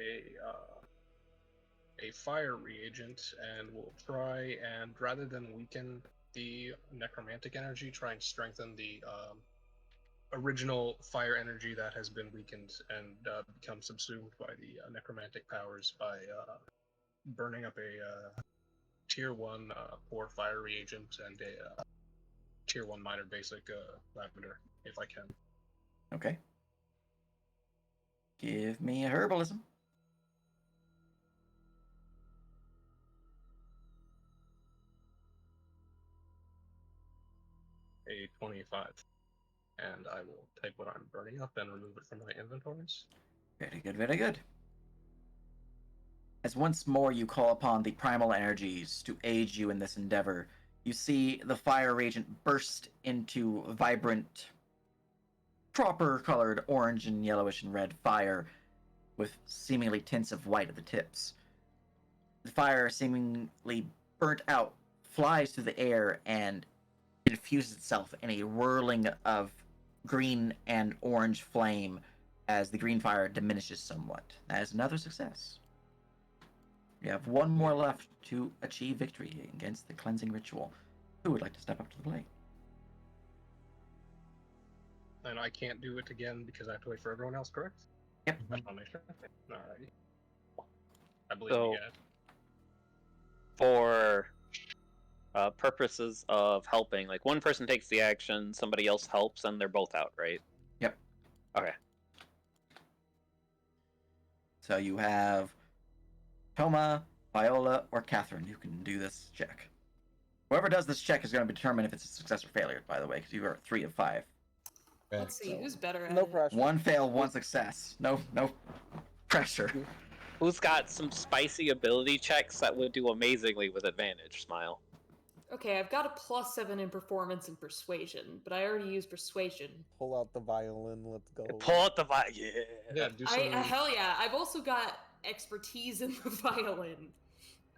a fire reagent, and we'll try and rather than weaken the necromantic energy, try and strengthen the original fire energy that has been weakened and become subsumed by the necromantic powers by burning up a tier 1 poor fire reagent and a tier 1 minor basic lavender, if I can. Okay. Give me a herbalism. A 25. And I will take what I'm burning up and remove it from my inventories. Very good, very good. As once more you call upon the primal energies to aid you in this endeavor, you see the fire reagent burst into vibrant, proper-colored orange and yellowish and red fire with seemingly tints of white at the tips. The fire, seemingly burnt out, flies through the air and infuses itself in a whirling of green and orange flame as the green fire diminishes somewhat. That is another success. You have one more left to achieve victory against the cleansing ritual. Who would like to step up to the plate? And I can't do it again because I have to wait for everyone else, correct? Yep. I just want to make sure. Alrighty. I believe So- you guys. For purposes of helping, like one person takes the action, somebody else helps, and they're both out, right? Yep. Okay. So you have Toma, Viola, or Catherine who can do this check. Whoever does this check is going to determine if it's a success or failure, by the way, because you are 3 of 5. Let's see who's better at No it. pressure. One fail, one success. No pressure. Who's got some spicy ability checks that would do amazingly with advantage? Smile. Okay, I've got a +7 in performance and persuasion, but I already used persuasion. Pull out the violin. Let's go. Pull out the yeah. Yeah, do some. Hell yeah! I've also got expertise in the violin.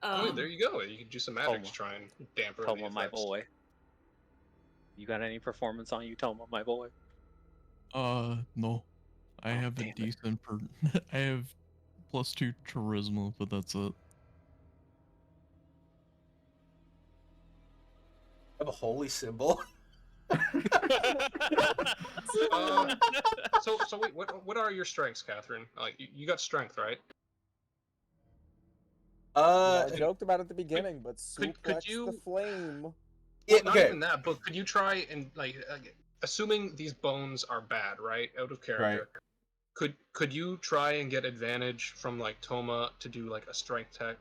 Oh, there you go. You can do some magic to try and dampen the Toma, my effects. boy. You got any performance on you, Toma, my boy? No. I have a damn it. decent I have +2 charisma, but that's it. I have a holy symbol. So wait, what are your strengths, Catherine? Like you got strength, right? Yeah, I joked about it at the beginning, but suplex you- the flame. Well, not even that, but could you try and assuming these bones are bad, right? Out of character. Right. Could you try and get advantage from like Toma to do like a strength check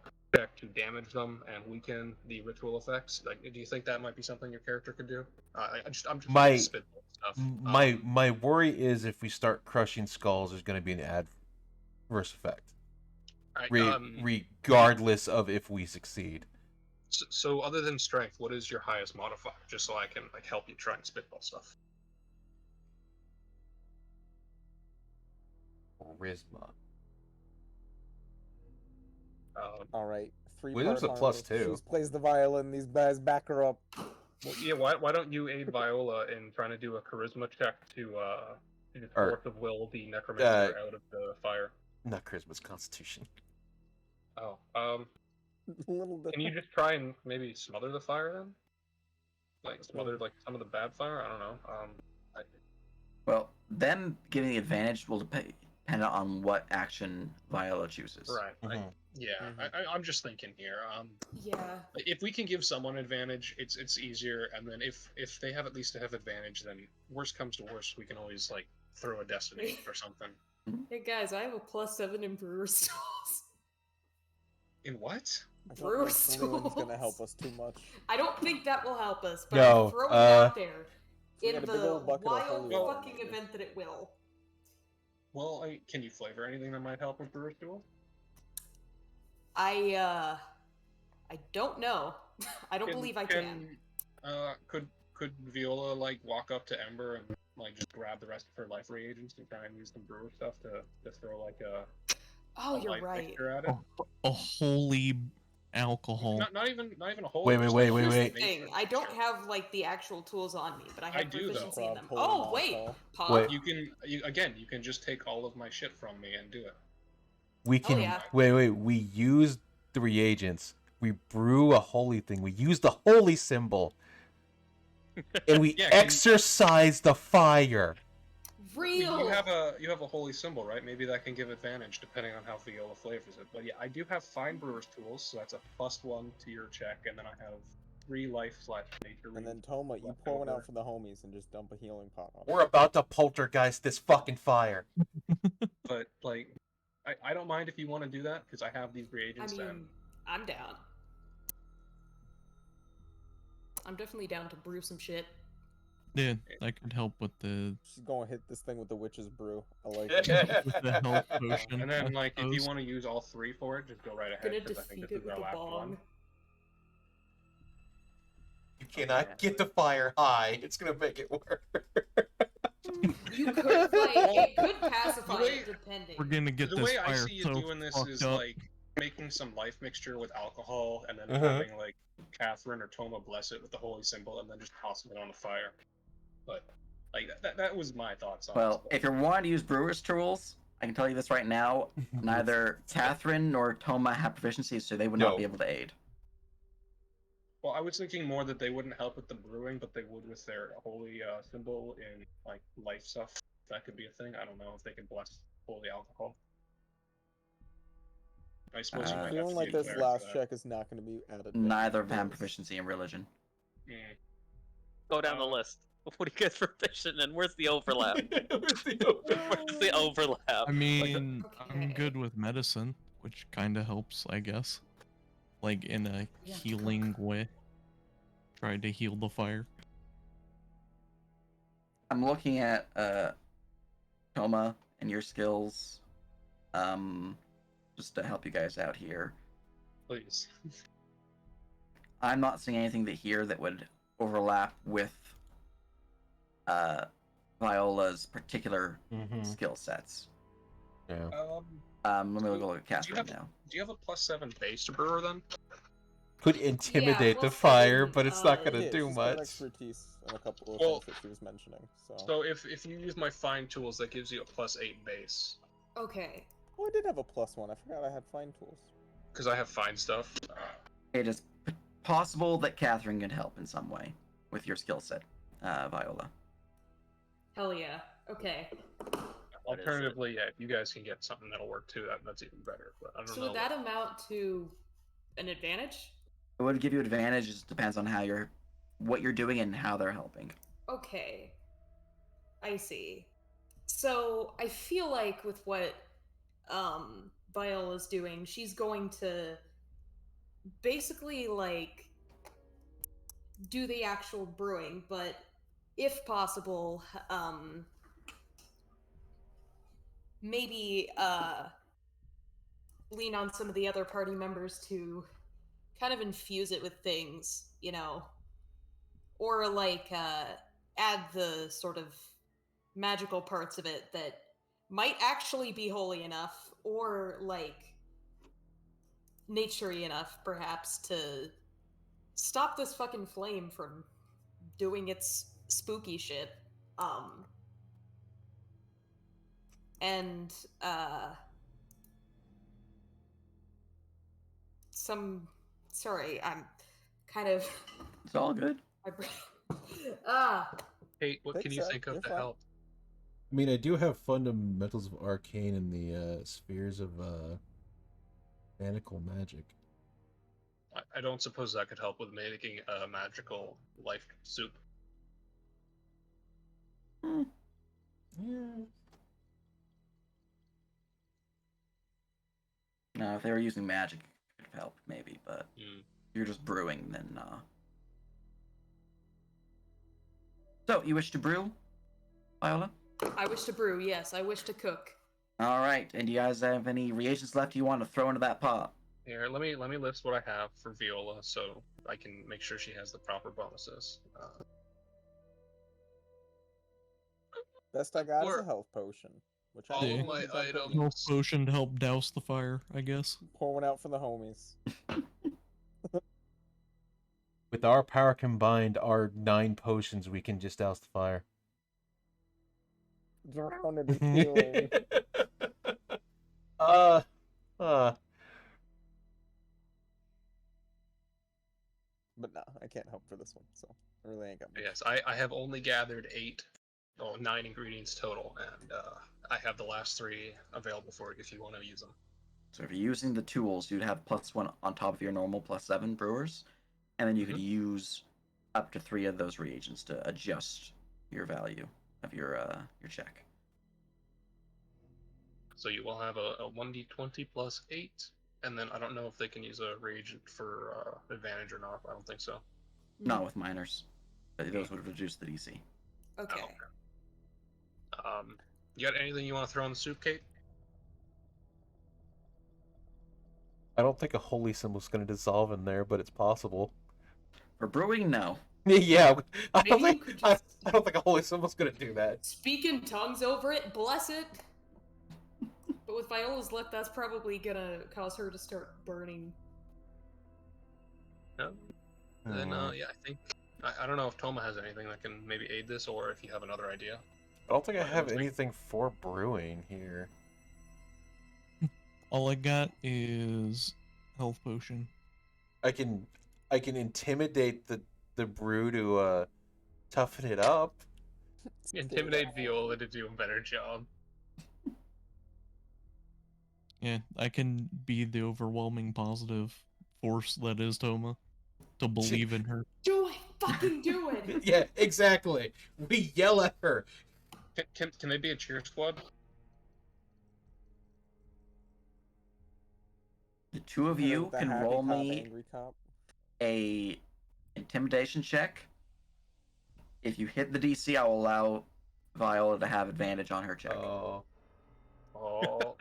to damage them and weaken the ritual effects? Like, do you think that might be something your character could do? I'm just My- spitballing stuff. My worry is if we start crushing skulls, there's going to be an adverse effect, regardless of if we succeed. So other than strength, what is your highest modifier? Just so I can like help you try and spitball stuff. Charisma. All right, 3 Wisdom's a part +2. She plays the violin. These guys back her up. Well, yeah, why don't you aid Viola in trying to do a charisma check to force of will the necromancer out of the fire? Not charisma, it's constitution. Oh, Little bit. can you just try and maybe smother the fire then? Like smother like some of the bad fire? I don't know. Well, them giving the advantage will depend on what action Viola chooses. Right. I'm just thinking here. Yeah. If we can give someone advantage, it's easier, and then if they at least have advantage, then worst comes to worst, we can always like throw a destiny or something. Hey guys, I have a +7 in Brewer's Tools. In what? I don't Brewer's think Bruin's gonna Tools. help us too much. I don't think that will help us, but No, I'm throwing it out there we in got a big the old bucket of wild holy water, fucking maybe. event that it will. Well, can you flavor anything that might help with Brewer's Duel? I don't know. I don't believe I can. Could Viola like walk up to Ember and like just grab the rest of her life reagents and try and use some brewer stuff to throw like a Oh, you're light right. mixture at it? A holy alcohol. Not even a whole. Wait, just, wait, like, wait, Here's wait. the thing. I don't have like the actual tools on me, but I have I do, though. proficiency in them. Holy Oh wait, alcohol. Pop. Wait. You can just take all of my shit from me and do it. We can yeah. wait. We use the reagents. We brew a holy thing. We use the holy symbol, and we Yeah, exorcise the fire. Real. You have a holy symbol, right? Maybe that can give advantage depending on how Viola flavors it. But yeah, I do have fine brewer's tools, so that's a +1 to your check, and then I have 3 life/nature. And then Toma, you pour one out for the homies and just dump a healing pot on. We're about to poltergeist this fucking fire. But like, I don't mind if you want to do that because I have these reagents. I mean, and I'm down. I'm definitely down to brew some shit. Yeah, that could help with the She's gonna hit this thing with the witch's brew. I like it. with the health potion. and then I like, if you suppose. want to use all 3 for it, just go right ahead. Gonna 'cause I think defeat this it is with our a last bong. one. You cannot get the fire high. It's gonna make it work. You could like it could pacify The way- it depending. We're gonna get The this way I fire see you so doing this fucked is up. like making some life mixture with alcohol and then Uh-huh. having like Catherine or Toma bless it with the holy symbol and then just tossing it on the fire. But like that was my thoughts on it. Well, if you're wanting to use brewer's tools, I can tell you this right now. Neither Catherine nor Toma have proficiency, so they would not No. be able to aid. Well, I was thinking more that they wouldn't help with the brewing, but they would with their holy symbol in like life stuff. That could be a thing. I don't know if they can bless holy alcohol. I suppose you I'm might have feeling to like be a this cleric for last that. check is not going to be added. Neither of them have proficiency in religion. Mm. Go down the list. What are you guys proficient in? Where's the overlap? Where's the overlap? Where's the overlap? I mean, I'm Okay. good with medicine, which kind of helps, I guess. Like in a Yeah. healing way. Tried to heal the fire. I'm looking at Toma and your skills, just to help you guys out here. Please. I'm not seeing anything here that would overlap with Viola's particular skill sets. Yeah. Let me look at Catherine now. Do you have a +7 base to brewer then? Could intimidate the plus fire, 7, but it's not gonna Yeah, do she's got much. expertise in a couple of Well, things that she was mentioning. So if you use my fine tools, that gives you a +8 base. Okay. Oh, I did have a +1. I forgot I had fine tools. Because I have fine stuff. It is possible that Catherine can help in some way with your skill set, Viola. Hell yeah. Okay. What is it? Alternatively, yeah, if you guys can get something that'll work too, that's even better. But I don't So know. would that amount to an advantage? It would give you advantage. It just depends on what you're doing and how they're helping. Okay. I see. So I feel like with what Viola's doing, she's going to basically like do the actual brewing, but if possible, maybe lean on some of the other party members to kind of infuse it with things, you know, or like add the sort of magical parts of it that might actually be holy enough or like naturey enough perhaps to stop this fucking flame from doing its spooky shit. And sorry, I'm kind of It's all good. Hey, what can you so. think of You're to fine. help? I mean, I do have fundamentals of arcane and the spheres of manical magic. I don't suppose that could help with making a magical life soup. Yeah. Now, if they were using magic, it could help maybe, but if you're just brewing, then So, you wish to brew, Viola? I wish to brew, yes. I wish to cook. All right. And do you guys have any reagents left you want to throw into that pot? Here, let me list what I have for Viola, so I can make sure she has the proper bonuses. Best I got is Or- a health potion, which I all need of to my dump in. items- Health potion to help douse the fire, I guess. Pour one out for the homies. With our power combined, our 9 potions, we can just douse the fire. Drown it in healing. But no, I can't help for this one, so I really ain't got much. Yes, I have only gathered 9 ingredients total, and I have the last 3 available for you if you want to use them. So if you're using the tools, you'd have +1 on top of your normal +7 brewers, and then you could use up to 3 of those reagents to adjust your value of your check. So you will have a 1d20 plus 8, and then I don't know if they can use a reagent for advantage or not. I don't think so. Not with minors. Those would reduce the DC. Okay. You got anything you want to throw in the soup, Kate? I don't think a holy symbol's going to dissolve in there, but it's possible. For brewing, no. Yeah, I don't Maybe you think could I just don't think a holy symbol's going to do that. speak in tongues over it, bless it. But with Viola's luck, that's probably gonna cause her to start burning. No. Then, yeah, I think... I don't know if Toma has anything that can maybe aid this, or if you have another idea. I don't think I But it have looks like- anything for brewing here. All I got is health potion. I can intimidate the brew to toughen it up. Intimidate Viola to do a better job. Yeah, I can be the overwhelming positive force that is Toma to believe in her. Do it! Fucking do it! Yeah, exactly. We yell at her. Can they be a cheer squad? The two of you The can happy roll cop, me angry cop. a intimidation check. If you hit the DC, I will allow Viola to have advantage on her check. Oh. Oh.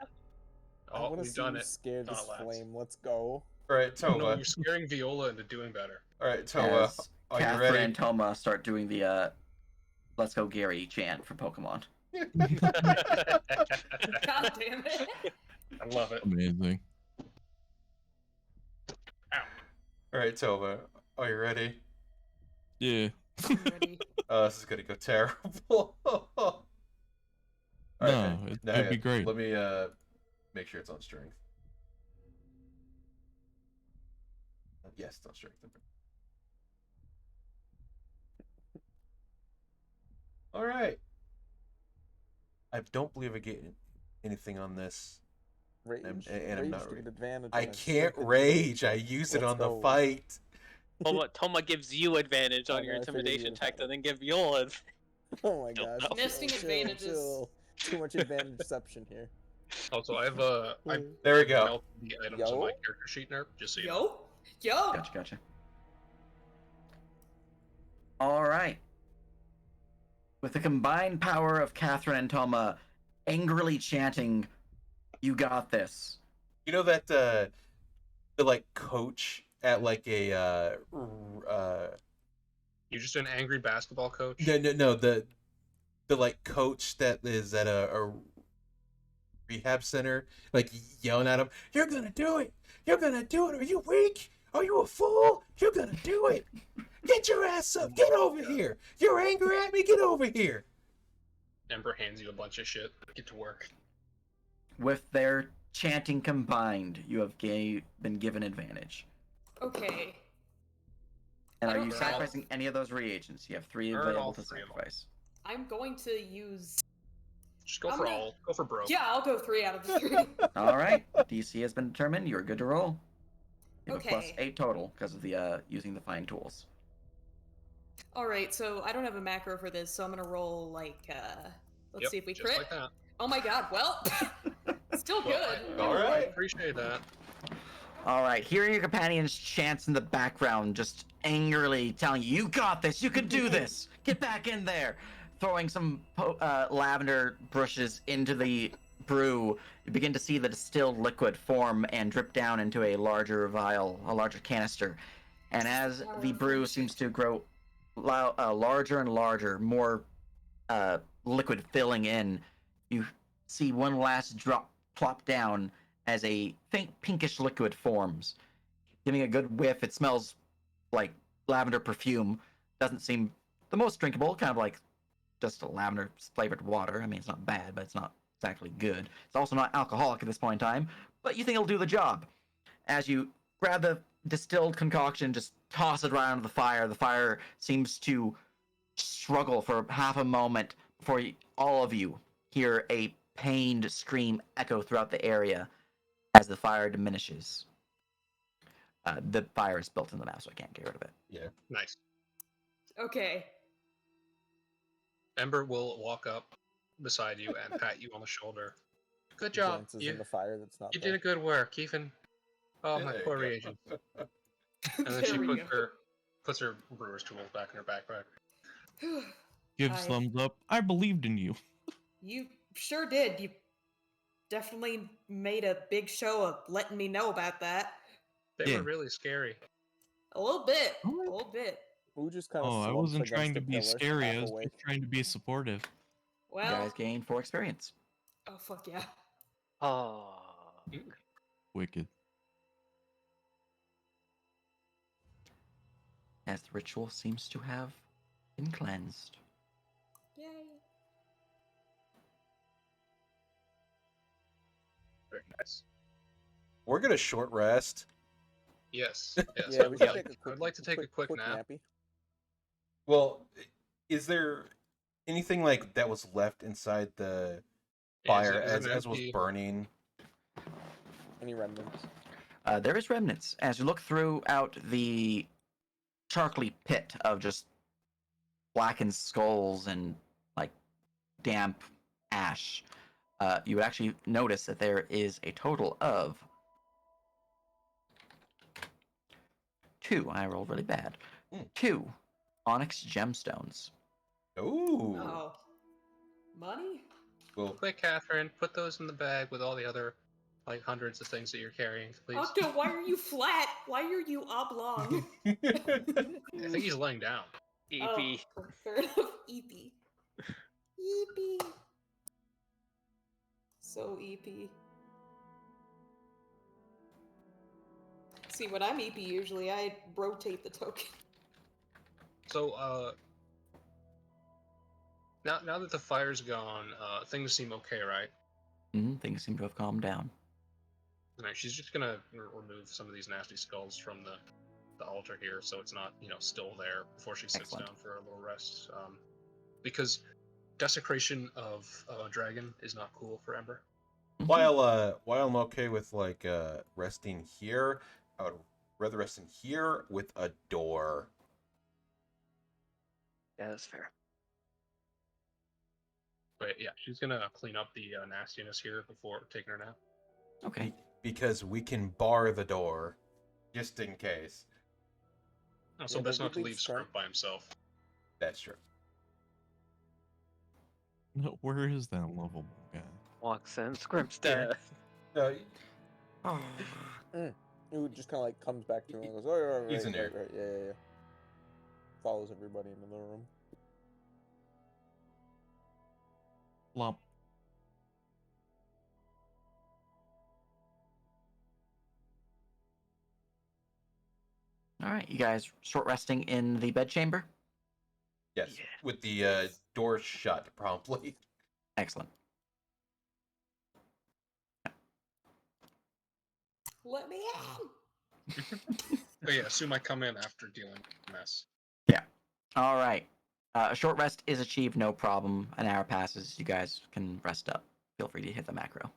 I want to We've see done you it. scare Done this it, lads. flame. Let's go. All right, Toma. No, you're scaring Viola into doing better. All right, Toma. As Are you Catherine ready? and Toma start doing the "Let's Go Gary" chant for Pokemon. God damn it! I love it. Amazing. All right, Toma. Are you ready? Yeah. I'm ready. This is gonna go terrible. All right, No, man. it'd Now, be great. Let me make sure it's on strength. Yes, it's on strength. All right. I don't believe I get anything on this. Rage. And I'm Rage not to re- get advantage. I on a can't stupid- rage. I use it Let's on the go. fight. Toma gives you advantage Oh, on your no, I figured intimidation you check, had and then give Viola. Oh my Don't god. know. Nesting advantages. Chill. Too much advantageception here. Also, I There we go. melted the items on my Yo. character sheet, Nerp, just so you know. Yo! Gotcha. All right. With the combined power of Catherine and Toma angrily chanting, "You got this." You know that the like coach at like a You're just an angry basketball coach? no the like coach that is at a rehab center, like yelling at him, "You're gonna do it! You're gonna do it! Are you weak? Are you a fool? You're gonna do it! Get your ass up! Get over here! You're angry at me? Get over here!" Ember hands you a bunch of shit. Get to work. With their chanting combined, you have been given advantage. Okay. And I are don't you know. sacrificing any of those reagents? You have 3 Or available all to 3 of them. sacrifice. I'm going to use... Just go I'm for gonna- all. Go for broke. Yeah, I'll go 3 out of the 3. All right. DC has been determined. You're good to roll. You have a Okay. +8 total because of the using the fine tools. Alright, so I don't have a macro for this, so I'm gonna roll, like, let's Yep, see if we just crit. like that. Oh my god, well, still good. Well, All I right. appreciate that. All right. Hearing your companions' chants in the background, just angrily telling you, "You got this. You can do this. Get back in there." Throwing some lavender brushes into the brew, you begin to see the distilled liquid form and drip down into a larger vial, a larger canister. And as the brew seems to grow larger and larger, more liquid filling in, you see one last drop plop down as a faint pinkish liquid forms. Giving a good whiff, it smells like lavender perfume. Doesn't seem the most drinkable, kind of like just a lavender flavored water. I mean, it's not bad, but it's not exactly good. It's also not alcoholic at this point in time, but you think it'll do the job. As you grab the distilled concoction, just toss it right onto the fire seems to struggle for half a moment before all of you hear a pained scream echo throughout the area as the fire diminishes. The fire is built in the map, so I can't get rid of it. Yeah. Nice. Okay. Ember will walk up beside you and pat you on the shoulder. Good job. Dances You, in the fire that's not you there. did a good work, even. Oh, my There poor you go. reagent. And then There she we puts her brewer's tools back in her backpack. go. Gives I- thumbs up. I believed in you. You sure did. You definitely made a big show of letting me know about that. They Yeah. were really scary. A little bit. A What? little bit. Who just kind of Oh, I slumps wasn't against trying the to be pillar, scary. I half was awake. just trying to be supportive. You Well, guys gain 4 experience. oh fuck yeah. Oh. Wicked. As the ritual seems to have been cleansed. Yay. Very nice. We're gonna short rest. Yes. Yes. Yeah, I we would should like, take a I quick, would like to take a quick nap. nappy. Well, is there anything like that was left inside the fire Is it as was empty? burning? Any remnants? There is remnants. As you look throughout the charkly pit of just blackened skulls and like damp ash, you would actually notice that there is a total of 2. I rolled really bad. 2 onyx gemstones. Ooh. Oh. Money? Well, Quick, Catherine, put those in the bag with all the other, like, hundreds of things that you're carrying, please. Octo, why are you flat? Why are you oblong? I think he's laying down. EP. Oh, fair enough. EP. EP. So EP. See, when I'm EP, usually I rotate the token. So, now that the fire's gone, things seem okay, right? Things seem to have calmed down. Right, she's just gonna remove some of these nasty skulls from the altar here, so it's not, still there before she sits Excellent. down for a little rest. Because desecration of a dragon is not cool for Ember. while I'm okay with like resting here, I would rather rest in here with a door. Yeah, that's fair. But yeah, she's gonna clean up the nastiness here before taking her nap. Okay. Because we can bar the door, just in case. Also, Yeah, best but not to we leave leave Scrump. Scrump by himself. That's true. No, where is that lovable guy? Walks in, Scrimp's dead. No, Who just kind of like comes back to him and goes, "Oh, right, He's in there. right, yeah. Follows everybody into the room. Flop. All right, you guys short resting in the bedchamber? yes, Yeah. with the door shut promptly. Excellent. Let me in! But yeah, Sue might come in after dealing with the mess. All right. A short rest is achieved, no problem. An hour passes. You guys can rest up. Feel free to hit the macro.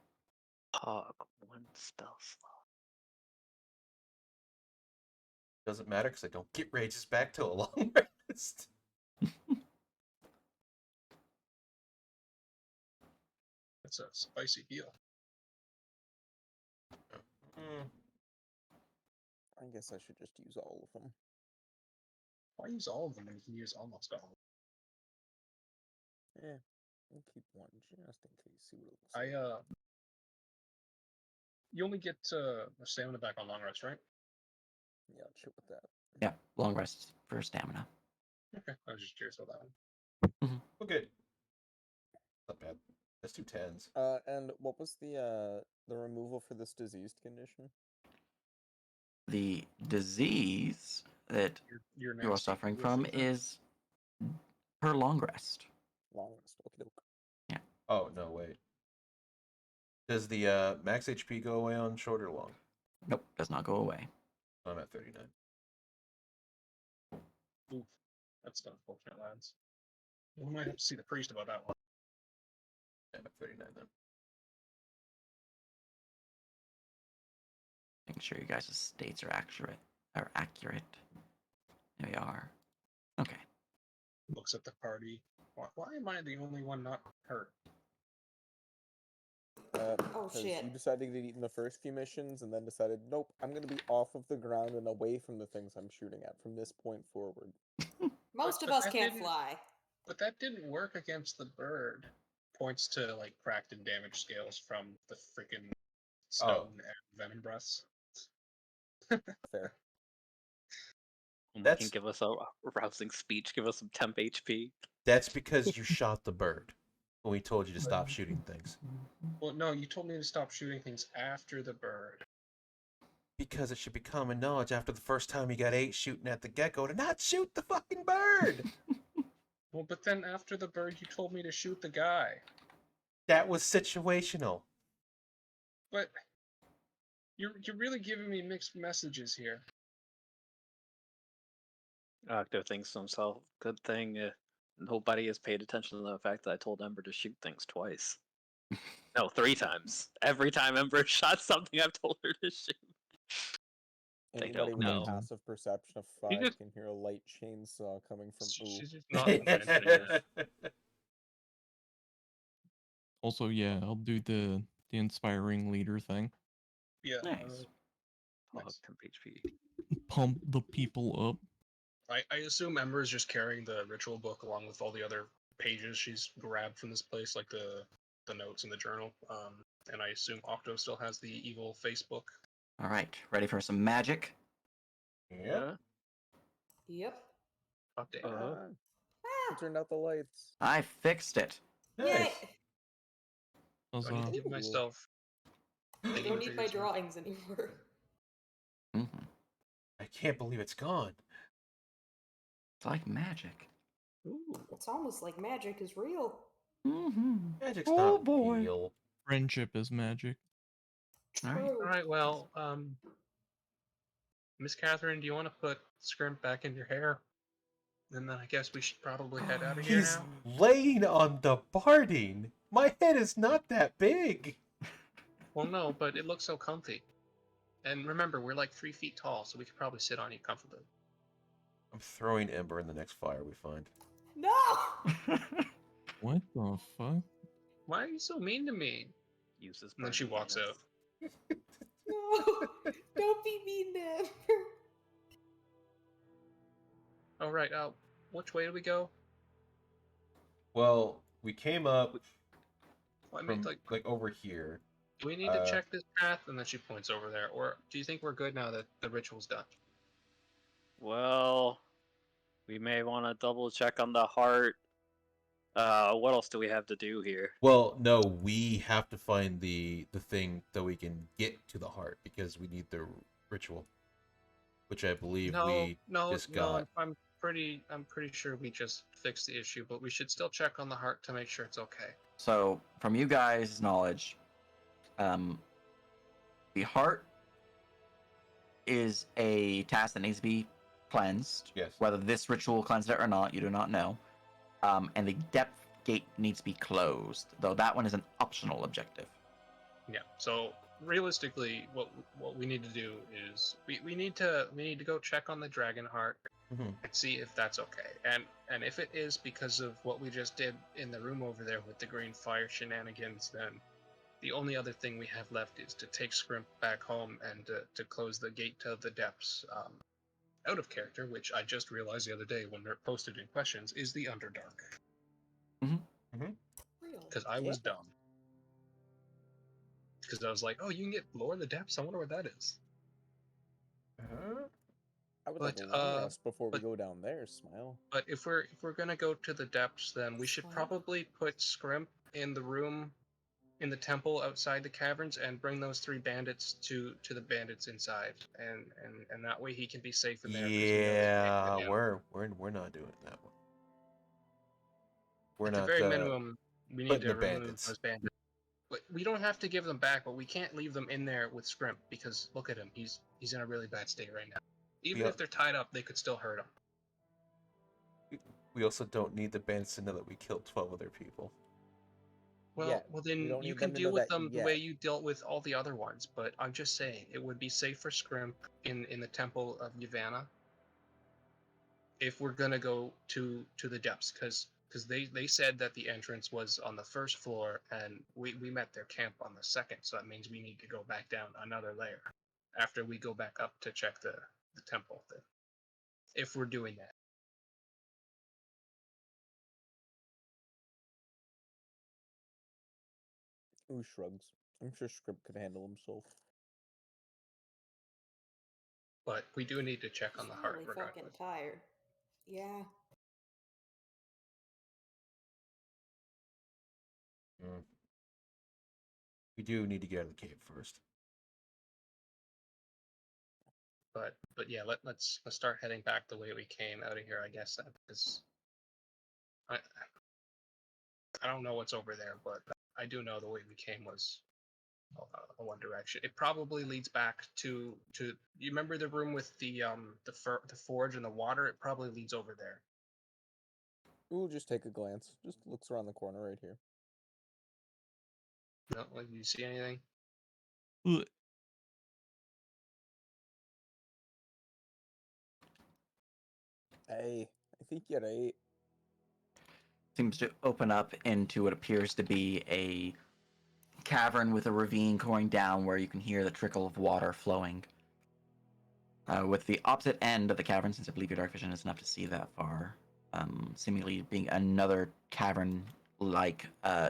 Hog, 1 spell slot. Doesn't matter because I don't get rages back till a long rest. That's a spicy heal. I guess I should just use all of them. Why use all of them when you can use almost all of them? Yeah, I'll keep one just in case. See what it looks like. You only get stamina back on long rest, right? Yeah, I'll chill with that. Yeah, long rest for stamina. Okay, I was just curious about that one. Okay. Not bad. Let's do 10s. And what was the removal for this diseased condition? The disease that Your you are nasty suffering heal from fever. is her long rest. Long rest. Okie doke. Oh, no, wait. Does the max HP go away on short or long? Nope, does not go away. I'm at 39. Oof, that's unfortunate, lads. We might have to see the priest about that one. I'm at 39 then. Making sure you guys' states are accurate. There we are. Okay. Looks at the party. Why am I the only one not hurt? Oh, 'Cause shit. You decided to get eaten the first few missions, and then decided, nope, I'm gonna be off of the ground and away from the things I'm shooting at from this point forward. Most of But us that can't didn't- fly. But that didn't work against the bird. Points to like cracked and damage scales from the freaking stone and venom breaths. Fair. Can That's- give us a rousing speech, give us some temp HP. That's because you shot the bird. when we told you to stop shooting things. Well, no, you told me to stop shooting things after the bird. Because it should be common knowledge after the first time you got 8 shooting at the gecko to not shoot the fucking bird. Well, but then after the bird, you told me to shoot the guy. That was situational. But you're really giving me mixed messages here. Octo thinks to himself, good thing nobody has paid attention to the fact that I told Ember to shoot things twice. No, 3 times. Every time Ember shot something, I've told her to shoot. They Anybody don't with know. a passive perception of You 5 just- can hear a light chainsaw coming from Ooh. She's just not mentioning that. Also, yeah, I'll do the inspiring leader thing. Yeah. Nice. Oh, Nice. 10 HP. Pump the people up. I assume Ember is just carrying the ritual book along with all the other pages she's grabbed from this place, like the notes in the journal. And I assume Octo still has the evil Facebook. All right, ready for some magic? Yep. Yep. Update. Uh-huh. Who turned out the lights? I fixed it. Nice. So I need to give Ooh. myself. I don't need my drawings anymore. Mm-hmm. I can't believe it's gone. It's like magic. Ooh. It's almost like magic is real. Mm-hmm. Magic's Oh, not boy. real. Friendship is magic. All right. True. All right. Well, Miss Catherine, do you want to put Scrimp back in your hair? And then I guess we should probably head out of here He's now. laying on the barding. My head is not that big. Well, no, but it looks so comfy. And remember, we're like 3 feet tall, so we could probably sit on you comfortably. I'm throwing Ember in the next fire we find. No! What the fuck? Why are you so mean to me? Uses And then she burning walks hands. out. No! Don't be mean to him. All right. Which way do we go? Well, we came up Well, I mean, from like, over here. do we need to check this path? And then she points over there. Or do you think we're good now that the ritual's done? Well, we may want to double check on the heart. What else do we have to do here? Well, no, we have to find the thing that we can get to the heart because we need the ritual, which I believe we just got. I'm pretty sure we just fixed the issue, but we should still check on the heart to make sure it's okay. So, from you guys' knowledge, the heart is a task that needs to be cleansed. Yes. Whether this ritual cleansed it or not, you do not know. And the depth gate needs to be closed, though that one is an optional objective. Yeah. So realistically, what we need to do is we need to go check on the dragon heart Mhm. and see if that's okay. And if it is because of what we just did in the room over there with the green fire shenanigans, then the only other thing we have left is to take Scrimp back home and to close the gate to the depths. Out of character, which I just realized the other day when they're posted in questions, is the Underdark. Because I was dumb. Because I was like, oh, you can get lower the depths? I wonder what that is. I would But, like a long rest before we but- go down there, Smile. But if we're gonna go to the depths, then we should Fine. probably put Scrimp in the room in the temple outside the caverns and bring those 3 bandits to the bandits inside, and that way he can be safe in there. 'Cause he knows he can't Yeah, get in. we're not doing that one. We're At not the very minimum, we need putting to the remove bandits. those bandits. But we don't have to give them back, but we can't leave them in there with Scrimp because look at him. He's in a really bad state right now. Even Yep. if they're tied up, they could still hurt him. We also don't need the bandits to know that we killed 12 other people. Well, Yeah, well we then don't you need can them to deal know with that them the yet. way you dealt with all the other ones. But I'm just saying, it would be safe for Scrimp in the temple of Yavanna if we're gonna go to the depths, because they said that the entrance was on the first floor, and we met their camp on the second, so that means we need to go back down another layer after we go back up to check the temple thing. If we're doing that. Ooh shrugs. I'm sure Script could handle himself. But we do need to check on the heart Really regardless. fucking tired. Yeah. we do need to get out of the cave first. But yeah, let's start heading back the way we came out of here. I guess that because I don't know what's over there, but I do know the way we came was one direction. It probably leads back to you remember the room with the forge and the water? It probably leads over there. We'll just take a glance. Just looks around the corner right here. No, like, do you see anything? Well, Hey, I think you're right. Seems to open up into what appears to be a cavern with a ravine going down where you can hear the trickle of water flowing. With the opposite end of the cavern, since I believe your dark vision is enough to see that far, seemingly being another cavern-like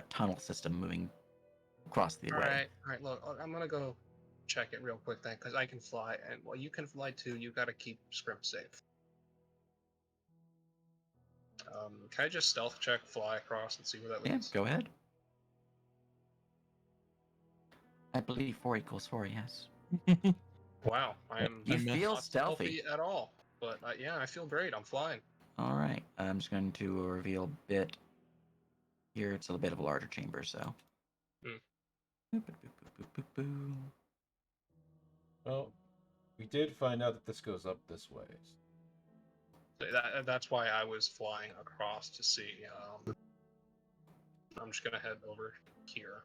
tunnel system moving across the way. All right. Look, I'm gonna go check it real quick then, because I can fly, and well, you can fly too. You got to keep Scrimp safe. Can I just stealth check, fly across, and see where that Yeah, leads? go ahead. I believe 4 equals 4, yes. Wow, I am You I missed. feel not stealthy. at all. But yeah, I feel great. I'm flying. All right, I'm just going to reveal a bit here. It's a bit of a larger chamber, so. Hmm. Well, we did find out that this goes up this way. That's why I was flying across to see. I'm just gonna head over here.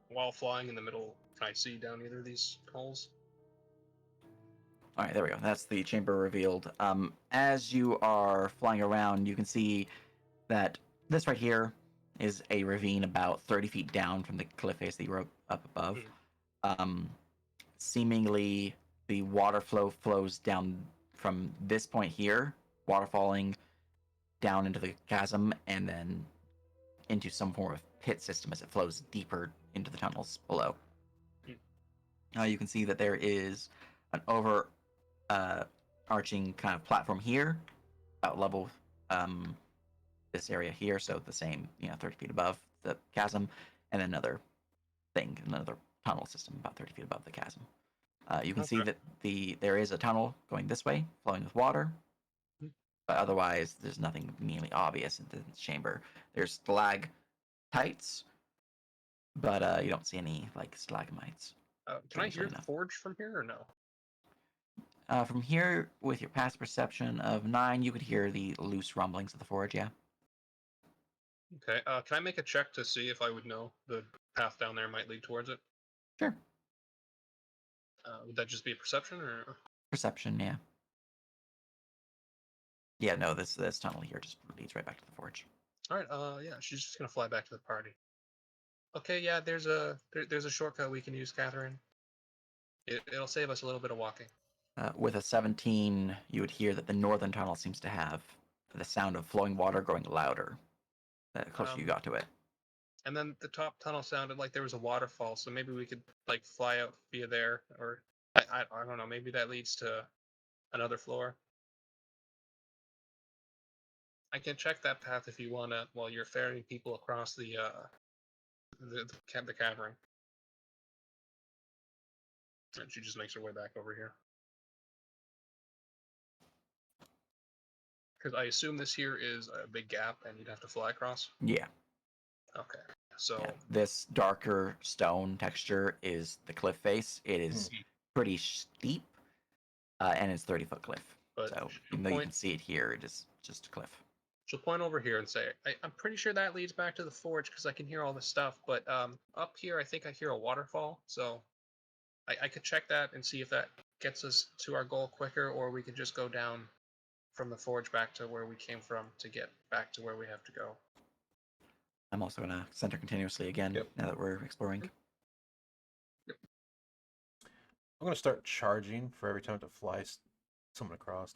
While flying in the middle, can I see down either of these holes? All right, there we go. That's the chamber revealed. As you are flying around, you can see that this right here is a ravine about 30 feet down from the cliff face that you were up above. Seemingly, the water flow flows down from this point here, water falling down into the chasm, and then into some form of pit system as it flows deeper into the tunnels below. You can see that there is an arching kind of platform here, about level this area here, so the same, 30 feet above the chasm, and another tunnel system about 30 feet above the chasm. You can see that there is a tunnel going this way, flowing with water, but otherwise there's nothing immediately obvious in this chamber. There's stalactites, but you don't see any stalagmites. Can I hear the enough. forge from here or no? From here, with your past perception of 9, you could hear the loose rumblings of the forge, yeah. Okay. Can I make a check to see if I would know the path down there might lead towards it? Sure. Would that just be a perception or? Perception, yeah. Yeah, no, this tunnel here just leads right back to the forge. All right. Yeah, she's just gonna fly back to the party. Okay. Yeah. There's a shortcut we can use, Catherine. It'll save us a little bit of walking. With a 17, you would hear that the northern tunnel seems to have the sound of flowing water growing louder the closer you got to it. And then the top tunnel sounded like there was a waterfall, so maybe we could fly out via there, or I don't know. Maybe that leads to another floor. I can check that path if you wanna while you're ferrying people across the cavern. And she just makes her way back over here. Because I assume this here is a big gap and you'd have to fly across? Yeah. Okay. So yeah. This darker stone texture is the cliff face. It is pretty steep, and it's 30-foot cliff. But so even though you can see it here, it is just a cliff. She'll point over here and say, I'm pretty sure that leads back to the forge because I can hear all this stuff. But up here, I think I hear a waterfall. So I could check that and see if that gets us to our goal quicker, or we could just go down from the forge back to where we came from to get back to where we have to go. I'm also going to center continuously again now that we're exploring. Yep. I'm going to start charging for every time to fly someone across.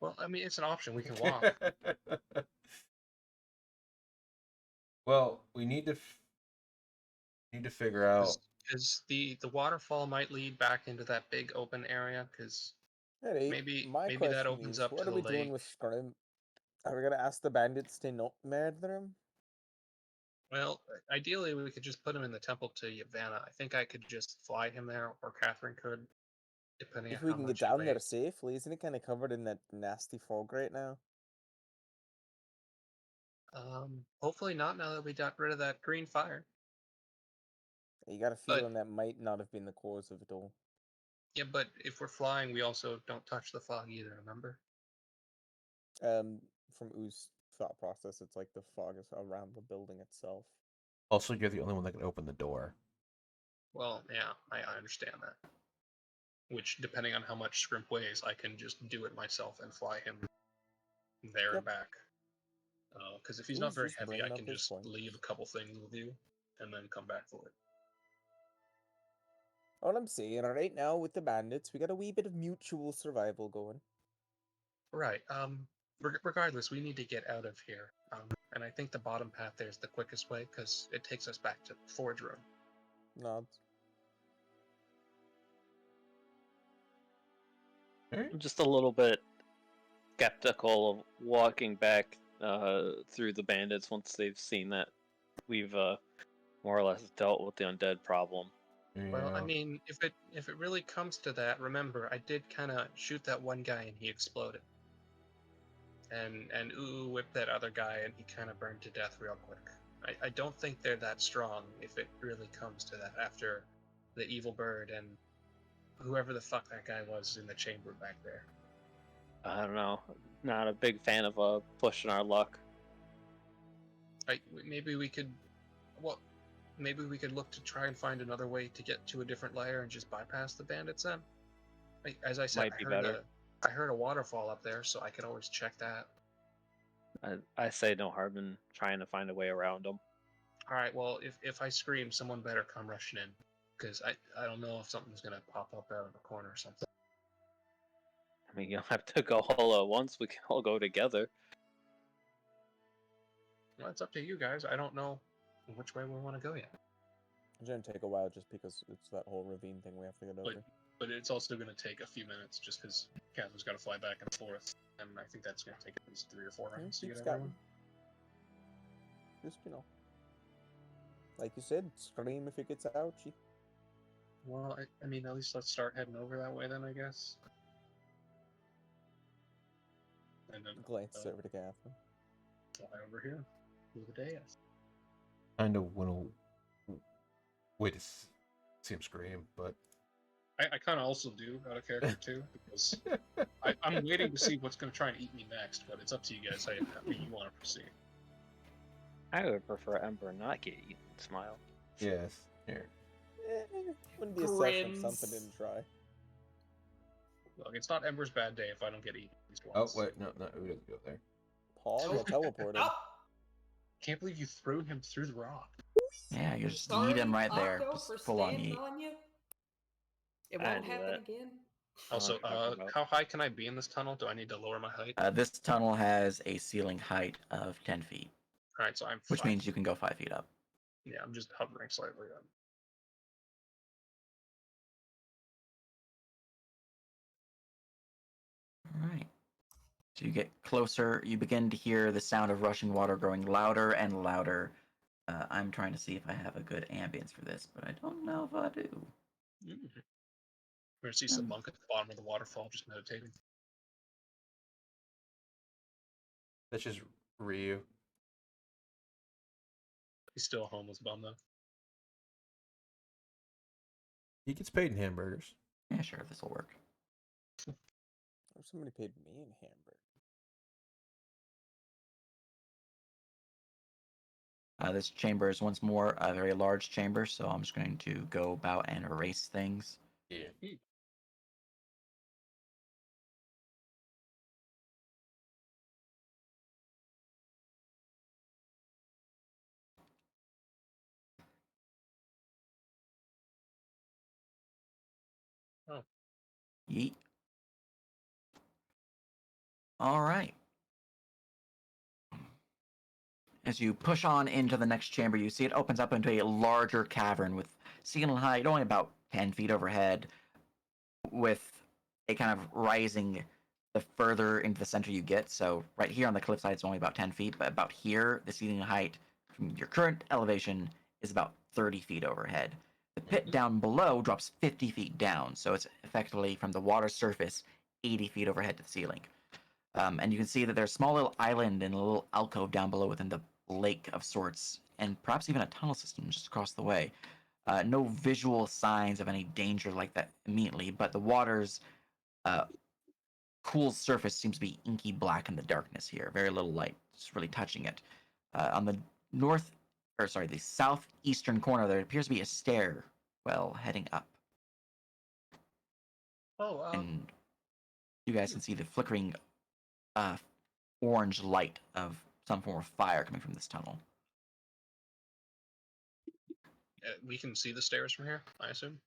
Well, I mean, it's an option. We can walk. Well, we need to figure out. Because the waterfall might lead back into that big open area. Because maybe that opens up to the lake. What are we doing with Scrim? Are we gonna ask the bandits to not murder him? Well, ideally, we could just put him in the temple to Yavanna. I think I could just fly him there, or Catherine could, depending on If we how can get much it down there weighs. safely, isn't it kind of covered in that nasty fog right now? Hopefully not. Now that we got rid of that green fire. You got a But feeling that might not have been the cause of it all. yeah, but if we're flying, we also don't touch the fog either. Remember? From Oo's thought process, it's like the fog is around the building itself. Also, you're the only one that can open the door. Well, yeah, I understand that. Which, depending on how much Scrimp weighs, I can just do it myself and fly him there and back. Because if he's not Oo's very just heavy, I bringing up can his just point. leave a couple things with you and then come back for it. All I'm saying, right now with the bandits, we got a wee bit of mutual survival going. Right. Regardless, we need to get out of here. And I think the bottom path there is the quickest way because it takes us back to the forge room. Nods. I'm just a little bit skeptical of walking back through the bandits once they've seen that we've more or less dealt with the undead problem. Yeah. Well, I mean, if it really comes to that, remember, I did kind of shoot that one guy and he exploded. And Ooh whipped that other guy and he kind of burned to death real quick. I don't think they're that strong if it really comes to that after the evil bird and whoever the fuck that guy was in the chamber back there. I don't know. Not a big fan of pushing our luck. Maybe we could, well, maybe we could look to try and find another way to get to a different layer and just bypass the bandits then. As I said, Might be better. I heard a waterfall up there, so I could always check that. I say no harm in trying to find a way around them. All right, well, if I scream, someone better come rushing in, because I don't know if something's gonna pop up out of the corner or something. I mean, you don't have to go all at once. We can all go together. Well, it's up to you guys. I don't know which way we want to go yet. It's gonna take a while just because it's that whole ravine thing we have to get over. But it's also going to take a few minutes just because Catherine's got to fly back and forth, and I think that's going to take at least 3 or 4 rounds to get everyone. Just, like you said, scream if it gets ouchy. Well, I mean, at least let's start heading over that way then, I guess. And then Glance over to Catherine. Fly over here. Do the dais. Kind of want to wait to see him scream, but I kind of also do out of character too, because I'm waiting to see what's going to try and eat me next, but it's up to you guys how you want to proceed. I would prefer Ember not get eaten. Smile. yes, here. Wouldn't be a set from something didn't try. Look, it's not Ember's bad day if I don't get eaten at least Oh once. wait, no, we doesn't go there. Paul got teleported. Oh, Can't believe you threw him through the rock. Yeah, you just sorry, eat him right there. Paco, Just for full on standing eat. on you. It I won't knew happen that. again. Also, what I'm talking about. how high can I be in this tunnel? Do I need to lower my height? This tunnel has a ceiling height of 10 feet, All right, so I'm which 5 means you can go 5 feet up. Yeah, I'm just hovering slightly up. All right. So you get closer. You begin to hear the sound of rushing water growing louder and louder. I'm trying to see if I have a good ambience for this, but I don't know if I do. We're gonna see some monk at the bottom of the waterfall just meditating. That's just Ryu. He's still a homeless bum though. He gets paid in hamburgers. Yeah, sure, this will work. Or somebody paid me in hamburger. This chamber is once more a very large chamber, so I'm just going to go about and erase things. Yeah. Oh. Yeet. All right. As you push on into the next chamber, you see it opens up into a larger cavern with ceiling height only about 10 feet overhead, with a kind of rising the further into the center you get. So right here on the cliffside, it's only about 10 feet, but about here, the ceiling height from your current elevation is about 30 feet overhead. The pit down below drops 50 feet down, so it's effectively from the water surface 80 feet overhead to the ceiling. And you can see that there's a small little island and a little alcove down below within the lake of sorts, and perhaps even a tunnel system just across the way. No visual signs of any danger like that immediately, but the water's cool surface seems to be inky black in the darkness here. Very little light, just really touching it. On the the southeastern corner, there appears to be a stair, heading up. Oh, And you guys can see the flickering orange light of some form of fire coming from this tunnel. we can see the stairs from here, I assume.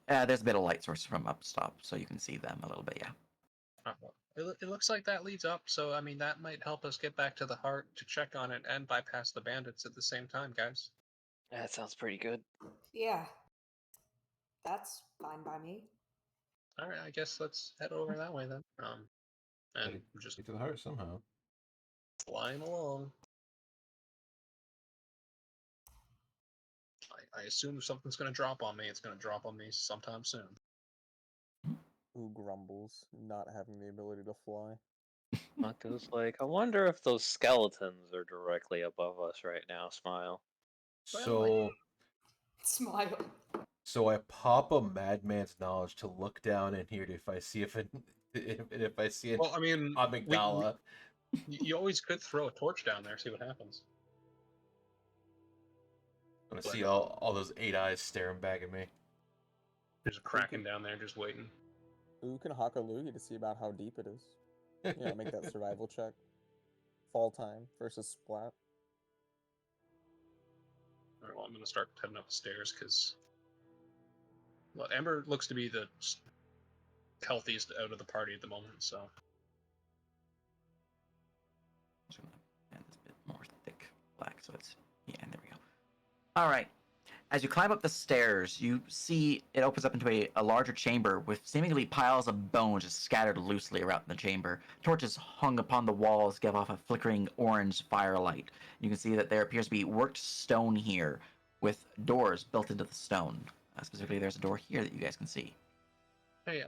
There's a bit of light source from up top, so you can see them a little bit, yeah. It looks like that leads up, so I mean that might help us get back to the heart to check on it and bypass the bandits at the same time, guys. That sounds pretty good. Yeah. That's fine by me. All right, I guess let's head over that way then. And Gotta just get to the heart somehow. flying along. I assume if something's gonna drop on me, it's gonna drop on me sometime soon. Who grumbles not having the ability to fly? Maka's like, I wonder if those skeletons are directly above us right now, Smile. So, Smile. so I pop a madman's knowledge to look down in here if I see if I see an Well, I mean, amygdala. you always could throw a torch down there, see what happens. I'm gonna see all those 8 eyes staring back at me. There's a kraken down there just waiting. Who can hawk a loogie to see about how deep it is? Yeah, make that survival check. Fall time versus splat. All right, well, I'm gonna start heading up the stairs because, well, Ember looks to be the healthiest out of the party at the moment, so. Just gonna add this bit more thick black, so it's there we go. All right. As you climb up the stairs, you see it opens up into a larger chamber with seemingly piles of bones just scattered loosely around the chamber. Torches hung upon the walls give off a flickering orange firelight. You can see that there appears to be worked stone here with doors built into the stone. Specifically, there's a door here that you guys can see. Hey,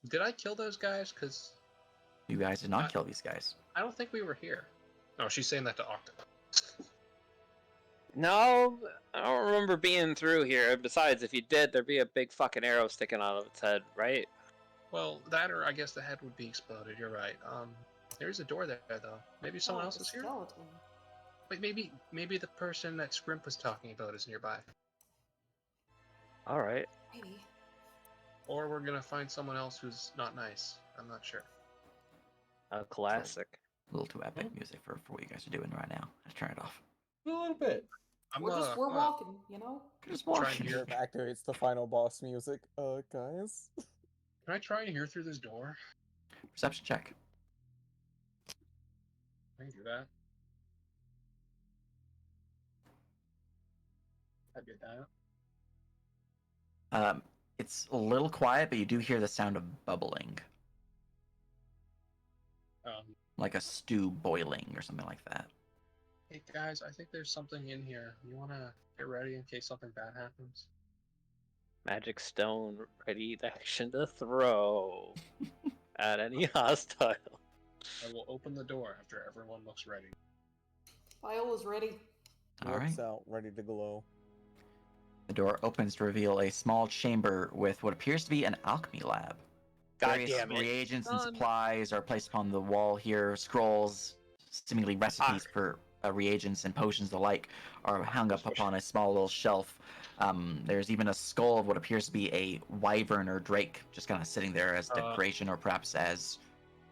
did I kill those guys? Because You guys did not kill these guys. I don't think we were here. Oh, she's saying that to Octopus. No, I don't remember being through here. Besides, if you did, there'd be a big fucking arrow sticking out of its head, right? Well, that or I guess the head would be exploded. You're right. There's a door there though. Maybe someone else is here. Skeleton. Wait, maybe the person that Scrimp was talking about is nearby. All right. Maybe. Or we're gonna find someone else who's not nice. I'm not sure. A classic. A little too epic music for what you guys are doing right now. Let's turn it off. A little bit. We're walking, you know? Just trying walking. to hear. It activates the final boss music. Guys. Can I try and hear through this door? Perception check. I can do that. I get that. It's a little quiet, but you do hear the sound of bubbling, like a stew boiling or something like that. Hey guys, I think there's something in here. You wanna get ready in case something bad happens? Magic stone, ready action to throw at any hostile. I will open the door after everyone looks ready. Viola's ready. All Looks right. out, ready to glow. The door opens to reveal a small chamber with what appears to be an alchemy lab. God Various damn it. reagents and Son. supplies are placed upon the wall here. Scrolls, seemingly recipes for reagents and potions alike, are hung up upon a small little shelf. There's even a skull of what appears to be a wyvern or drake just kind of sitting there as decoration or perhaps as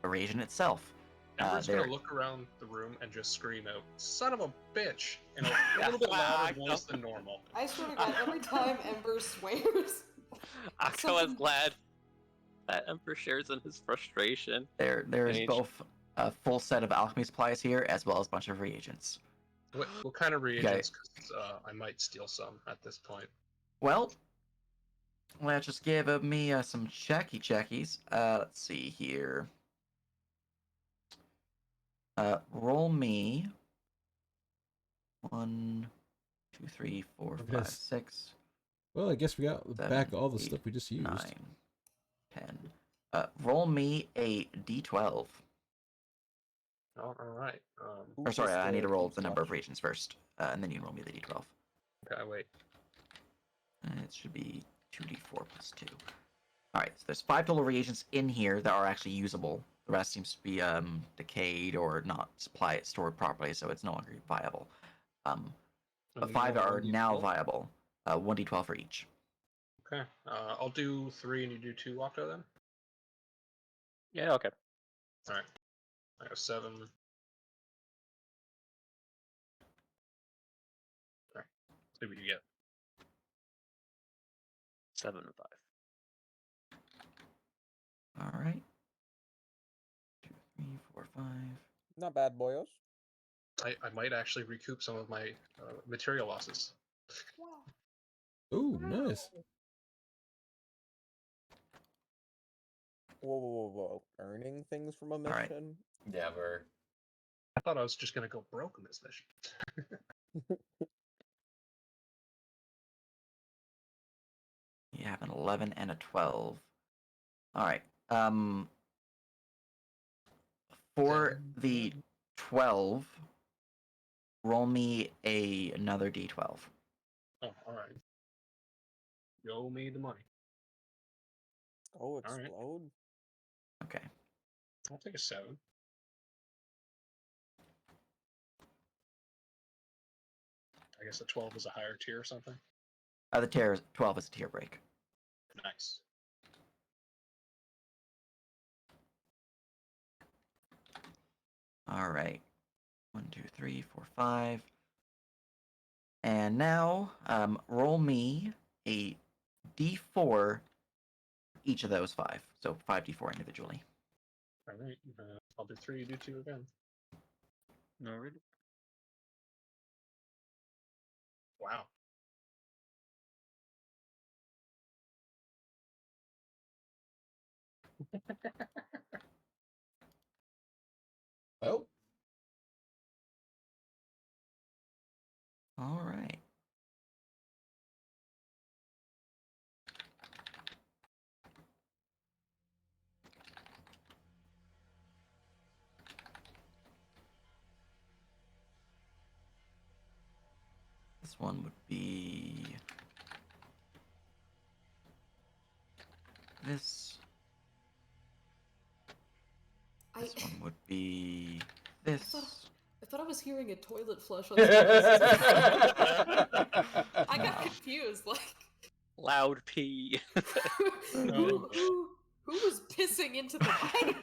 a reagent itself. Ember's gonna look around the room and just scream out, "Son of a bitch!" in a little bit louder voice than normal. I swear to God, every time Ember swears, Octo is glad that Emperor shares in his frustration. There is both a full set of alchemy supplies here as well as a bunch of reagents. What kind of reagents? Because I might steal some at this point. Well, let's just give me some checkies. Let's see here. Roll me 1, 2, 3, 4, Look at 5, this. 6, Well, I guess we got 7, back all the 8, stuff we just used. 9, 10. Roll me a d12. All right. Or sorry, I need to roll the number of regions. regions first, and then you can roll me the d12. Okay, wait. It should be 2d4 plus 2. Alright, so there's 5 total reagents in here that are actually usable. The rest seems to be decayed or not stored properly, so it's no longer viable. But 5 are now viable. 1d12 for each. Okay. I'll do 3 and you do 2, Octo, then? Yeah, okay. All right. I got 7. All right. See what you get. 7 and 5. Alright. 2, 3, 4, 5. Not bad, boyos. I might actually recoup some of my material losses. Ooh, nice. Whoa. Earning things from a right. mission? Never. I thought I was just going to go broke in this mission. You have an 11 and a 12. Alright. For the 12, roll me another d12. Oh, all right. Show me the money. Oh, right. explode? Okay. I'll take a 7. I guess a 12 is a higher tier or something. The tier 12 is a tier break. Nice. All right. 1, 2, 3, 4, 5. And now, roll me a d4 each of those 5. So 5d4 individually. All right. I'll do 3, you do 2 again. No, really? Wow. Oh. All right. This one would be this. This one would be this. I thought I was hearing a toilet flush on somebody's I got confused. Like, Loud pee. who was pissing into the pipe?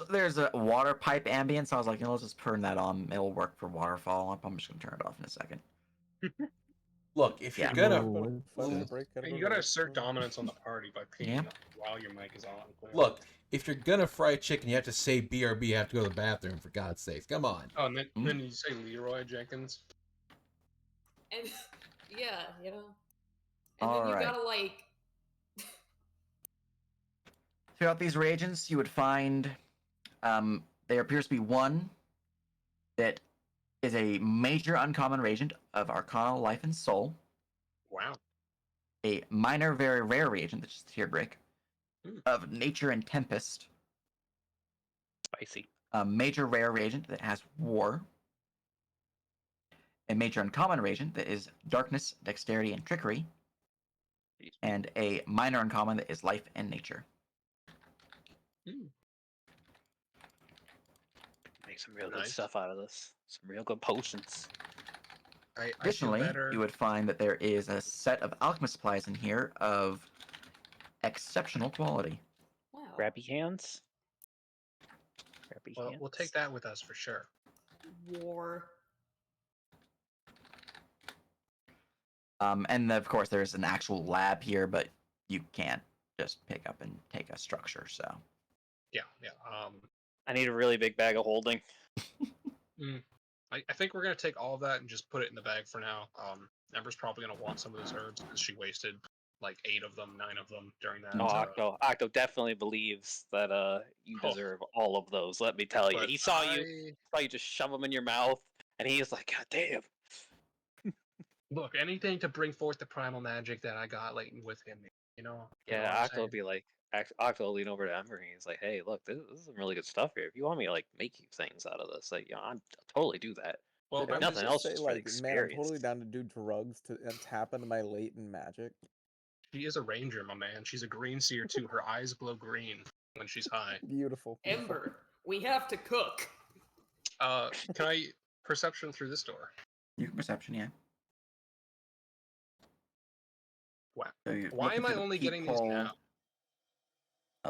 There's a water pipe ambience. So I was like, let's just turn that on. It'll work for waterfall. I'm just gonna turn it off in a second. Look, if Yeah. you're gonna You gotta assert dominance on the party by peeing Yep. while your mic is on. look, if you're gonna fry chicken, you have to say BRB. You have to go to the bathroom, for God's sakes. Come on. Oh, and then you say Leroy Jenkins. And yeah, you know. And then you gotta like. Throughout these reagents, you would find there appears to be one that is a major uncommon reagent of Arcana, Life, and Soul. Wow. A minor, very rare reagent, which is tier break, of Nature and Tempest. Spicy. A major rare reagent that has War. A major uncommon reagent that is Darkness, Dexterity, and Trickery. And a minor uncommon that is Life and Nature. Make some real good stuff out of this. Some real good potions. Additionally, you would find that there is a set of alchemist supplies in here of exceptional quality. Wow. Grabby hands. Well, we'll take that with us for sure. War. And of course, there's an actual lab here, but you can't just pick up and take a structure. So. Yeah. I need a really big bag of holding. I think we're gonna take all of that and just put it in the bag for now. Ember's probably gonna want some of those herbs because she wasted like 8 of them, 9 of them during that. Octo definitely believes that you deserve all of those. Let me tell you, he saw you just shove them in your mouth, And he's like, God damn. Look, anything to bring forth the primal magic that I got latent within me. You know Yeah, what I'm Octo will saying? be like, Octo will lean over to Ember and he's like, hey, look, this is some really good stuff here. If you want me to like make you things out of this, like, I'll totally do that. Well, Did I'm Emma Nothing just else, say just for the like, man, I'm totally experience. down to do drugs to tap into my latent magic? She is a ranger, my man. She's a green seer too. Her eyes glow green when she's high. Beautiful. Beautiful. Ember, we have to cook. Can I perception through this door? You can perception, yeah. Wow. So you're Why looking am I through the only getting these peephole- now?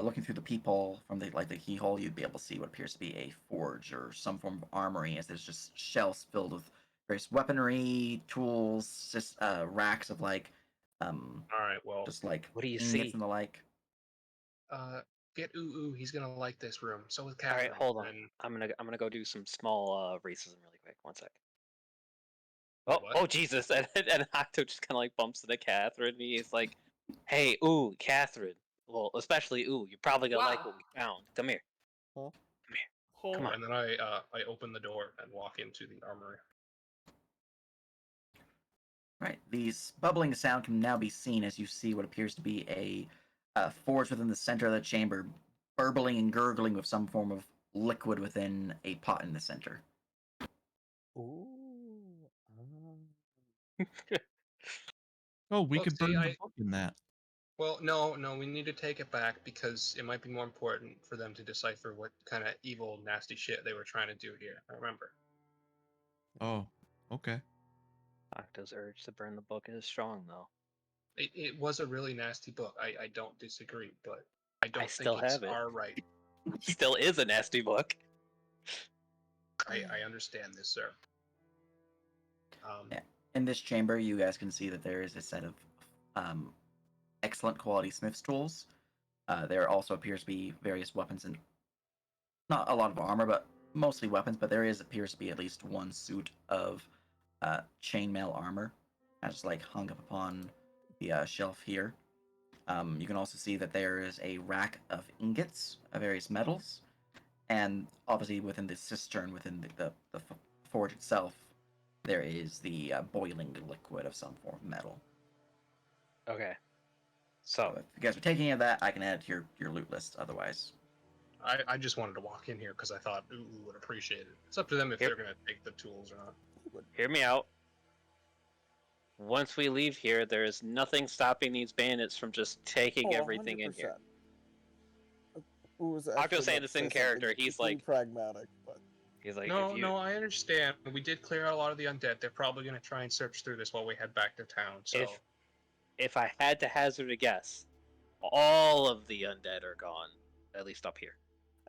looking through the peephole from the keyhole, you'd be able to see what appears to be a forge or some form of armory, as there's just shelves filled with various weaponry, tools, just racks of All right. Well, just like What do you ingots see? and the like. get Ooh. He's gonna like this room. So is All Catherine. right, hold on. And I'm gonna go do some small racism really quick. One sec. Wait, Oh, what? oh Jesus! And Octo just kind of like bumps into Catherine. And he's like, "Hey, ooh, Catherine. Well, especially ooh. You're probably gonna like Wow. what we found. Come here. Huh? Come here. Oh, Come on." And then I open the door and walk into the armory. Right. These bubbling sound can now be seen as you see what appears to be a forge within the center of the chamber, burbling and gurgling with some form of liquid within a pot in the center. Ooh. Oh, we Look, could see, burn the book in that. Well, no, we need to take it back because it might be more important for them to decipher what kind of evil, nasty shit they were trying to do here. I remember. Oh, okay. Octo's urge to burn the book is strong, though. It was a really nasty book. I don't disagree, but I don't still think it's have it. our right. Still is a nasty book. I understand this, sir. Yeah. In this chamber, you guys can see that there is a set of excellent quality smith's tools. There also appears to be various weapons and not a lot of armor, but mostly weapons. But there appears to be at least one suit of chainmail armor, that's like hung up upon the shelf here. You can also see that there is a rack of ingots of various metals, and obviously within the cistern, within the forge itself, there is the boiling liquid of some form of metal. Okay. So So if you guys are taking any of that, I can add it to your loot list. Otherwise, I just wanted to walk in here because I thought Ooh would appreciate it. It's up to them if they're gonna take the tools or not. hear me out. Once we leave here, there is nothing stopping these bandits from just taking everything in here. 100%. Ooh was Octo's actually saying about this to in say character. something He's equally like, pragmatic, but if you, I understand. We did clear out a lot of the undead. They're probably gonna try and search through this while we head back to town. So if I had to hazard a guess, all of the undead are gone, at least up here.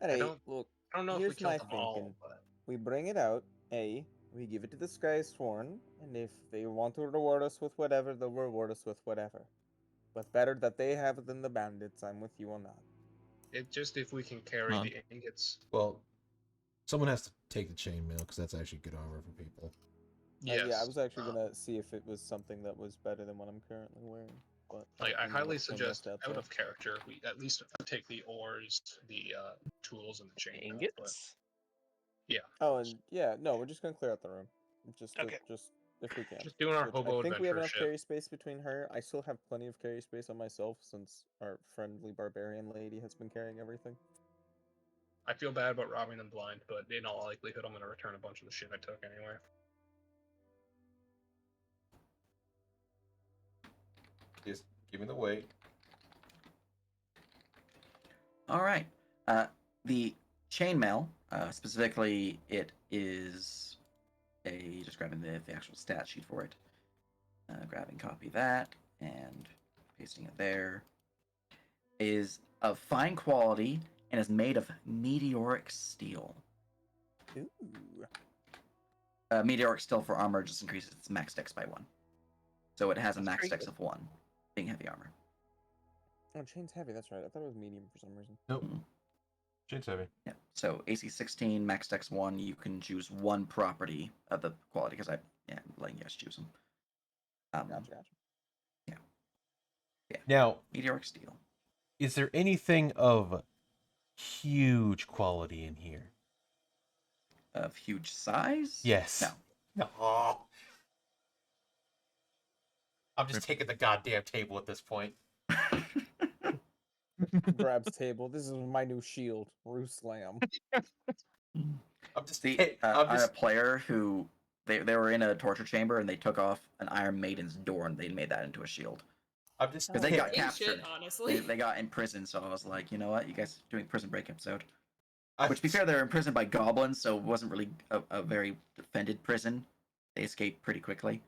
hey, don't- look, I don't know if we here's my killed them all, thinking. but We bring it out, we give it to the Sky Sworn, and if they want to reward us with whatever, they'll reward us with whatever. But better that they have it than the bandits, I'm with you on that. it just if we can carry Huh. the ingots. Well, someone has to take the chainmail because that's actually good armor for people. Yes. Yeah, I was actually gonna see if it was something that was better than what I'm currently wearing. But I highly what suggest, Chainmail's out say. of character, we at least take the ores, the tools, and the chainmail. Ingots? Yeah. Oh, and yeah, no, we're just gonna clear out the room, just Okay. if we can. Just doing our Which hobo I think we have adventure enough shit. carry space between her. I still have plenty of carry space on myself since our friendly barbarian lady has been carrying everything. I feel bad about robbing them blind, but in all likelihood, I'm gonna return a bunch of the shit I took anyway. Just give me the weight. all right. The chainmail, specifically, it is just grabbing the actual stat sheet for it. Grabbing copy that and pasting it there. Is of fine quality and is made of meteoric steel. Ooh. Meteoric steel for armor just increases its max dex by 1. So it has a That's max pretty dex good. of 1, being heavy armor. Oh, chain's heavy. That's right. I thought it was medium for some reason. Nope. Mhm. Chain's heavy. Yeah. So AC 16, max dex 1. You can choose one property of the quality because I'm letting you guys choose them. Gotcha. Yeah. Now, Meteoric steel. is there anything of huge quality in here? of huge size? Yes. No. No. I'm just Rip. taking the goddamn table at this point. Grabs table. This is my new shield. Roost Slam. I'm just. See, I'm I had a just. player who they were in a torture chamber and they took off an Iron Maiden's door and they made that into a shield I'm just. because they got Big captured. shit, honestly. They got imprisoned, so I was like, you know what, you guys are doing prison break episode. I- Which, to be fair, they're imprisoned by goblins, so it wasn't really a very defended prison. They escaped pretty quickly,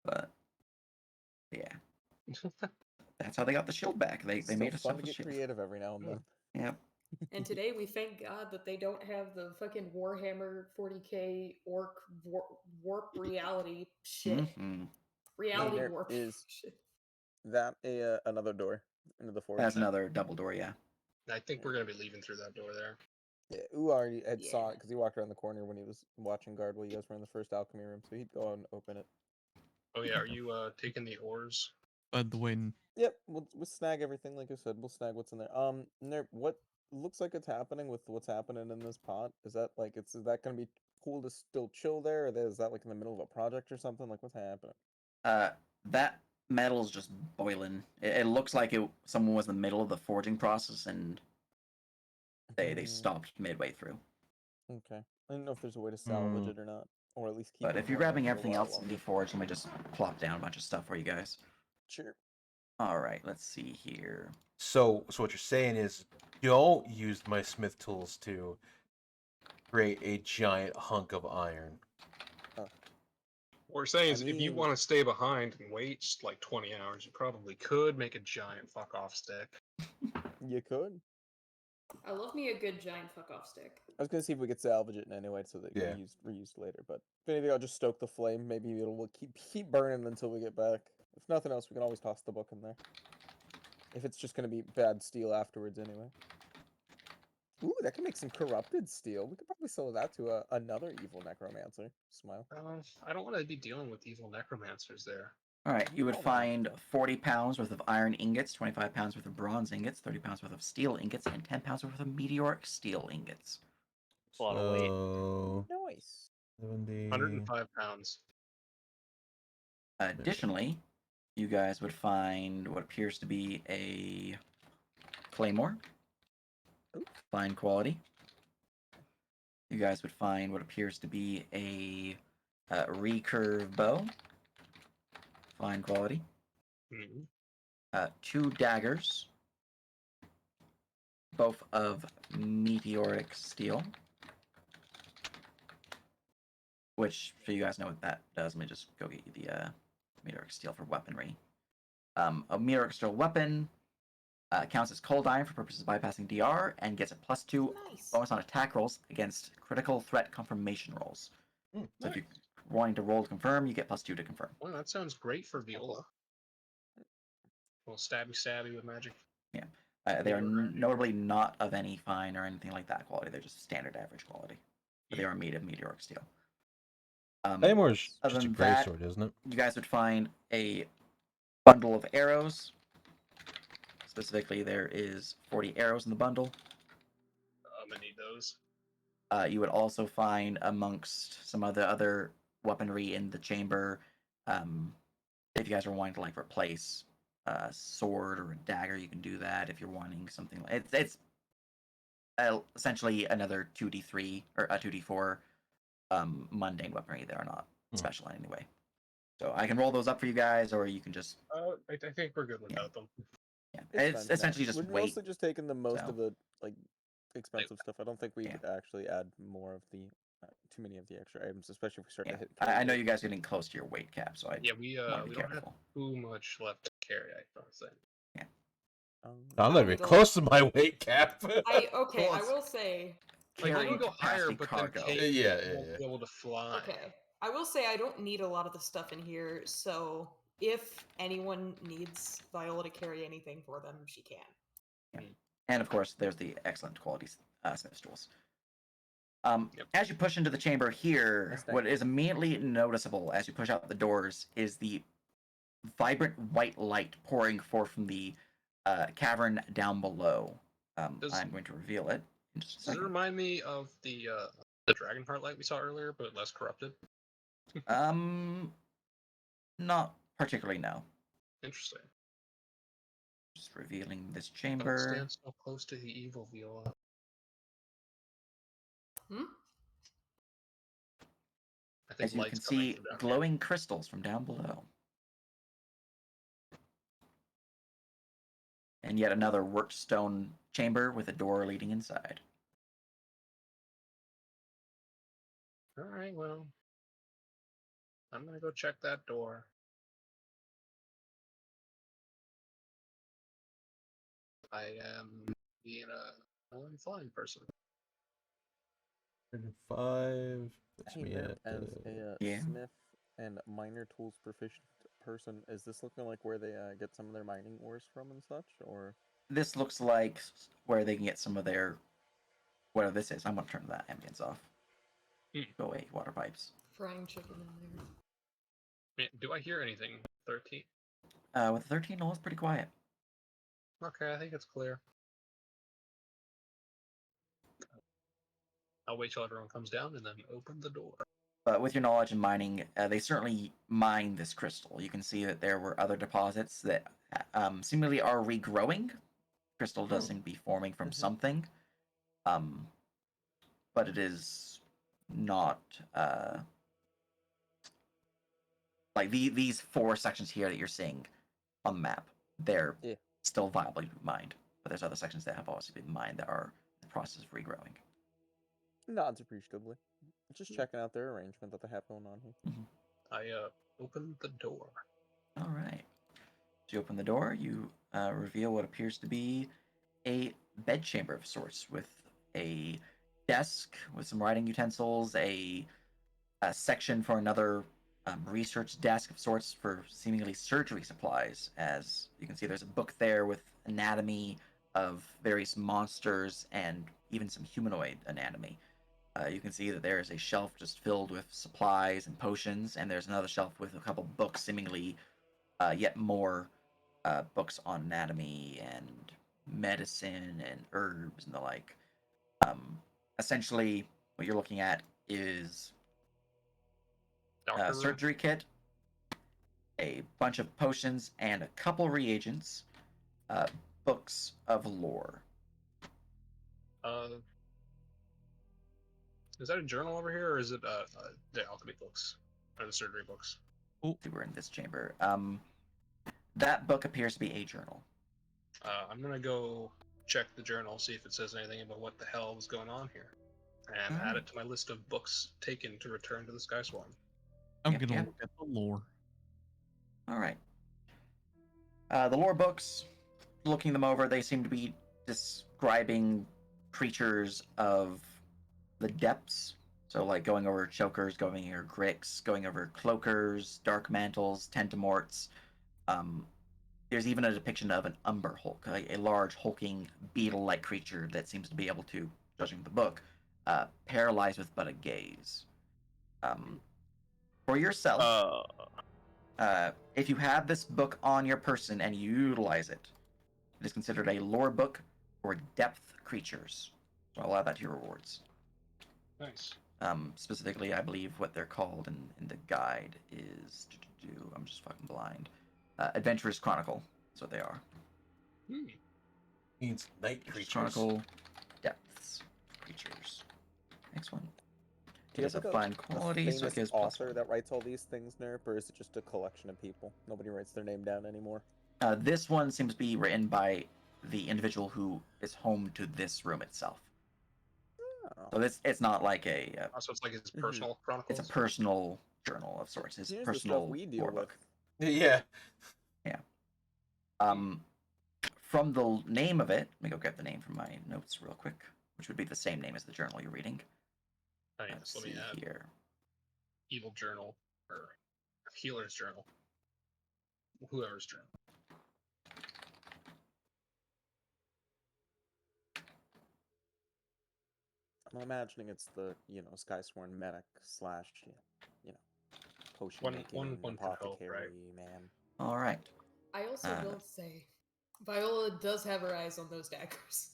but yeah, that's how they got the shield back. They Still made a fun to self get shield. creative every now and then. Yep. And today we thank God that they don't have the fucking Warhammer 40k orc warp reality shit. Mm-hmm. Reality There warp is- shit. That another door into the forge. That's another double door, yeah. I think we're gonna be leaving through that door there. Yeah, Ooh already had saw Yeah. it because he walked around the corner when he was watching guard while you guys were in the first alchemy room, so he'd go out and open it. Oh yeah, are you taking the ores? By the way, Yep, we'll snag everything like I said. We'll snag what's in there. Nerp, what looks like it's happening with what's happening in this pot? Is that like is that gonna be cool to still chill there, or is that like in the middle of a project or something? Like what's happening? That metal's just boiling. It looks like someone was in the middle of the forging process and they stopped midway through. Okay, I don't know if there's a way to salvage Hmm. it or not, or at least keep. But it if you're burning grabbing for a everything while else in longer. the forge, let me just plop down a bunch of stuff for you guys. Sure. All right, let's see here. So what you're saying is, don't use my smith tools to create a giant hunk of iron. What we're saying is, if you mean- want to stay behind and wait just like 20 hours, you probably could make a giant fuck off stick. You could. I love me a good giant fuck off stick. I was gonna see if we could salvage it in any way so that it Yeah. can be reused later. But if anything, I'll just stoke the flame. Maybe it'll keep burning until we get back. If nothing else, we can always toss the book in there. If it's just gonna be bad steel afterwards, anyway. Ooh, that can make some corrupted steel. We could probably sell that to another evil necromancer. Smile. I don't want to be dealing with evil necromancers there. All right, you would Oh, find okay. 40 pounds worth of iron ingots, 25 pounds worth of bronze ingots, 30 pounds worth of steel ingots, and 10 pounds worth of meteoric steel ingots. A lot of weight. So Nice. 70. 105 pounds. Additionally, you guys would find what appears to be a claymore. Ooh. Fine quality. You guys would find what appears to be a recurve bow. Fine quality. Mhm. 2 daggers. Both of meteoric steel. Which, so you guys know what that does. Let me just go get you the meteoric steel for weaponry. A meteoric steel weapon counts as cold iron for purposes of bypassing DR and gets a +2 Nice. bonus on attack rolls against critical threat confirmation rolls. So if you're wanting to roll to confirm, you get +2 to confirm. Well, that sounds great for Viola. Well, stabby with magic. Yeah. They are notably not of any fine or anything like that quality. They're just standard average quality. But they are made of meteoric steel. Claymore is other just a than gray that, sword, isn't it? you guys would find a bundle of arrows. Specifically, there is 40 arrows in the bundle. I'm gonna need those. You would also find amongst some of the other weaponry in the chamber, if you guys are wanting to like replace a sword or a dagger, you can do that. If you're wanting something like it's essentially another 2d3 or a 2d4 mundane weaponry. They are not special in any way. So I can roll those up for you guys, or you can just I think we're good without them. yeah. It's It's fine for now. essentially just We're weight. mostly just taking the most so. of the like expensive stuff. I don't think we'd Yeah. actually add more of the too many of the extra items, especially if we start Yeah. to hit. I know you guys are getting close to your weight cap, so I Yeah, we want to be don't have careful. too much left to carry. I don't think. I'm not even Go- close to my weight cap. I Close. will say. Like, Carrying you can go higher, capacity but cargo. then Kate Yeah, won't yeah. be able to fly. Okay. I will say I don't need a lot of the stuff in here, so if anyone needs Viola to carry anything for them, she can. Yeah. And of course, there's the excellent quality smith tools. Yep. As you push into the chamber here, Nice what is immediately noticeable as you push out the doors is the vibrant white light pouring forth from the cavern down below. I'm going to reveal it in just a Does it second. remind me of the the dragon heart like we saw earlier, but less corrupted? Not particularly, no. Interesting. Just revealing this Don't chamber. stand so close to the evil, Viola. Hmm? I think As you light's can coming see, from down glowing crystals from down below. And yet another worked stone chamber with a door leading inside. here. All right, well, I'm gonna go check that door. I am being a flying person. 105 puts Hey, me Nerp, at as a Yeah. smith and minor tools proficient person, is this looking like where they get some of their mining ores from and such, or? This looks like where they can get some of their whatever this is. I'm gonna turn that ambience off. Go away, water pipes. Frying chicken in there. Do I hear anything? 13. With 13, no, it's pretty quiet. Okay, I think it's clear. I'll wait till everyone comes down and then open the door. But with your knowledge in mining, they certainly mined this crystal. You can see that there were other deposits that seemingly are regrowing. Crystal does seem to be forming from something, but it is not like these 4 sections here that you're seeing on the map. They're still viably mined, but there's other sections that have obviously been mined that are in the process of regrowing. Nods appreciatively. Just checking out their arrangement that they have going on here. I opened the door. All right. So you open the door. You reveal what appears to be a bedchamber of sorts with a desk with some writing utensils, a section for another research desk of sorts for seemingly surgery supplies. As you can see, there's a book there with anatomy of various monsters and even some humanoid anatomy. You can see that there is a shelf just filled with supplies and potions, and there's another shelf with a couple books, seemingly yet more books on anatomy and medicine and herbs and the like. Essentially, what you're looking at is a surgery kit, a bunch of potions, and a couple reagents, books of lore. Is that a journal over here, or is it the alchemy books or the surgery books? Oh, we're in this chamber. That book appears to be a journal. I'm gonna go check the journal, see if it says anything about what the hell was going on here, and add it to my list of books taken to return to the Sky Swarm. I'm gonna look at the lore. All right. The lore books, looking them over, they seem to be describing creatures of the depths. So, like going over chokers, going over gricks, going over cloakers, dark mantles, tentamorts. There's even a depiction of an umber hulk, a large hulking beetle-like creature that seems to be able to, judging the book, paralyze with but a gaze. For yourself, if you have this book on your person and you utilize it, it is considered a lore book for depth creatures. So I'll add that to your rewards. Nice. Specifically, I believe what they're called in the guide is... I'm just fucking blind. Adventurer's Chronicle. That's what they are. Means night creatures. Chronicle depths creatures. Next one. Do It you is have a like fine quality, so it famous gives author +1. that writes all these things, Nerp, or is it just a collection of people? Nobody writes their name down anymore. This one seems to be written by the individual who is home to this room itself. So it's not like a. So it's like his personal chronicles. It's a personal journal of sorts. His Here's personal the stuff we deal lore with. book. Yeah. Yeah. From the name of it, let me go get the name from my notes real quick, which would be the same name as the journal you're reading. Let's see here. Evil journal or healer's journal. Whoever's journal. I'm imagining it's the, Skysworn medic / potion making apothecary man. All right. I also will say, Viola does have her eyes on those daggers.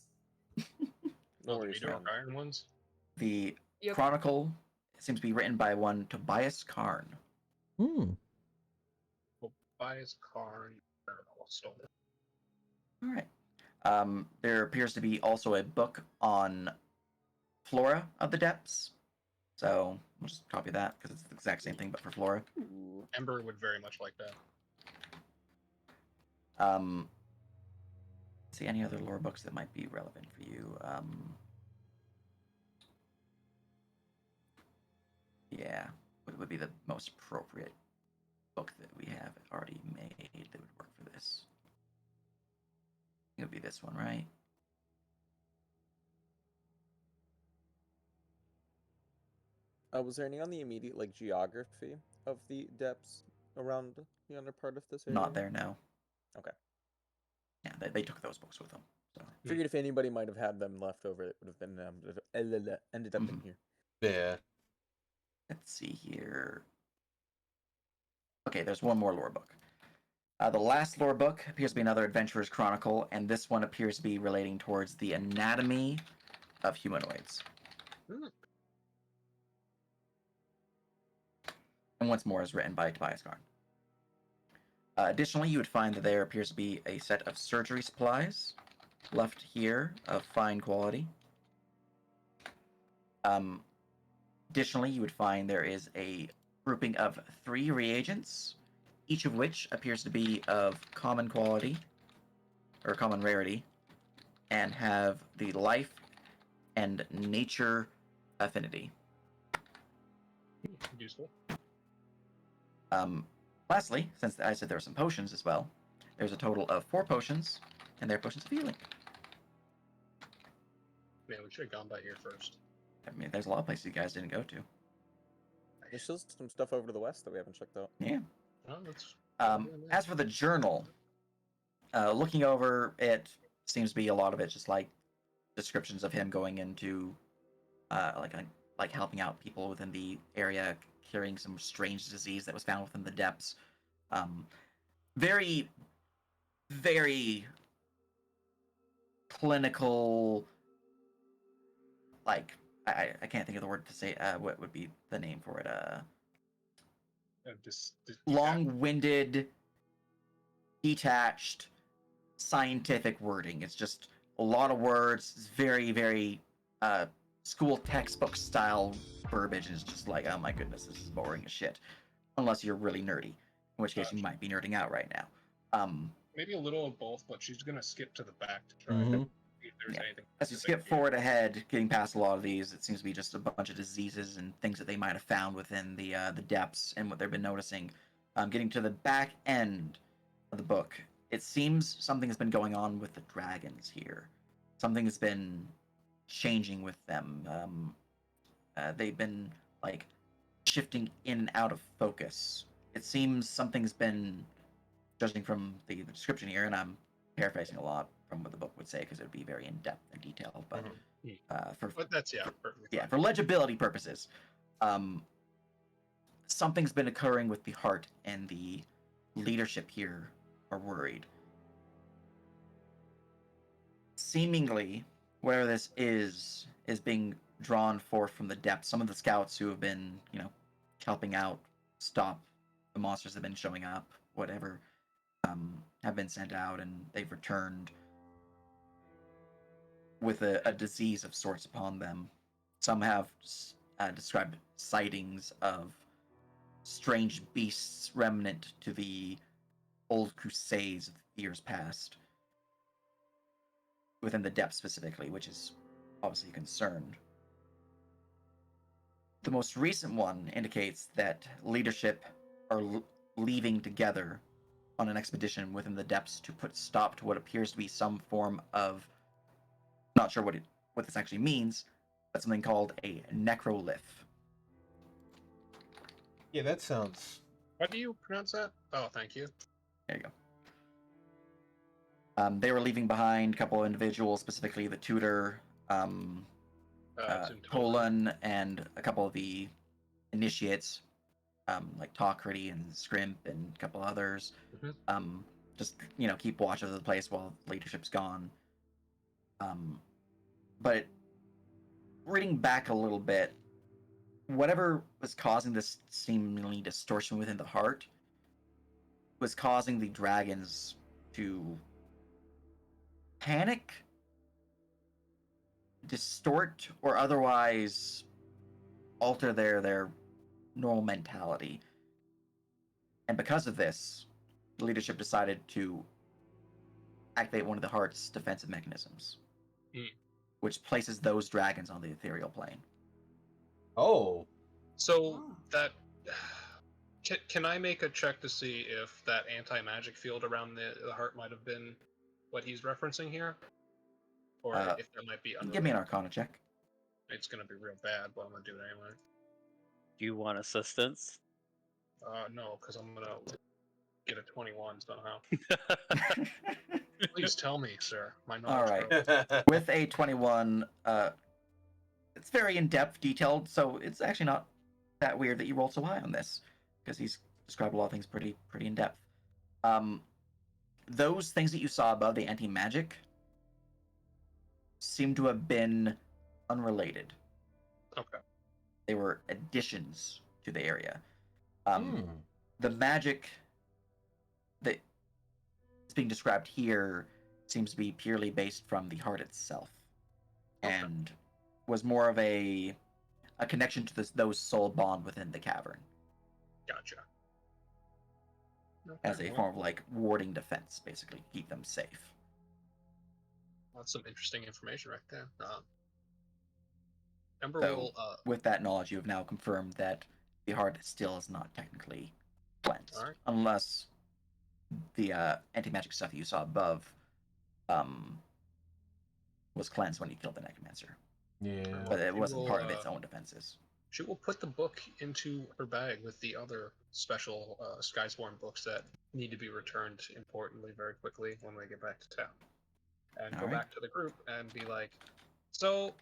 No worries, the dark iron ones. The Yep. Chronicle seems to be written by one Tobias Karn. Hmm. Tobias Karn. Also. All right. There appears to be also a book on flora of the depths. So we'll just copy that because it's the exact same thing but for flora. Ooh. Ember would very much like that. See any other lore books that might be relevant for you. Yeah, what would be the most appropriate book that we have already made that would work for this? It would be this one, right? Was there any on the immediate geography of the depths around the under part of this area? Not there, no. Okay. Yeah, they took those books with them. So Figured if anybody might have had them left over, it would have been ended up in here. Yeah. let's see here. Okay, there's one more lore book. The last lore book appears to be another Adventurer's Chronicle, and this one appears to be relating towards the anatomy of humanoids. And once more is written by Tobias Karn. Additionally, you would find that there appears to be a set of surgery supplies left here of fine quality. Additionally, you would find there is a grouping of 3 reagents, each of which appears to be of common quality, or common rarity, and have the life and nature affinity. Useful. Lastly, since I said there were some potions as well, there's a total of 4 potions, and they're potions of healing. Man, we should have gone by here first. I mean, there's a lot of places you guys didn't go to. There's still some stuff over to the west that we haven't checked out. Yeah. Oh, that's... As for the journal, looking over it, seems to be a lot of it just like descriptions of him going into, like helping out people within the area, curing some strange disease that was found within the depths. Very, very clinical. Like I can't think of the word to say. What would be the name for it? Long-winded, detached, scientific wording. It's just a lot of words. It's very, very school textbook style verbiage. And it's just like, oh my goodness, this is boring as shit. Unless you're really nerdy, in which case you might be nerding out right now. Maybe a little of both, but she's gonna skip to the back to try Mhm. to see if there's anything. As you specific skip forward ahead, getting past a lot of these, it seems to be just a bunch of diseases and things that they might have found within the depths and what they've been noticing. Getting to the back end of the book, it seems something has been going on with the dragons here. Something has been changing with them. They've been like shifting in and out of focus. It seems something's been, judging from the description here, and I'm paraphrasing a lot from what the book would say because it would be very in depth and detailed. But But that's perfectly fine. for legibility purposes, something's been occurring with the heart, and the leadership here are worried. Seemingly, where this is being drawn forth from the depths. Some of the scouts who have been, helping out stop the monsters that have been showing up, whatever, have been sent out, and they've returned with a disease of sorts upon them. Some have described sightings of strange beasts remnant to the old crusades of years past, within the depths specifically, which is obviously a concern. The most recent one indicates that leadership are leaving together on an expedition within the depths to put stop to what appears to be some form of, not sure what this actually means, but something called a necrolith. Yeah, that sounds. How do you pronounce that? Oh, thank you. There you go. They were leaving behind a couple of individuals, specifically the tutor, Tolan, and a couple of the initiates, like Talkrity and Scrimp and a couple others. Just, keep watch of the place while leadership's gone. But reading back a little bit, whatever was causing this seemingly distortion within the heart was causing the dragons to panic, distort, or otherwise alter their normal mentality. And because of this, the leadership decided to activate one of the heart's defensive mechanisms, which places those dragons on the ethereal plane. Oh, So that can I make a check to see if that anti-magic field around the heart might have been what he's referencing here, or if that might be unrelated? Give me an Arcana check. It's gonna be real bad, but I'm gonna do it anyway. Do you want assistance? No, because I'm gonna get a 21 somehow. Please tell me, sir. My knowledge. All right. With a 21, it's very in-depth, detailed, so it's actually not that weird that you rolled so high on this, because he's described a lot of things pretty in-depth. Those things that you saw above the anti-magic seem to have been unrelated. Okay. They were additions to the area. The magic that is being described here seems to be purely based from the heart itself, and was more of a connection to those soul bond within the cavern. Gotcha. Okay, As a form of like warding defense, basically keep them safe. That's some interesting information right there. Ember So, will. with that knowledge, you have now confirmed that the heart still is not technically cleansed, All right. unless the anti-magic stuff that you saw above was cleansed when you killed the necromancer. Yeah. But it She wasn't will, part of its own defenses. She will put the book into her bag with the other special Skysworn books that need to be returned importantly very quickly when we get back to town. And All go right. back to the group and be like, so,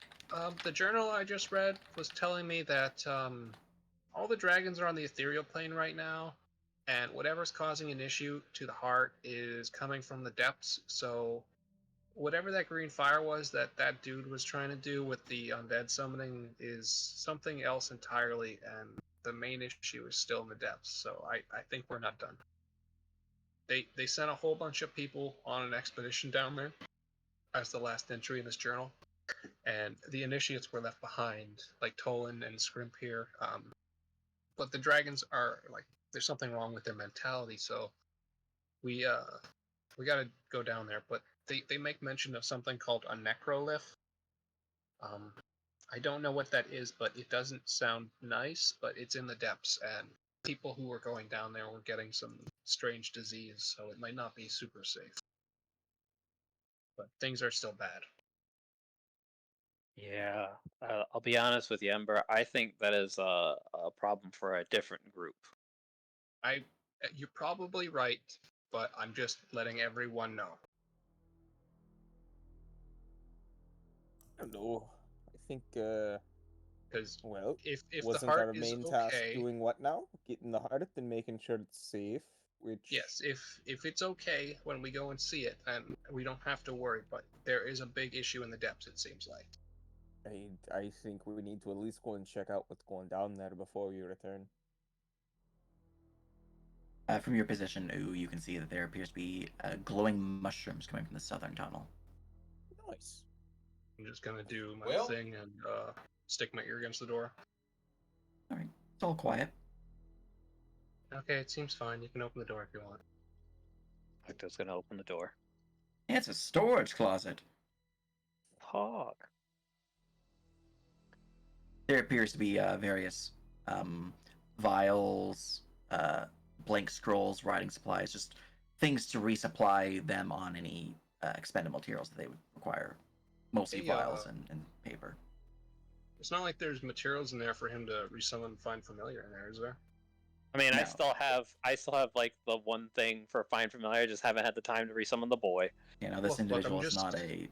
the journal I just read was telling me that all the dragons are on the ethereal plane right now, and whatever's causing an issue to the heart is coming from the depths, so whatever that green fire was that that dude was trying to do with the undead summoning is something else entirely, and the main issue is still in the depths, so I think we're not done. They sent a whole bunch of people on an expedition down there as the last entry in this journal, and the initiates were left behind, like Tolan and Scrimp here, but the dragons are, like, there's something wrong with their mentality, so we gotta go down there, but they make mention of something called a necrolith. I don't know what that is, but it doesn't sound nice, but it's in the depths, and people who were going down there were getting some strange disease, so it might not be super safe. But things are still bad. Yeah, I'll be honest with you, Ember. I think that is a problem for a different group. You're probably right, but I'm just letting everyone know. I don't know. I think, Because well, if the wasn't heart our is main task okay, doing what now? Getting the heart and making sure it's safe, which... yes, if it's okay when we go and see it, then we don't have to worry, but there is a big issue in the depths, it seems like. I think we need to at least go and check out what's going down there before we return. From your position, Ooh, you can see that there appears to be glowing mushrooms coming from the southern tunnel. Nice. I'm just gonna do my thing and stick my ear against the door. All right, it's all quiet. Okay, it seems fine. You can open the door if you want. Victor's gonna open the door. It's a storage closet. Hog. There appears to be various vials, blank scrolls, writing supplies, just things to resupply them on any expendable materials that they would require. Mostly vials and paper. It's not like there's materials in there for him to resummon Find Familiar in there, is there? I mean, No. I still have like the one thing for Find Familiar. I just haven't had the time to resummon the boy. You know, this individual is not a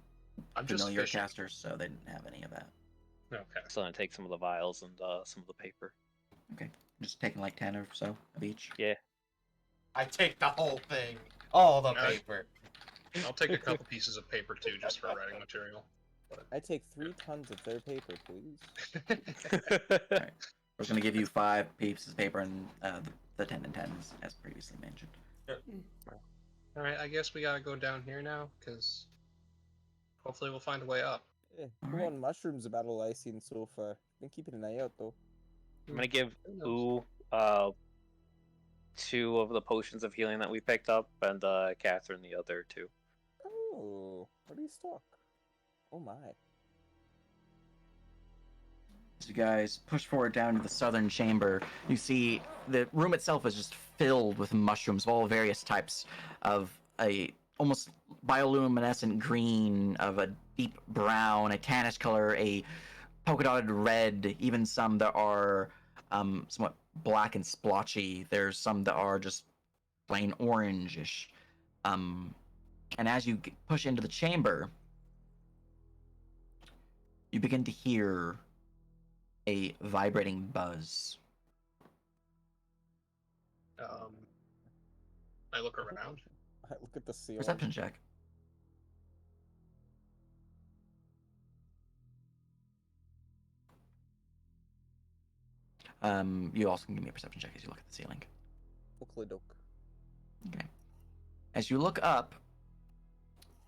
I'm just familiar fishing. caster, so they didn't have any of that. Okay. So I'm gonna take some of the vials and some of the paper. Okay, just taking like 10 or so of each. Yeah. I take the whole thing. All the paper. I'll take a couple pieces of paper too, just for writing material. I take 3 tons of their paper, please. Right. was going to give you 5 pieces of paper and the 10 and 10s, as previously mentioned. All right, I guess we gotta go down here now, because hopefully we'll find a way up. Yeah, All who right. on mushrooms about all I've seen so far? Been keeping an eye out though. I'm gonna give Who knows? Ooh 2 of the potions of healing that we picked up, and Catherine the other 2. Oh, what do you stock? Oh my. As you guys push forward down to the southern chamber, you see the room itself is just filled with mushrooms of all various types, of a almost bioluminescent green, of a deep brown, a tannish color, a polka dotted red, even some that are somewhat black and splotchy. There's some that are just plain orangish. And as you push into the chamber, you begin to hear a vibrating buzz. I look around. I look at the ceiling. Perception check. You also can give me a perception check as you look at the ceiling. Ookly-doke. Okay. As you look up,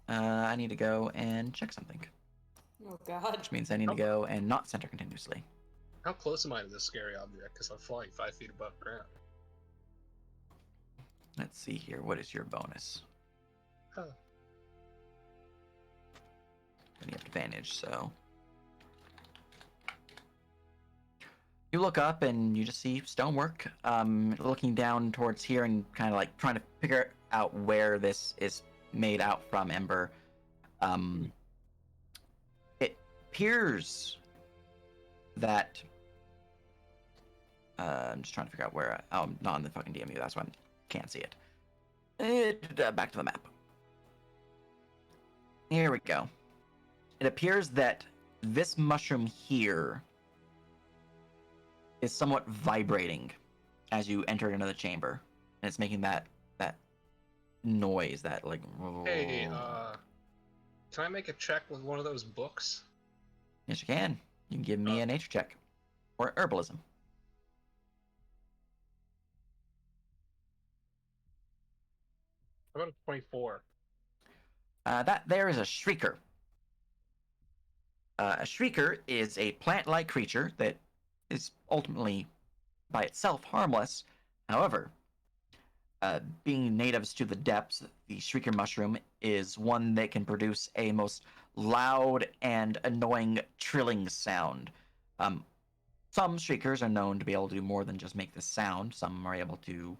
I need to go and check something, Oh God. which means I need to go and not center continuously. How close am I to this scary object? Because I'm flying 5 feet above ground. Let's see here. What is your bonus? Huh. And you have advantage, so. You look up and you just see stonework. Looking down towards here and kind of like trying to figure out where this is made out from, Ember. It appears that. I'm just trying to figure out where. I'm not on the fucking DMU. That's why I can't see it. Back to the map. Here we go. It appears that this mushroom here is somewhat vibrating as you enter into the chamber, and it's making that noise, that like. Hey, can I make a check with one of those books? Yes, you can. You can give me a nature check or herbalism. How about a 24? That there is a shrieker. A shrieker is a plant-like creature that is ultimately, by itself, harmless. However, being natives to the depths, the shrieker mushroom is one that can produce a most loud and annoying trilling sound. Some shriekers are known to be able to do more than just make this sound. Some are able to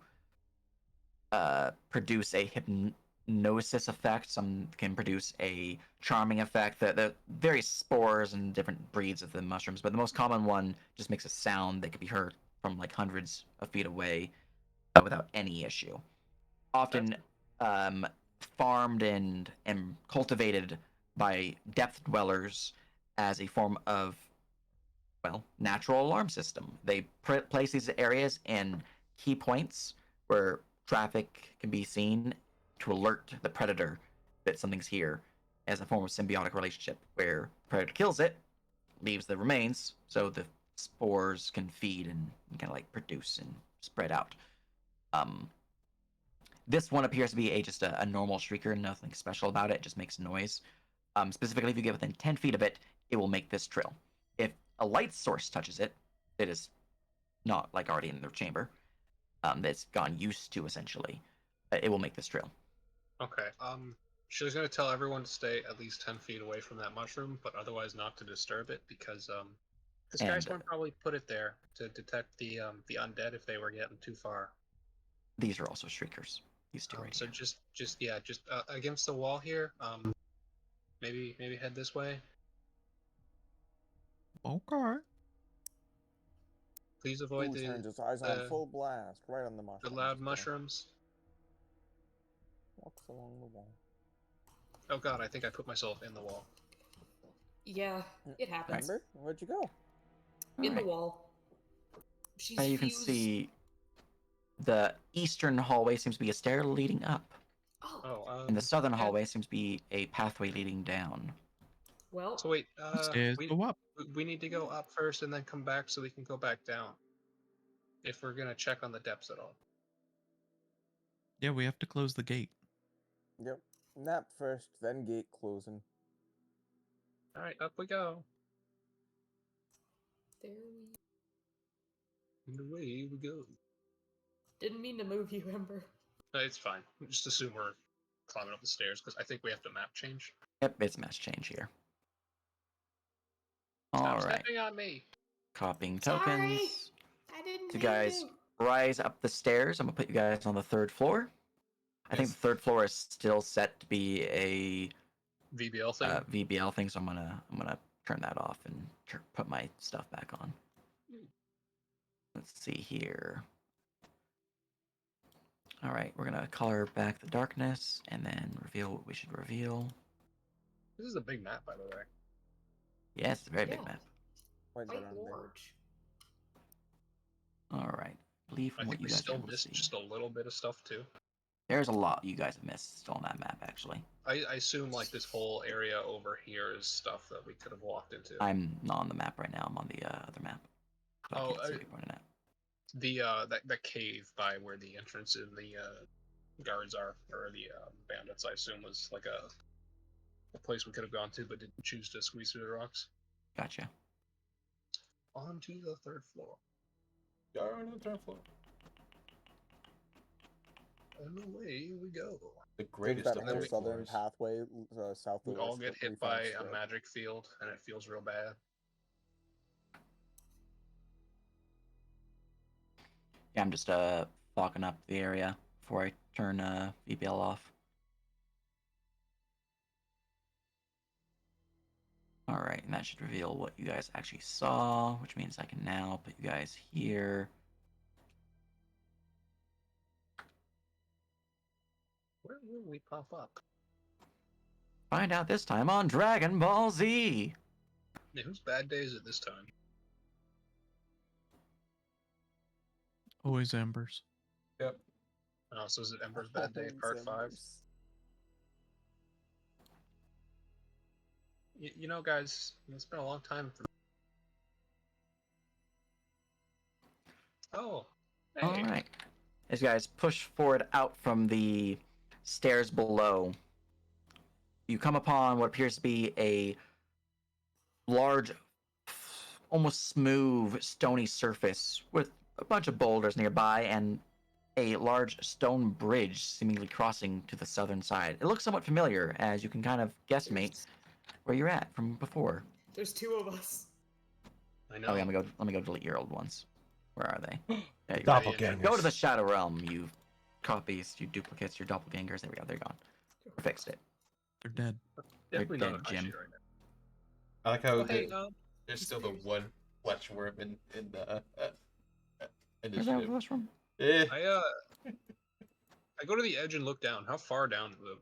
produce a hypnosis effect. Some can produce a charming effect. The various spores and different breeds of the mushrooms, but the most common one just makes a sound that could be heard from like hundreds of feet away without any issue. Often farmed and cultivated by depth dwellers as a form of, well, natural alarm system. They place these areas in key points where traffic can be seen to alert the predator that something's here, as a form of symbiotic relationship where predator kills it, leaves the remains, so the spores can feed and kind of like produce and spread out. This one appears to be just a normal shrieker, nothing special about it, just makes noise. Specifically, if you get within 10 feet of it, it will make this trill. If a light source touches it, it is not like already in the chamber, that's gone used to essentially, it will make this trill. Okay. She was going to tell everyone to stay at least 10 feet away from that mushroom, but otherwise not to disturb it, because this guy's one probably put it there to detect the undead if they were getting too far. These are also shriekers. These two right So here. just against the wall here. Maybe head this way. Okay. Please avoid Ooh, turns his eyes on full blast, right on the mushroom. the loud mushrooms. Walks along the wall. Oh god, I think I put myself in the wall. Yeah, it happens. Remember? Where'd you go? In the wall. She's You can fused. see the eastern hallway seems to be a stair leading up, Oh, and the southern hallway seems to be a pathway leading down. well, So wait, Stairs go up. We need to go up first and then come back so we can go back down. If we're gonna check on the depths at all. Yeah, we have to close the gate. Yep. Nap first, then gate closing. All right, up we go. There we And away we go. didn't mean to move you, Ember. No, it's fine. Just assume we're climbing up the stairs because I think we have to map change. Yep, it's match change here. Stop All right. stepping on me. Copying Sorry, tokens. I didn't So mean guys, to. rise up the stairs. I'm gonna put you guys on the 3rd floor. I think Yes. the 3rd floor is still set to be a VBL thing. VBL thing, so I'm gonna turn that off and put my stuff back on. Let's see here. All right, we're gonna color back the darkness and then reveal what we should reveal. This is a big map, by the way. Yes, it's a very big Yeah. map. Quite Quite around there. large. All right, I believe I from what think you we guys are still able to missed see, just a little bit of stuff too. there's a lot you guys have missed still on that map. Actually, I assume like this whole area over here is stuff that we could have walked into. I'm not on the map right now. I'm on the other map. So I Oh, can't see what you're pointing at. The that cave by where the entrance and the guards are, or the bandits, I assume was like a place we could have gone to, but didn't choose to squeeze through the rocks. Gotcha. On to the 3rd floor. You're on the 3rd floor. And away we go. The There's greatest that of whole all southern floors. pathway south We of all us get that we hit found by a spread. magic field, and it feels real bad. Yeah, I'm just fogging up the area before I turn VBL off. All right, and that should reveal what you guys actually saw, which means I can now put you guys here. Where will we pop up? Find out this time on Dragon Ball Z. Yeah, whose bad day is it this time? Always Embers. Yep. Oh, so is it Ember's bad day, part 5? Embers. You know, guys, it's been a long time for. Oh, hey. All right. As you guys push forward out from the stairs below, you come upon what appears to be a large, almost smooth, stony surface with a bunch of boulders nearby and a large stone bridge seemingly crossing to the southern side. It looks somewhat familiar, as you can kind of guesstimate where you're at from before. There's 2 of us. I know. Okay, let me go delete your old ones. Where are they? There you go. Doppelgangers. Go to the Shadow Realm, you copies, you duplicates, your doppelgangers. There we go. They're gone. We fixed it. They're dead. Definitely You're not dead, a high Jim. sheet right now. I like how Oh, hey, there's still the one flesh worm in the Where's that initiative. was from? Eh. I go to the edge and look down. How far down is it?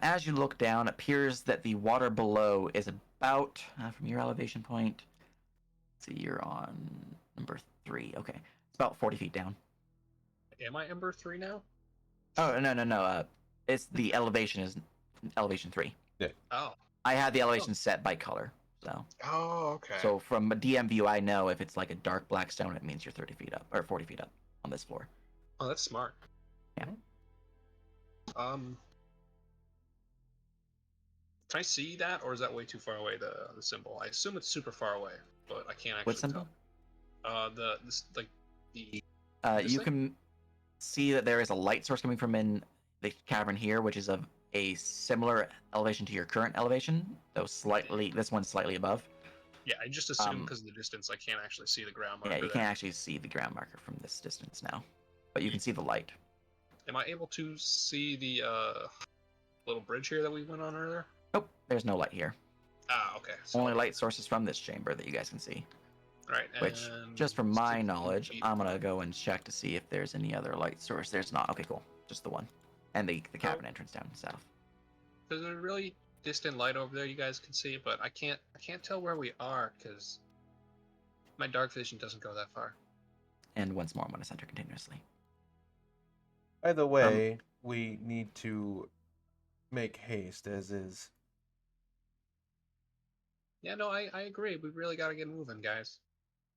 As you look down, it appears that the water below is about, from your elevation point, let's see, you're on number 3. Okay. It's about 40 feet down. Am I Ember 3 now? Oh, no. It's the elevation is elevation 3. Oh. I had the elevation set by color, so. Oh, okay. So from a DM view, I know if it's like a dark black stone, it means you're 30 feet up, or 40 feet up on this floor. Oh, that's smart. Yeah. Can I see that, or is that way too far away? The symbol. I assume it's super far away, but I can't actually What symbol? tell. You thing? can see that there is a light source coming from in the cavern here, which is of a similar elevation to your current elevation, though this one's slightly above. Yeah, I just assume because of the distance, I can't actually see the ground marker. Yeah, you there. can't actually see the ground marker from this distance now, but you can see the light. Am I able to see the little bridge here that we went on earlier? Nope, there's no light here. Ah, okay. So, Only light sources from this chamber that you guys can see. right. Which, and just from my 60 knowledge, feet. I'm gonna go and check to see if there's any other light source. There's not. Okay, cool. Just the one, and the cavern entrance down south. There's a really distant light over there you guys can see, but I can't tell where we are because my dark vision doesn't go that far. And once more, I'm gonna center continuously. Either way, we need to make haste, as is. Yeah, no, I agree. We really got to get moving, guys.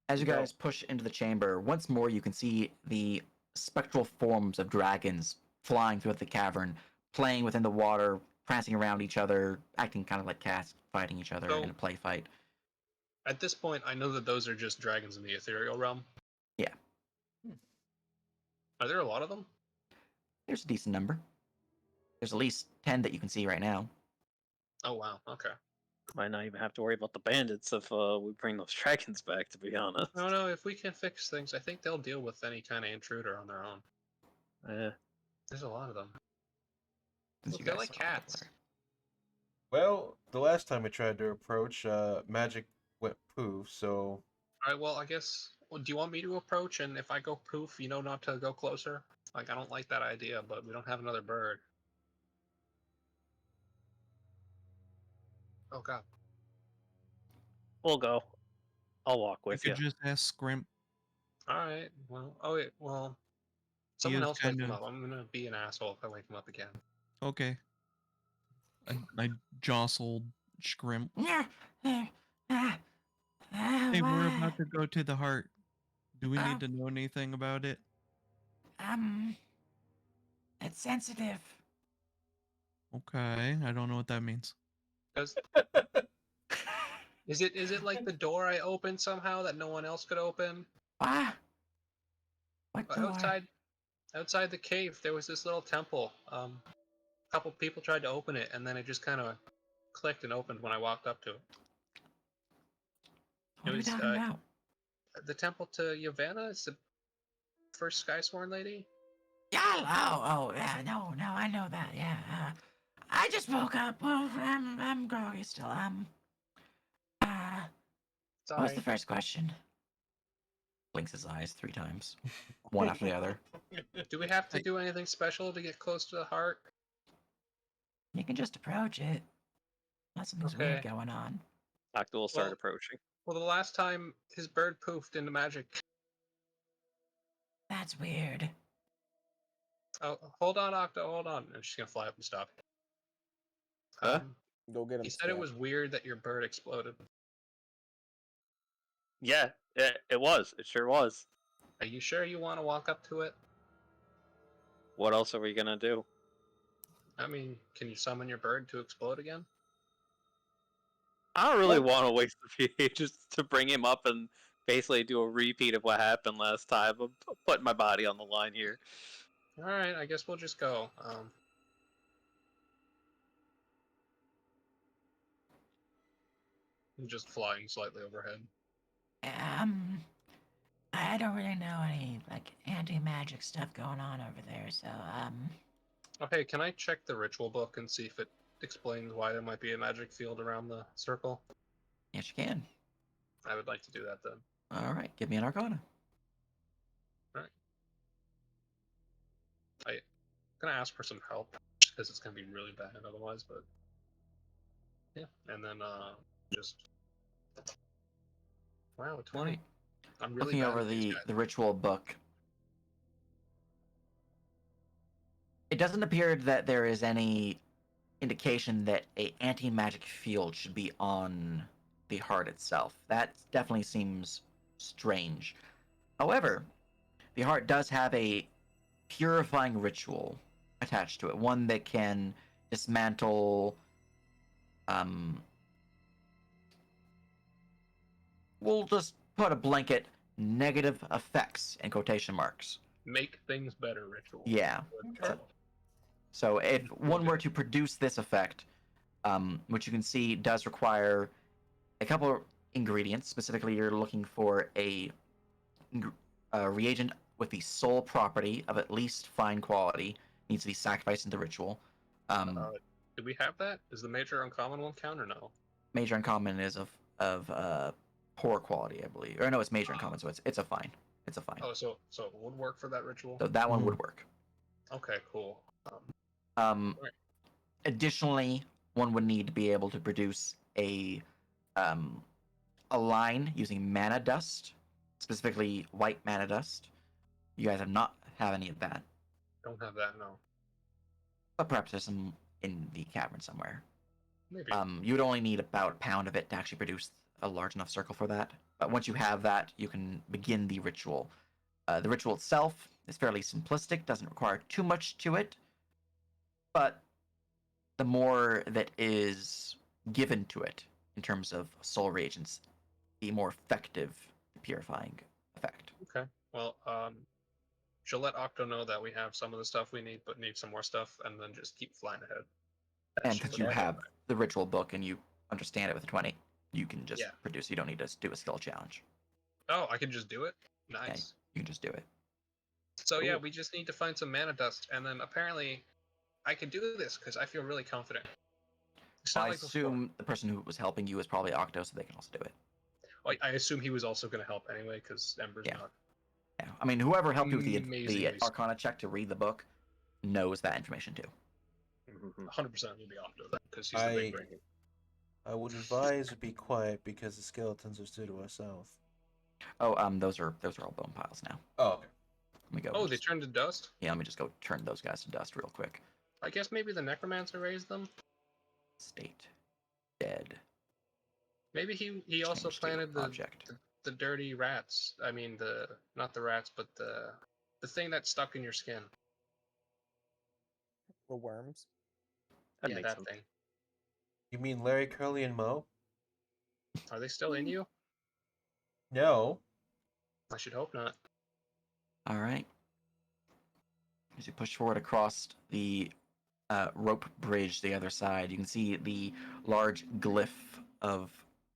As you No. guys push into the chamber, once more you can see the spectral forms of dragons flying throughout the cavern, playing within the water, prancing around each other, acting kind of like cats, fighting each other So- in a play fight. At this point, I know that those are just dragons in the ethereal realm. Yeah. Are there a lot of them? There's a decent number. There's at least 10 that you can see right now. Oh wow. Okay. Might not even have to worry about the bandits if we bring those dragons back. To be honest. No. If we can fix things, I think they'll deal with any kind of intruder on their own. Eh. There's a lot of them. Since Look, you they're guys like saw the cats. blur. Well, the last time we tried to approach, magic went poof, so All right. Well, I guess. Well, do you want me to approach? And if I go poof, you know not to go closer. Like I don't like that idea, but we don't have another bird. Oh god. We'll go. I'll walk You with you. could just ask Scrimp. All right. Well. Oh wait. Well. He Someone is else wake kind him of up. I'm gonna be an asshole if I wake him up again. okay. I jostled Scrimp. Hey, we're about to go to the heart. Do we need to know anything about it? It's sensitive. Okay, I don't know what that means. Does is it like the door I opened somehow that no one else could open? Ah, what Outside the cave, there was this little temple. A couple people tried to open it, and then it just kind of clicked and opened when I walked up to it. What It are we was talking about? the temple to Yavanna. It's the first Skysworn lady. Yeah, yeah, no, I know that, yeah. I just woke up. Well, I'm groggy still. What was Sorry. the first question? Blinks his eyes 3 times, one after the other. Do we have to do anything special to get close to the heart? You can just approach it. Unless something's Okay. weird going on. Octo will start Well- approaching. Well, the last time his bird poofed into magic. That's weird. Oh, hold on, Octo, hold on. And she's gonna fly up and stop. Huh? Go get him. He said it Scram. was weird that your bird exploded. Yeah, it was. It sure was. Are you sure you want to walk up to it? What else are we gonna do? I mean, can you summon your bird to explode again? I don't really want to waste the pages to bring him up and basically do a repeat of what happened last time. I'm putting my body on the line here. All right, I guess we'll just go. I'm just flying slightly overhead. I don't really know any, anti-magic stuff going on over there, so, Oh, hey, can I check the ritual book and see if it explains why there might be a magic field around the circle? yes, you can. I would like to do that then. Alright, give me an Arcana. I'm gonna ask for some help because it's gonna be really bad otherwise. But yeah, and then just wow, 20. Alright. I'm really Looking bad over at these guys. the ritual book, it doesn't appear that there is any indication that a anti-magic field should be on the heart itself. That definitely seems strange. However, the heart does have a purifying ritual attached to it, one that can dismantle we'll just put a blanket negative effects in quotation marks. Make things better ritual. Yeah. So if one were to produce this effect, which you can see does require a couple ingredients. Specifically, you're looking for a reagent with the sole property of at least fine quality. Needs to be sacrificed in the ritual. Do we have that? Is the major uncommon one count or no? Major uncommon is of poor quality, I believe. Or no, it's major uncommon, so it's a fine. It's a fine. Oh, so it would work for that ritual. So that one would work. Okay, cool. Right. Additionally, one would need to be able to produce a line using mana dust, specifically white mana dust. You guys have any of that, Don't have that, no. but perhaps there's some in the cavern somewhere. Maybe. You would only need about a pound of it to actually produce a large enough circle for that. But once you have that, you can begin the ritual. The ritual itself is fairly simplistic, doesn't require too much to it, but the more that is given to it in terms of soul reagents, the more effective the purifying effect. Okay. Well, she'll let Octo know that we have some of the stuff we need, but need some more stuff, and then just keep flying ahead. And because you have the ritual book and you understand it with 20, you can just Yeah. produce. You don't need to do a skill challenge. Oh, I can just do it? Yeah, Nice. you can just do it. So yeah, Cool. we just need to find some mana dust, and then apparently I can do this because I feel really confident. It's not I like before. assume the person who was helping you is probably Octo, so they can also do it. I assume he was also going to help anyway because Ember's Yeah. not. Yeah. I mean, whoever helped you with the Amazingly Arcana check to read the book knows that information too. 100% will be Octo then because he's the big brain. I would advise to be quiet because the skeletons are still to our south. Oh, those are all bone piles now. Oh, okay. Let me go. Oh, they turned to dust? Yeah, let me just go turn those guys to dust real quick. I guess maybe the Necromancer raised them? State. Dead. Maybe he also Change to planted object. the dirty rats. I mean, not the rats, but the thing that's stuck in your skin. The worms. That Yeah, makes that sense. thing. You mean Larry, Curly, and Moe? Are they still in you? No. I should hope not. All right. As you push forward across the rope bridge, the other side, you can see the large glyph of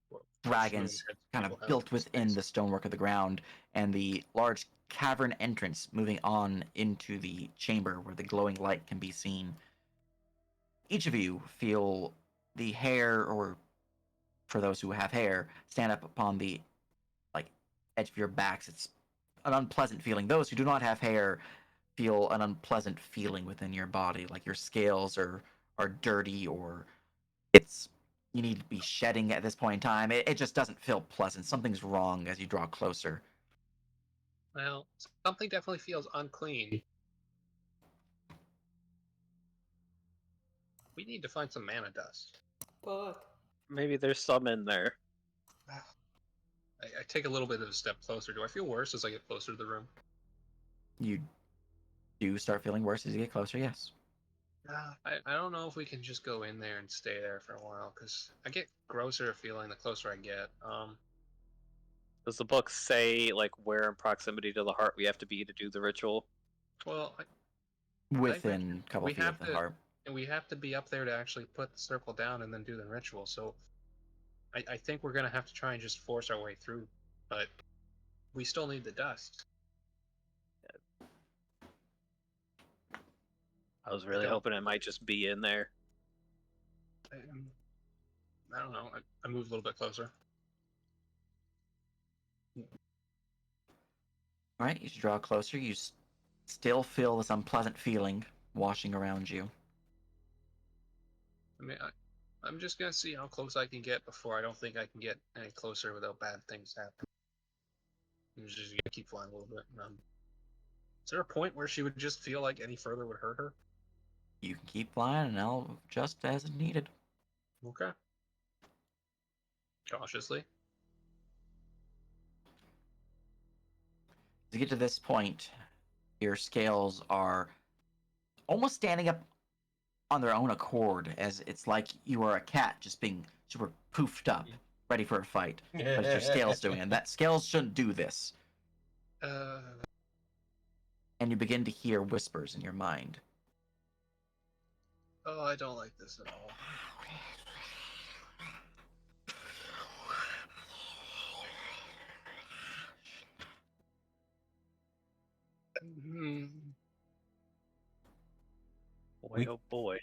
Well, dragons heads kind of people have built within space. the stonework of the ground, and the large cavern entrance moving on into the chamber where the glowing light can be seen. Each of you feel the hair, or for those who have hair, stand up upon the edge of your backs. It's an unpleasant feeling. Those who do not have hair feel an unpleasant feeling within your body, like your scales are dirty, or it's you need to be shedding at this point in time. It just doesn't feel pleasant. Something's wrong as you draw closer. Well, something definitely feels unclean. We need to find some mana dust. Fuck. Maybe there's some in there. I take a little bit of a step closer. Do I feel worse as I get closer to the room? You do start feeling worse as you get closer, yes. I don't know if we can just go in there and stay there for a while, because I get grosser feeling the closer I get. Does the book say like where in proximity to the heart we have to be to do the ritual? Well, Within a couple we feet have of the heart. and we have to be up there to actually put the circle down and then do the ritual. So I think we're gonna have to try and just force our way through, but we still need the dust. I was really hoping it might just be in there. I don't know. I move a little bit closer. All right, you draw closer. You still feel this unpleasant feeling washing around you. I mean, I'm just gonna see how close I can get before I don't think I can get any closer without bad things happening. I'm just gonna keep flying a little bit. Is there a point where she would just feel like any further would hurt her? You can keep flying, and I'll adjust as needed. Okay. Cautiously. To get to this point, your scales are almost standing up on their own accord, as it's like you are a cat just being super poofed up, ready for a fight. But it's your scales doing it. And that scales shouldn't do this. And you begin to hear whispers in your mind. Oh, I don't like this at all. Boy, oh boy.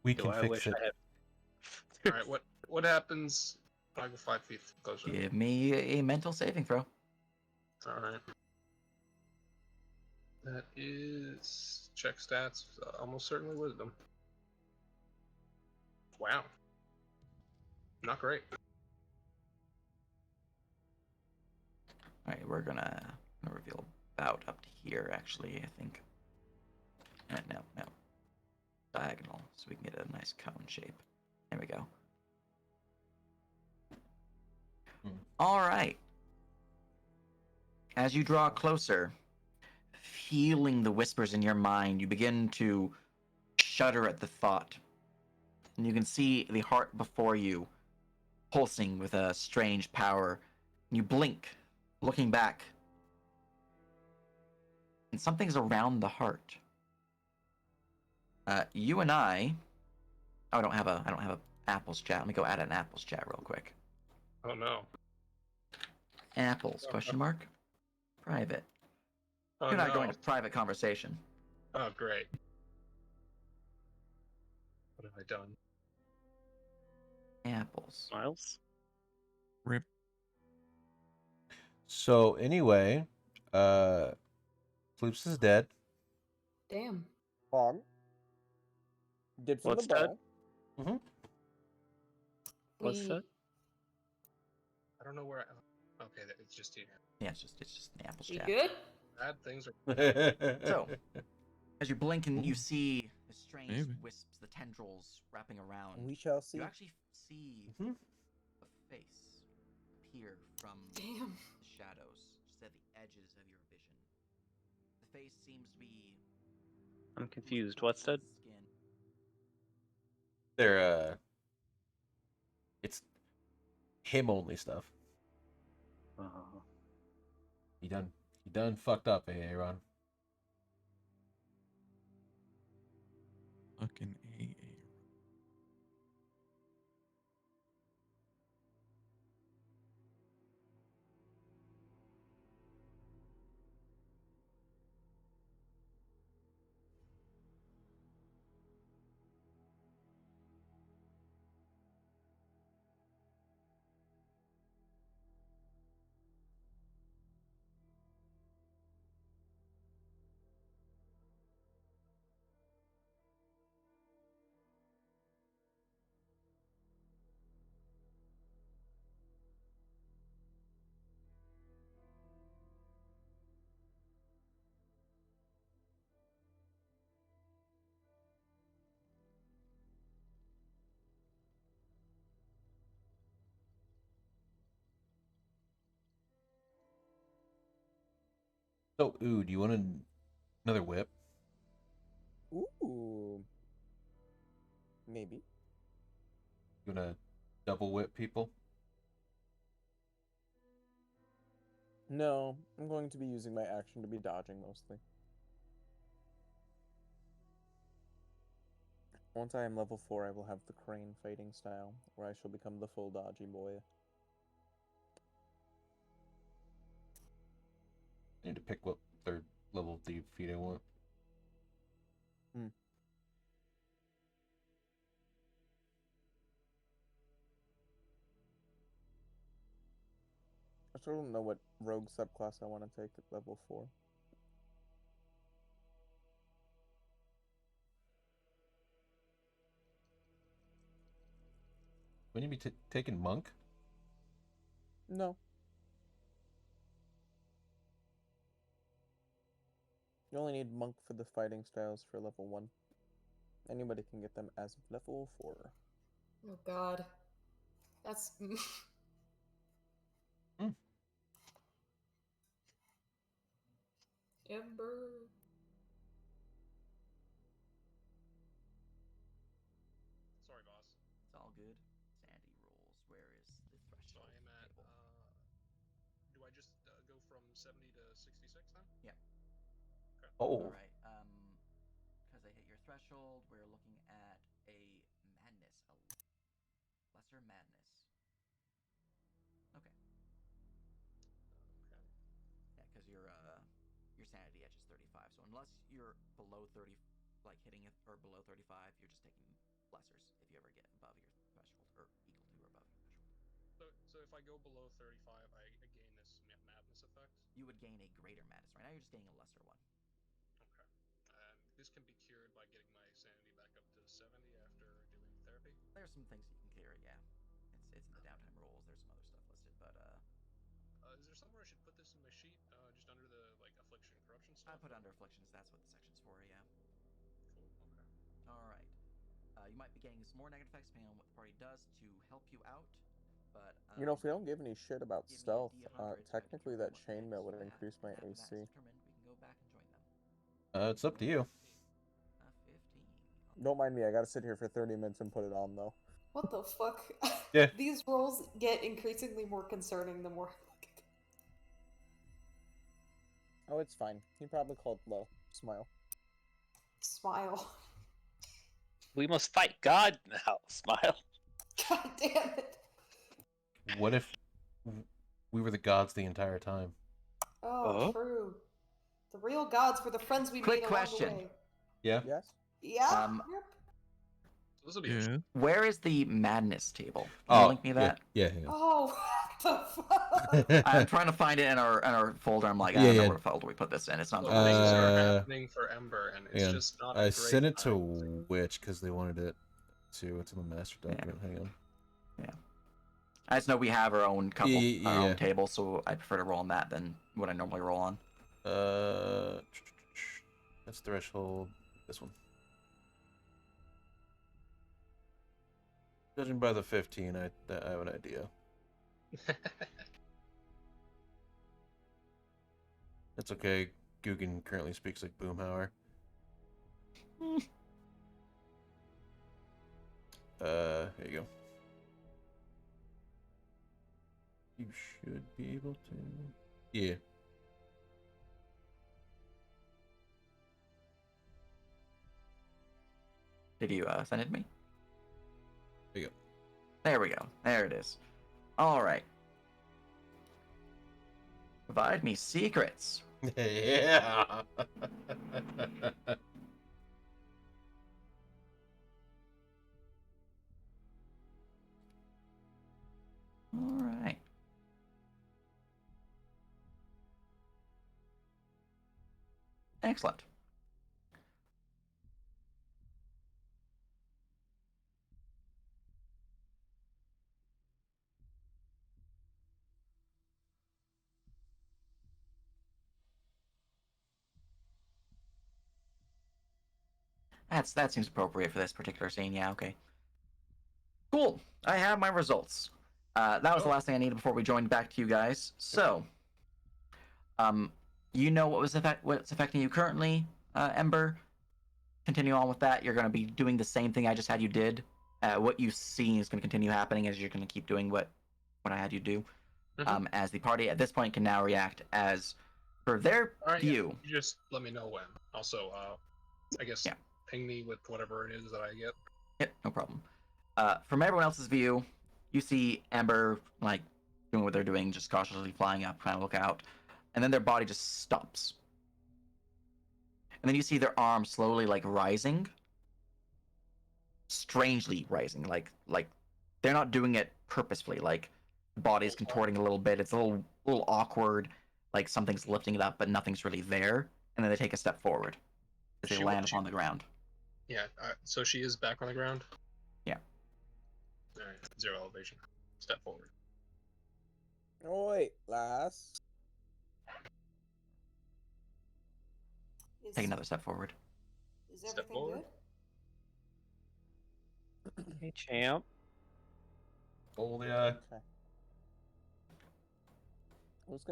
We Do can I fix wish it. I had. All right, what happens if I go 5 feet closer? Give me a mental saving throw. All right. That is check stats. Almost certainly wisdom. Wow. Not great. All right, we're gonna reveal about up to here, actually, I think. No. Diagonal, so we can get a nice cone shape. There we go. Hmm. All right. As you draw closer, feeling the whispers in your mind, you begin to shudder at the thought. And you can see the heart before you pulsing with a strange power. You blink, looking back, and something's around the heart. You and I. Oh, I don't have a apples chat. Let me go add an apples chat real quick. Oh no. Apples? Question mark. Private. Oh You and I are no. going to private conversation. Oh great. What have I done? Apples. Miles? Rip. So anyway, Floops is dead. Damn. Fog. Did for What's the that? ball. Mm-hmm. What's that? I don't know where. Okay, it's just here. Yeah, it's just an apples You chat. good? Bad things are. So, as you blink and you Ooh. see the strange Maybe. wisps, the tendrils wrapping around, We shall see. you actually see Mhm. a face appear from Damn. the shadows, just at the edges of your vision. The face seems to be. I'm confused. What's that? Skin. They're it's him only stuff. He done fucked up, Aaron. Fucking AA. So, ooh, do you want another whip? Ooh. Maybe. You wanna double whip people? No, I'm going to be using my action to be dodging mostly. Once I am level 4, I will have the crane fighting style, where I shall become the full dodgy boy. I need to pick what third level defeat I want. I still don't know what rogue subclass I want to take at level 4. Wouldn't you be taking monk? No. You only need monk for the fighting styles for level 1. Anybody can get them as of level 4. Oh god. That's. Ember. Sorry, boss. It's all good. Sandy rules. Where is the So threshold I am at. table? Do I just go from 70 to 66 then? Yeah. Okay. Oh. All right. Because I hit your threshold, we're looking at a madness, a lesser madness. Okay. Okay. Yeah, because your sanity edge is 35. So unless you're below 30, like hitting it or below 35, you're just taking lessers if you ever get above your threshold or equal to or above your threshold. So if I go below 35, I gain this madness effect. You would gain a greater madness. Right now, you're just getting a lesser one. Okay. And this can be cured by getting my sanity back up to 70 after doing therapy. There's some things you can clear it. Yeah, it's in the downtime rules. There's some other stuff listed, but is there somewhere I should put this in my sheet? Just under the like affliction corruption I stuff? put under afflictions. That's what the section's for. Yeah. Cool. Okay. All right. You might be getting some more negative effects depending on what the party does to help you out. But You know, if we don't give any shit about give me a stealth, D100 so I can technically that determine what chainmail would next you have, increase my and after that AC. is determined, we can go back and join them. It's up to you. 15. Don't mind me, I gotta sit here for 30 minutes and put it on, though. What the fuck? Yeah. These rolls get increasingly more concerning the more I look at them. Oh, it's fine. He probably called low. Smile. Smile. We must fight God now. Smile. God damn it. What if we were the gods the entire time? Oh, true. The real gods were the friends we Quick made question. along the way. Yeah. Yes? Yep. Yeah? So this will be Yeah. Where is the madness table? Can you link me that? Yeah, hang on. Oh, what the fuck? I'm trying to find it in our folder. I'm like, I Yeah, don't know yeah. where the folder we put this in. It's not the Well, right things spot. are happening for Ember, and it's Hang on. just not. I a great sent it time. to Witch because they wanted it to. It's in the master document. Hang on. Yeah. I just know we have our own couple, Yeah. our own table, so I prefer to roll on that than what I normally roll on. That's threshold. This one. Judging by the 15, I have an idea. It's okay. Guggen currently speaks like Boomhauer. Here you go. You should be able to. Yeah. Did you send it to me? There you go. There we go. There it is. All right. Provide me secrets. Yeah. All right. Excellent. That seems appropriate for this particular scene. Yeah. Okay. Cool. I have my results. That was the last thing I needed before we joined back to you guys. So, you know what's affecting you currently, Ember. Continue on with that. You're going to be doing the same thing I just had you did. What you've seen is going to continue happening as you're going to keep doing what I had you do. As the party at this point can now react as for their view. You just let me know when. Also, I guess ping me with whatever it is that I get. Yep, no problem. From everyone else's view, you see Ember like doing what they're doing, just cautiously flying up, trying to look out, and then their body just stops. And then you see their arms slowly like rising, strangely rising, like they're not doing it purposefully. Like the body's contorting a little bit. It's a little awkward, like something's lifting it up, but nothing's really there. And then they take a step forward as they land upon the ground. Yeah. So she is back on the ground. Yeah. All right. 0 elevation. Step forward. Oh, wait, lass. Take another step forward. Is everything good? Hey, champ. Oh yeah. Okay. I was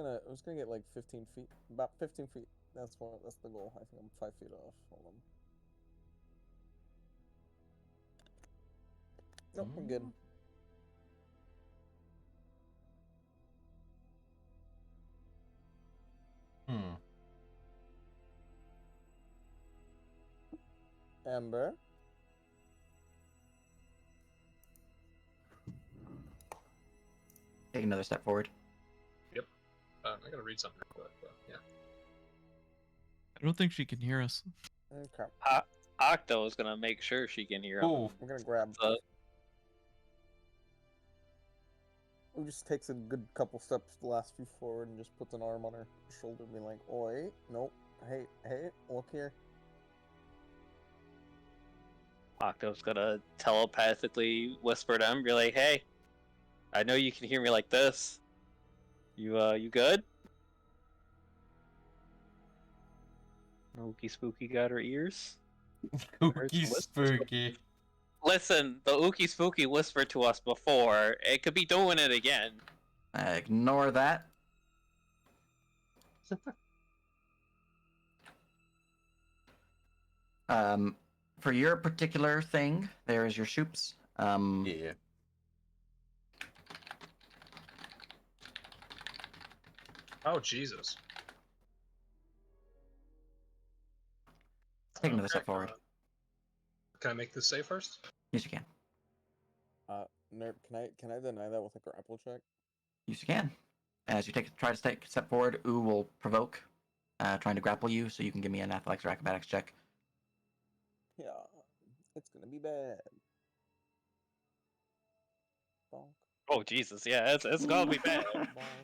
gonna get like 15 feet, about 15 feet. That's the goal. I think I'm 5 feet off. Hold on. Nope, we're good. Ember. Take another step forward. Yep. I gotta read something real quick, but yeah. I don't think she can hear us. Okay. Octo is gonna make sure she can hear him. I'm gonna grab. Who just takes a good couple steps, the last few forward, and just puts an arm on her shoulder, and be like, "Oi, nope, hey, look here." Octo's gonna telepathically whisper to him, be like, "Hey, I know you can hear me like this. You good?" Ookie Spooky got her ears. Ookie Spooky. Listen, the Ookie Spooky whispered to us before. It could be doing it again. Ignore that. For your particular thing, there is your shoops. Yeah. Oh, Jesus. Take another step forward. Can I make this save first? Yes, you can. Nerp, can I deny that with a grapple check? Yes, you can. As you try to take a step forward, Ooh will provoke, trying to grapple you, so you can give me an athletics or acrobatics check. Yeah, it's gonna be bad. Bonk. Oh Jesus, yeah, it's gonna be bad.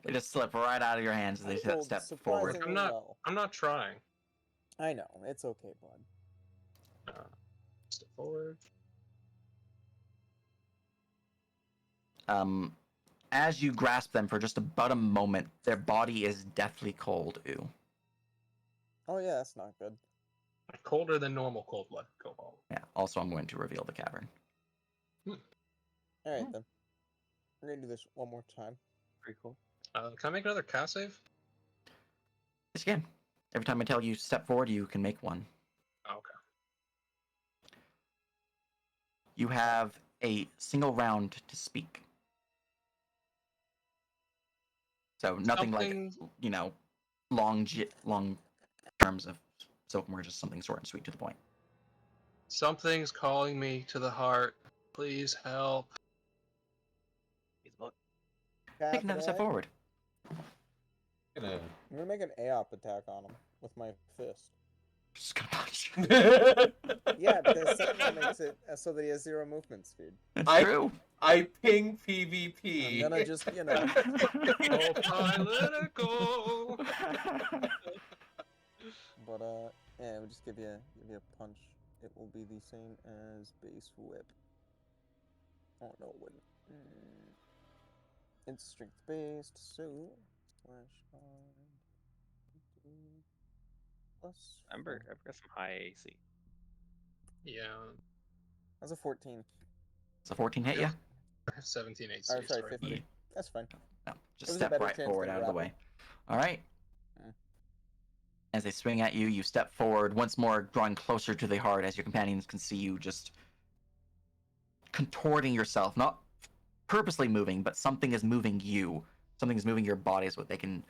They just slip right out of your hands as they I rolled step forward. surprisingly well. I'm not trying. I know, it's okay, bud. Step forward. As you grasp them for just about a moment, their body is deathly cold, Ooh. Oh yeah, that's not good. Colder than normal cold blood cobalt. Yeah, also I'm going to reveal the cavern. Alright then. We're gonna do this one more time. Pretty cool. Can I make another cast save? Yes, you can. Every time I tell you step forward, you can make one. Oh, okay. You have a single round to speak. So nothing Something- like, long terms of spoken word, just something short and sweet to the point. Something's calling me to the heart. Please help. Take another step forward. I'm gonna make an AOP attack on him with my fist. Just gonna punch. Yeah, because Sentinel makes it so that he has 0 movement speed. That's true. I ping PvP. I'm gonna just, Oh, pilot, let go. But yeah, we'll just give you a punch. It will be the same as base whip. Oh no, it wouldn't. It's strength based, so slash plus. I've got some high AC. Yeah. That's a 14. It's a 14 hit, yeah? I have 17 AC. Or sorry, 15. Yeah. That's fine. No, It just was a step better right chance forward than out of the grapple. way. All right. Mm. As they swing at you, you step forward, once more drawing closer to the heart as your companions can see you just contorting yourself, not purposely moving, but something is moving you. Something is moving your body is what they can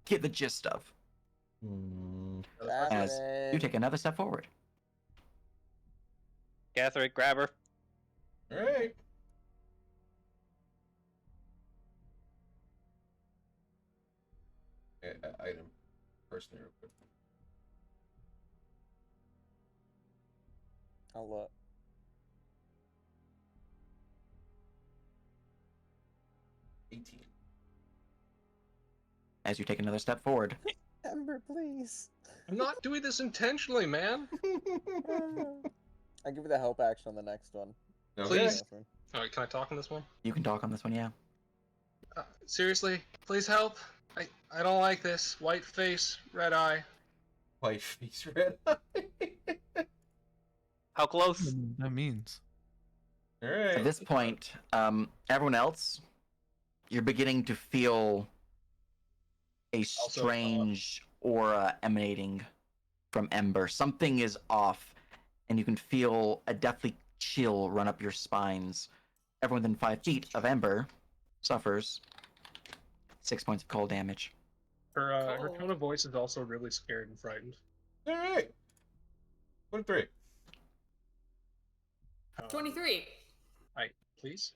get the gist of. As you take another step forward. Catherine, grab her. Alright. Item. Person real quick. I'll look. As you take another step forward. Ember, please. I'm not doing this intentionally, man. I give you the help action on the next one. Please. Alright, can I talk on this one? You can talk on this one, yeah. Seriously, please help. I don't like this. White face, red eye. White face, red eye. How close? That means. Alright. At this point, everyone else, you're beginning to feel a strange aura emanating from Ember. Something is off, and you can feel a deathly chill run up your spines. Everyone within 5 feet of Ember suffers 6 points of cold damage. Her tone of voice is also really scared and frightened. Alright. 23. 23. Please?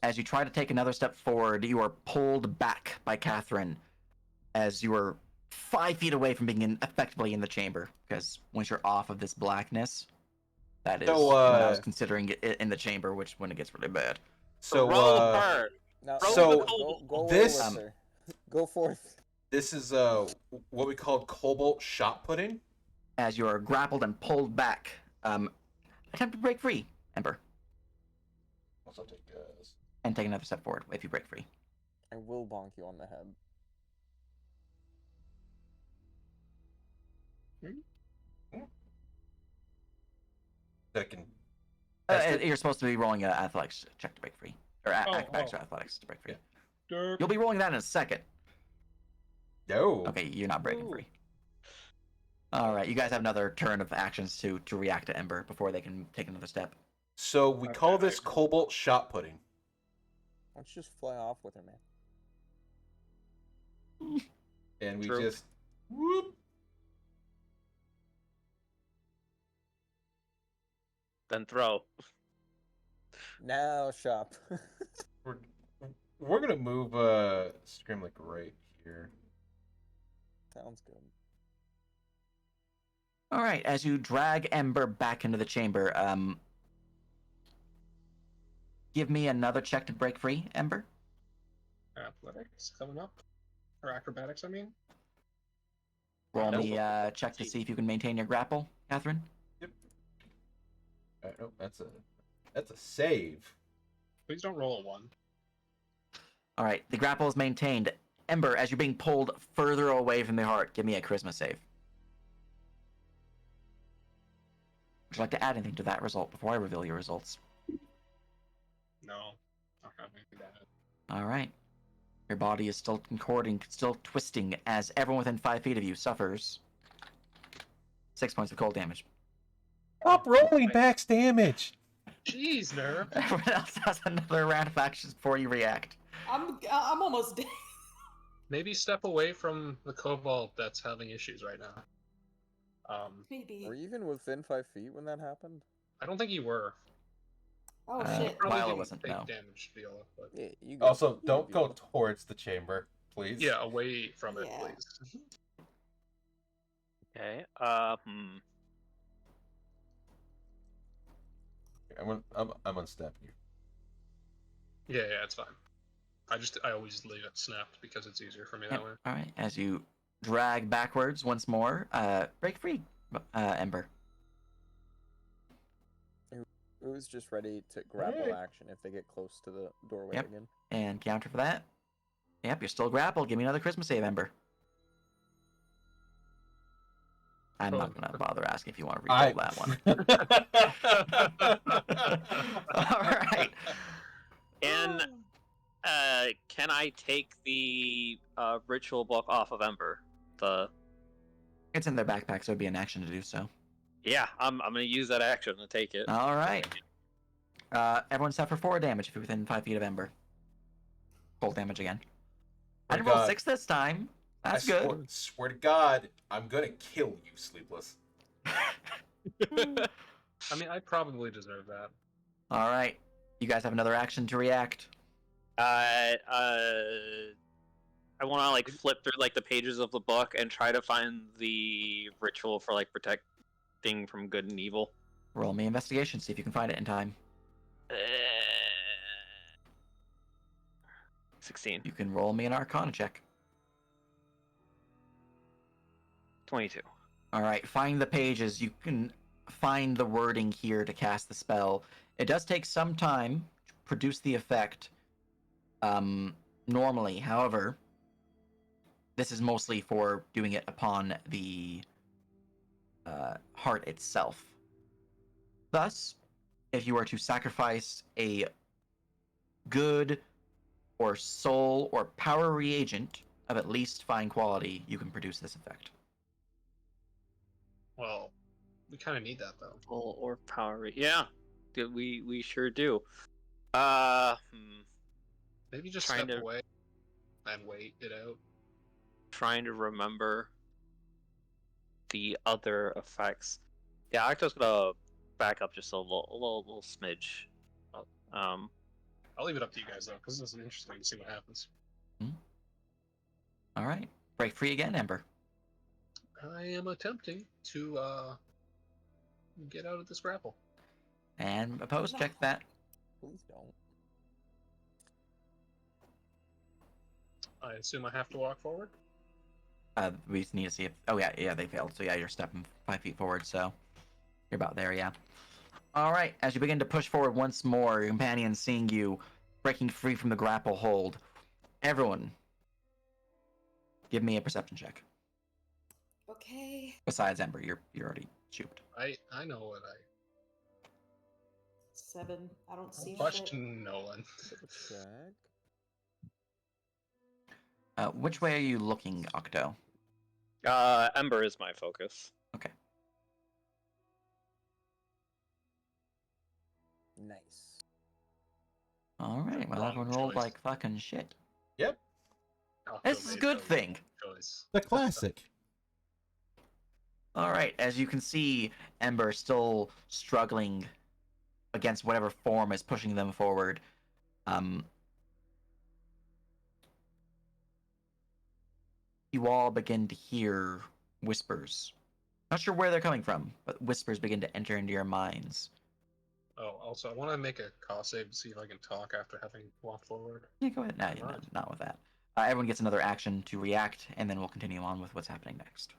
As you try to take another step forward, you are pulled back by Catherine as you are 5 feet away from being effectively in the chamber. Because once you're off of this blackness, that is when I was considering it in the chamber, which when it gets really bad. So, roll her. Now, So, go this- away with her. Go forth. this is what we call cobalt shot putting. As you are grappled and pulled back, attempt to break free, Ember, Also take and take another step forward if you break free. I will bonk you on the head. that can test it? You're supposed to be rolling an athletics check to break free, or acrobatics or athletics to break free. Derp. You'll be rolling that in a second. No. Okay, you're not breaking Ooh. free. All right, you guys have another turn of actions to react to Ember before they can take another step. So we call Okay. this cobalt shot pudding. Why don't you just fly off with her, man? And we True. just whoop. Then throw. Now shop. We're gonna move Scrimlick right here. Sounds good. All right, as you drag Ember back into the chamber, give me another check to break free, Ember. Athletics coming up. Or acrobatics, I mean. Roll Nope. me a check to see if you can maintain your grapple, Catherine. No, that's a save. Please don't roll a 1. All right, the grapple is maintained. Ember, as you're being pulled further away from the heart, give me a charisma save. Would you like to add anything to that result before I reveal your results? No. Not gonna do that. All right. Your body is still concording, still twisting, as everyone within 5 feet of you suffers 6 points of cold damage. Stop rolling Bax damage. Jeez, Nerve. Everyone else has another round of actions before you react. I'm almost dead. Maybe step away from the cobalt that's having issues right now. Maybe. Were you even within 5 feet when that happened? I don't think you were. Oh Uh, shit. Probably Viola didn't wasn't, take no. damage, Viola. But Yeah, you good. Also, You don't good, go Viola. towards the chamber, please. yeah, away from it, Yeah. please. Okay. I'm unstepping you. Yeah, it's fine. I always leave it snapped because it's easier for me Yep. that way. All right. As you drag backwards once more, break free, Ember. Who's just ready to grapple Hey. action if they get close to the doorway Yep. again? And counter for that. Yep, you're still grappled. Give me another Christmas save, Ember. I'm not going to bother asking if you want to reroll that one. All right. And can I take the ritual book off of Ember? It's in their backpack, so it'd be an action to do so. Yeah, I'm gonna use that action to take it. All right. Everyone suffer 4 damage if you're within 5 feet of Ember. Cold damage again. I didn't roll God. 6 this time. That's I good. swear to God, I'm gonna kill you, Sleepless. I mean, I probably deserve that. All right. You guys have another action to react. I want to like flip through like the pages of the book and try to find the ritual for like protecting from good and evil. Roll me investigation, see if you can find it in time. 16. You can roll me an Arcana check. 22. All right, find the pages. You can find the wording here to cast the spell. It does take some time to produce the effect. Normally, however, this is mostly for doing it upon the heart itself. Thus, if you were to sacrifice a good or soul or power reagent of at least fine quality, you can produce this effect. Well, we kind of need that though. Full or power. Yeah, we sure do. Maybe just Trying step to- away and wait it out. Trying to remember the other effects. Yeah, Octo's gonna back up just a little smidge. I'll leave it up to you guys though, because this is interesting to see what happens. All right, break free again, Ember. I am attempting to get out of this grapple. And opposed, check that. Please don't. I assume I have to walk forward. We just need to see if. Oh yeah, they failed. So yeah, you're stepping 5 feet forward. So you're about there. Yeah. All right. As you begin to push forward once more, your companion seeing you breaking free from the grapple hold. Everyone, give me a perception check. Okay. Besides Ember, you're already shooped. I know what 7. I don't see shit. Question, Nolan. Double check. Which way are you looking, Octo? Ember is my focus. Okay. Nice. All right. Well, Wrong everyone rolled choice. like fucking shit. Yep. This is a good thing. Choice. The classic. All right. As you can see, Ember still struggling against whatever form is pushing them forward. You all begin to hear whispers. Not sure where they're coming from, but whispers begin to enter into your minds. Oh, also, I want to make a cost save to see if I can talk after having walked forward. Yeah, go ahead. No, Alright. not with that. Everyone gets another action to react, and then we'll continue on with what's happening next.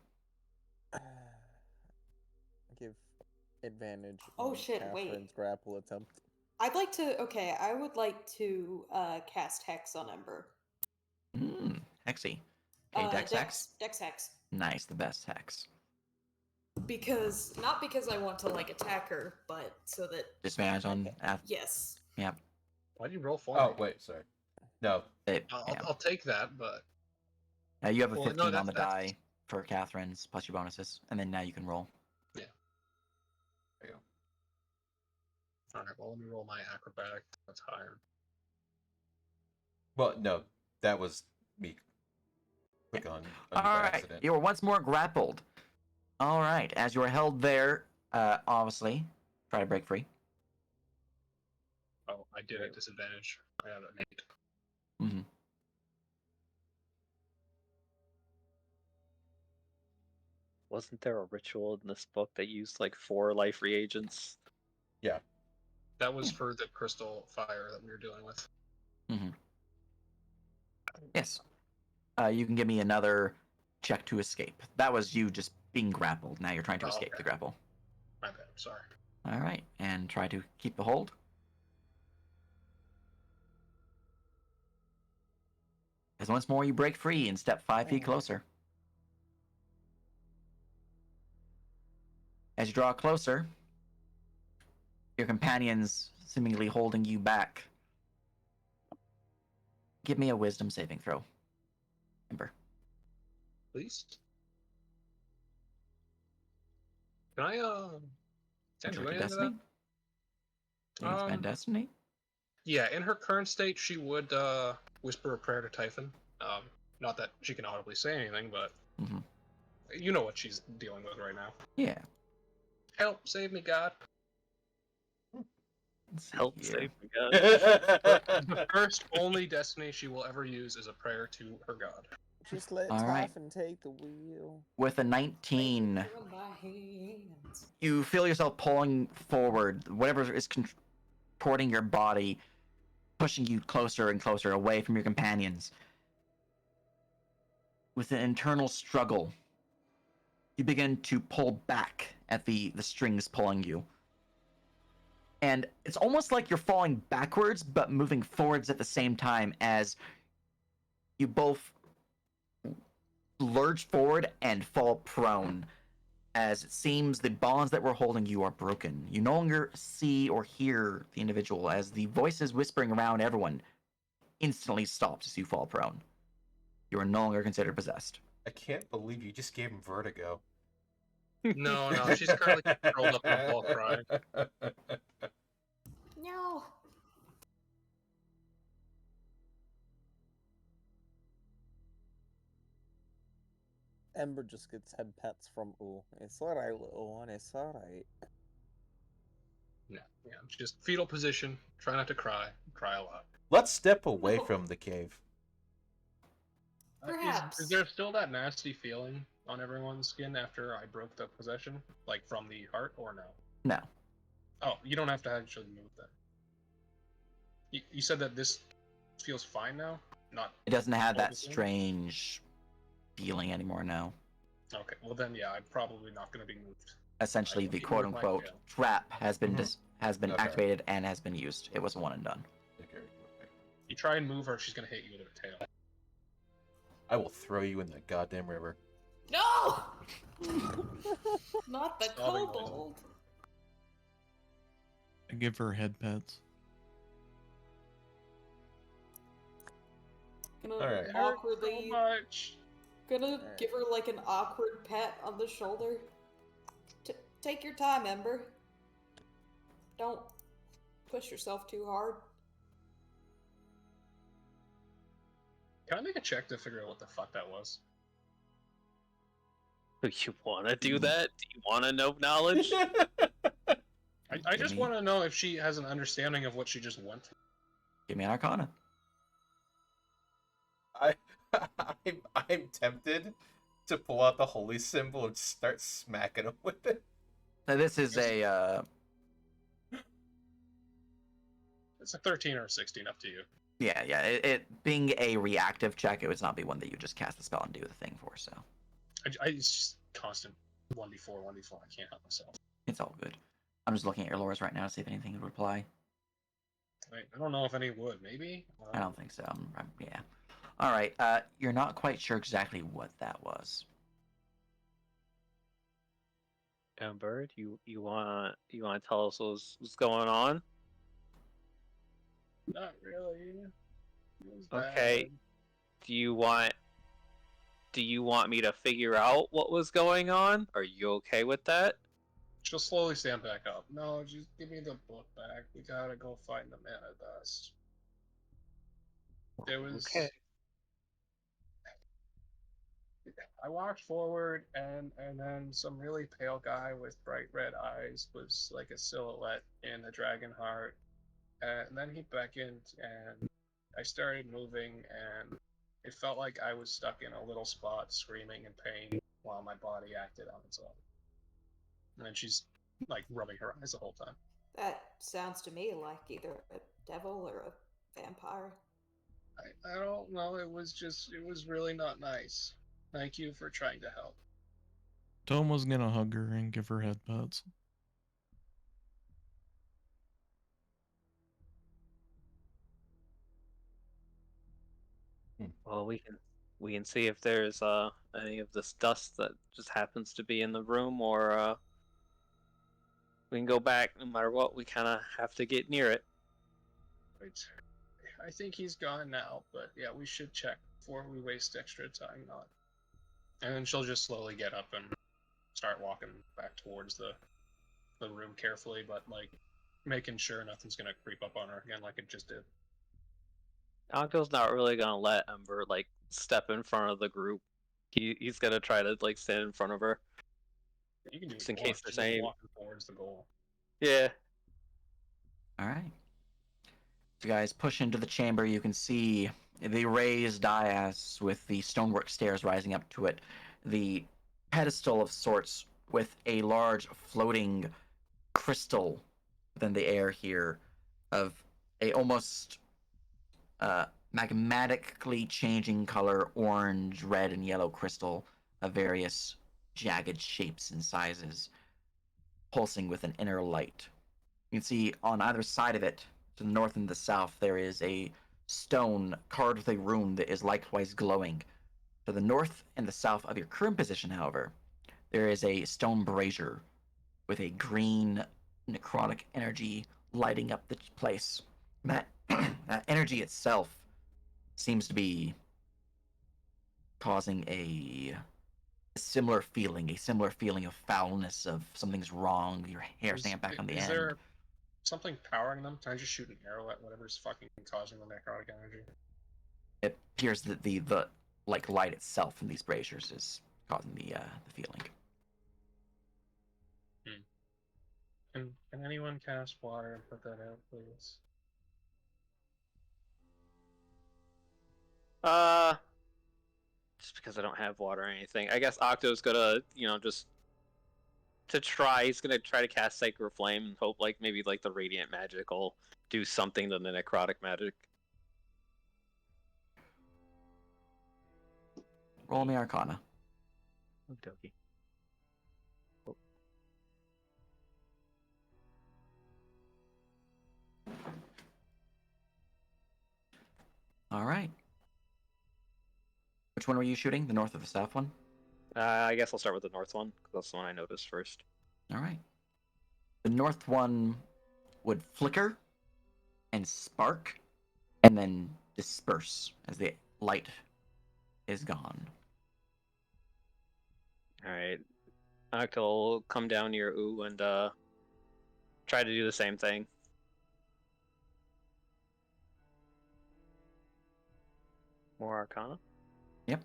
Give advantage. Oh, on shit, wait. Catherine's grapple attempt. I'd like to. Okay, I would like to cast Hex on Ember. Hexy. Okay, Dex Hex. Dex Hex. Nice, the best Hex. Because not because I want to like attack her, but so that Disadvantage on. yes. Yeah. Why do you roll 4? Oh, wait, sorry. No. I'll take that, but You have a Well, 15 no, on the that's- die for Catherine's plus your bonuses, and then now you can roll. yeah. There you go. All right. Well, let me roll my acrobatic. That's higher. Well, no. That was me. Click on All by right, accident. you are once more grappled. All right, as you are held there, obviously, try to break free. Oh, I did at disadvantage. I had an 8. Mm-hmm. Wasn't there a ritual in this book that used like 4 life reagents? Yeah. That was for the crystal fire that we were dealing with. Mm-hmm. Yes. You can give me another check to escape. That was you just being grappled. Now you're trying to escape the grapple. My bad. Sorry. All right, and try to keep the hold. As once more you break free and step 5 feet closer. As you draw closer, your companions seemingly holding you back. Give me a wisdom saving throw, Ember. Please. Can I Would you do like a anything to destiny? that? Do you spend destiny? Yeah, in her current state, she would whisper a prayer to Typhon. Not that she can audibly say anything, but you know what she's dealing with right now. Yeah. Help, save me, God. Help save me, God. The first only destiny she will ever use is a prayer to her God. Just let All right. Typhon take the wheel. With a 19, you feel yourself pulling forward. Whatever is contorting your body, pushing you closer and closer away from your companions. With an internal struggle, you begin to pull back at the strings pulling you. And it's almost like you're falling backwards, but moving forwards at the same time as you both lurch forward and fall prone. As it seems the bonds that were holding you are broken. You no longer see or hear the individual as the voices whispering around everyone instantly stops as you fall prone. You are no longer considered possessed. I can't believe you just gave him vertigo. No, she's currently curled up in a ball crying. No. Ember just gets head pats from Ooh. It's alright, little one. It's alright. Yeah, just fetal position. Try not to cry. Cry a lot. Let's step away No. from the cave. Perhaps. Is there still that nasty feeling on everyone's skin after I broke the possession? Like from the heart, or no? No. Oh, you don't have to actually move that. You said that this feels fine now? Not. It doesn't have that Focusing? strange feeling anymore, no. Okay, well then, yeah, I'm probably not going to be moved. Essentially, I the will quote move my unquote tail. trap has been Okay. activated and has been used. It was one and done. Okay. You try and move her, she's going to hit you with her tail. I will throw you in that goddamn river. No! Not the Sobbing kobold. I give her head pets. Gonna Alright. It hurts awkwardly, so much. gonna Alright. give her like an awkward pat on the shoulder. Take your time, Ember. Don't push yourself too hard. Can I make a check to figure out what the fuck that was? Do you want to do that? Do you want to know knowledge? I just want to know if she has an understanding of what she just went through. Give me an Arcana. I'm tempted to pull out the holy symbol and start smacking him with it. Now, this is a It's a 13 or a 16, up to you. yeah. It being a reactive check, it would not be one that you just cast the spell and do the thing for. So It's just constant 1d4, 1d4. I can't help myself. it's all good. I'm just looking at your lores right now to see if anything would reply. I don't know if any would. Maybe? I don't think so. Yeah. All right. You're not quite sure exactly what that was. Ember, you want to tell us what's going on? Not really. It was Okay. bad. Do you want me to figure out what was going on? Are you okay with that? She'll slowly stand back up. No, just give me the book back. We gotta go find the man of dust. There was. Okay. I walked forward, and then some really pale guy with bright red eyes was like a silhouette in the dragon heart. And then he beckoned, and I started moving, and it felt like I was stuck in a little spot, screaming in pain, while my body acted on its own. And then she's like rubbing her eyes the whole time. That sounds to me like either a devil or a vampire. I don't know. It was really not nice. Thank you for trying to help. Toma's gonna hug her and give her head pets. Well, we can see if there's any of this dust that just happens to be in the room, or we can go back. No matter what, we kind of have to get near it. Right. I think he's gone now, but yeah, we should check before we waste extra time on. And then she'll just slowly get up and start walking back towards the room carefully, but like making sure nothing's gonna creep up on her again like it just did. Anko's not really gonna let Ember like step in front of the group. He's gonna try to like stand in front of her. You can do Just it in case once, there's just any. walking towards the goal. Yeah. All right. As you guys push into the chamber, you can see the raised dais with the stonework stairs rising up to it, the pedestal of sorts with a large floating crystal within the air here of a almost magmatically changing color, orange, red, and yellow crystal of various jagged shapes and sizes, pulsing with an inner light. You can see on either side of it, to the north and the south, there is a stone carved with a rune that is likewise glowing. To the north and the south of your current position, however, there is a stone brazier with a green necrotic energy lighting up the place. That, that energy itself seems to be causing a similar feeling of foulness, of something's wrong, your hair standing back on the Is end. there something powering them? Can I just shoot an arrow at whatever's fucking causing the necrotic energy? It appears that the like light itself from these braziers is causing the feeling. Can anyone cast water and put that out, please? Just because I don't have water or anything. I guess Octo's gonna, just to try. He's gonna try to cast Sacred Flame and hope, like maybe like the radiant magic will do something to the necrotic magic. Roll me Arcana. Okey-dokey. All right. Which one were you shooting? The north or the south one? I guess I'll start with the north one because that's the one I noticed first. All right. The north one would flicker and spark and then disperse as the light is gone. Alright. Octo will come down near Ooh and try to do the same thing. More Arcana? Yep.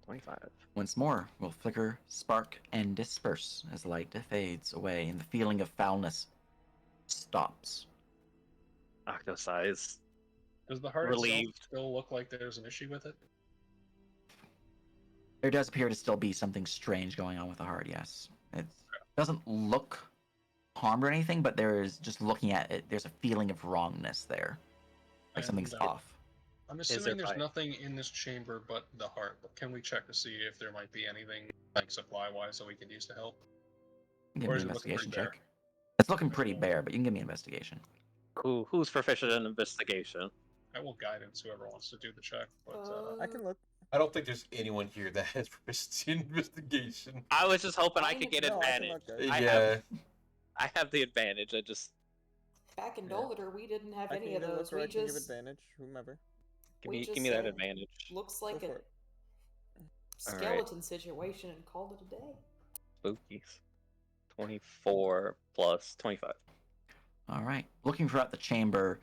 25. Once more, will flicker, spark, and disperse as the light fades away and the feeling of foulness stops. Octo sighs. Does the heart Relieved. itself still look like there's an issue with it? There does appear to still be something strange going on with the heart, yes. It doesn't look harmed or anything, but there is, just looking at it, there's a feeling of wrongness there. Like something's And, off. I'm there assuming there's fire? nothing in this chamber but the heart, but can we check to see if there might be anything, like supply-wise, that we can use to help? Give Or me is an it looking pretty investigation bare? check. It's looking pretty bare, but you can give me an investigation. Who's proficient in investigation? I will guidance whoever wants to do the check, but I can look. I don't think there's anyone here that has proficiency in investigation. I was just hoping I Fine, could get no, I can advantage. look, guys. Yeah. I have the advantage. I just Back in Yeah. Dolittle, we didn't have I can any of either those. look or We I can give just advantage, whomever. give we me just that said, advantage. looks like Go a for it. skeleton situation and called it a day. Spookies. 24 plus 25. All right. Looking throughout the chamber,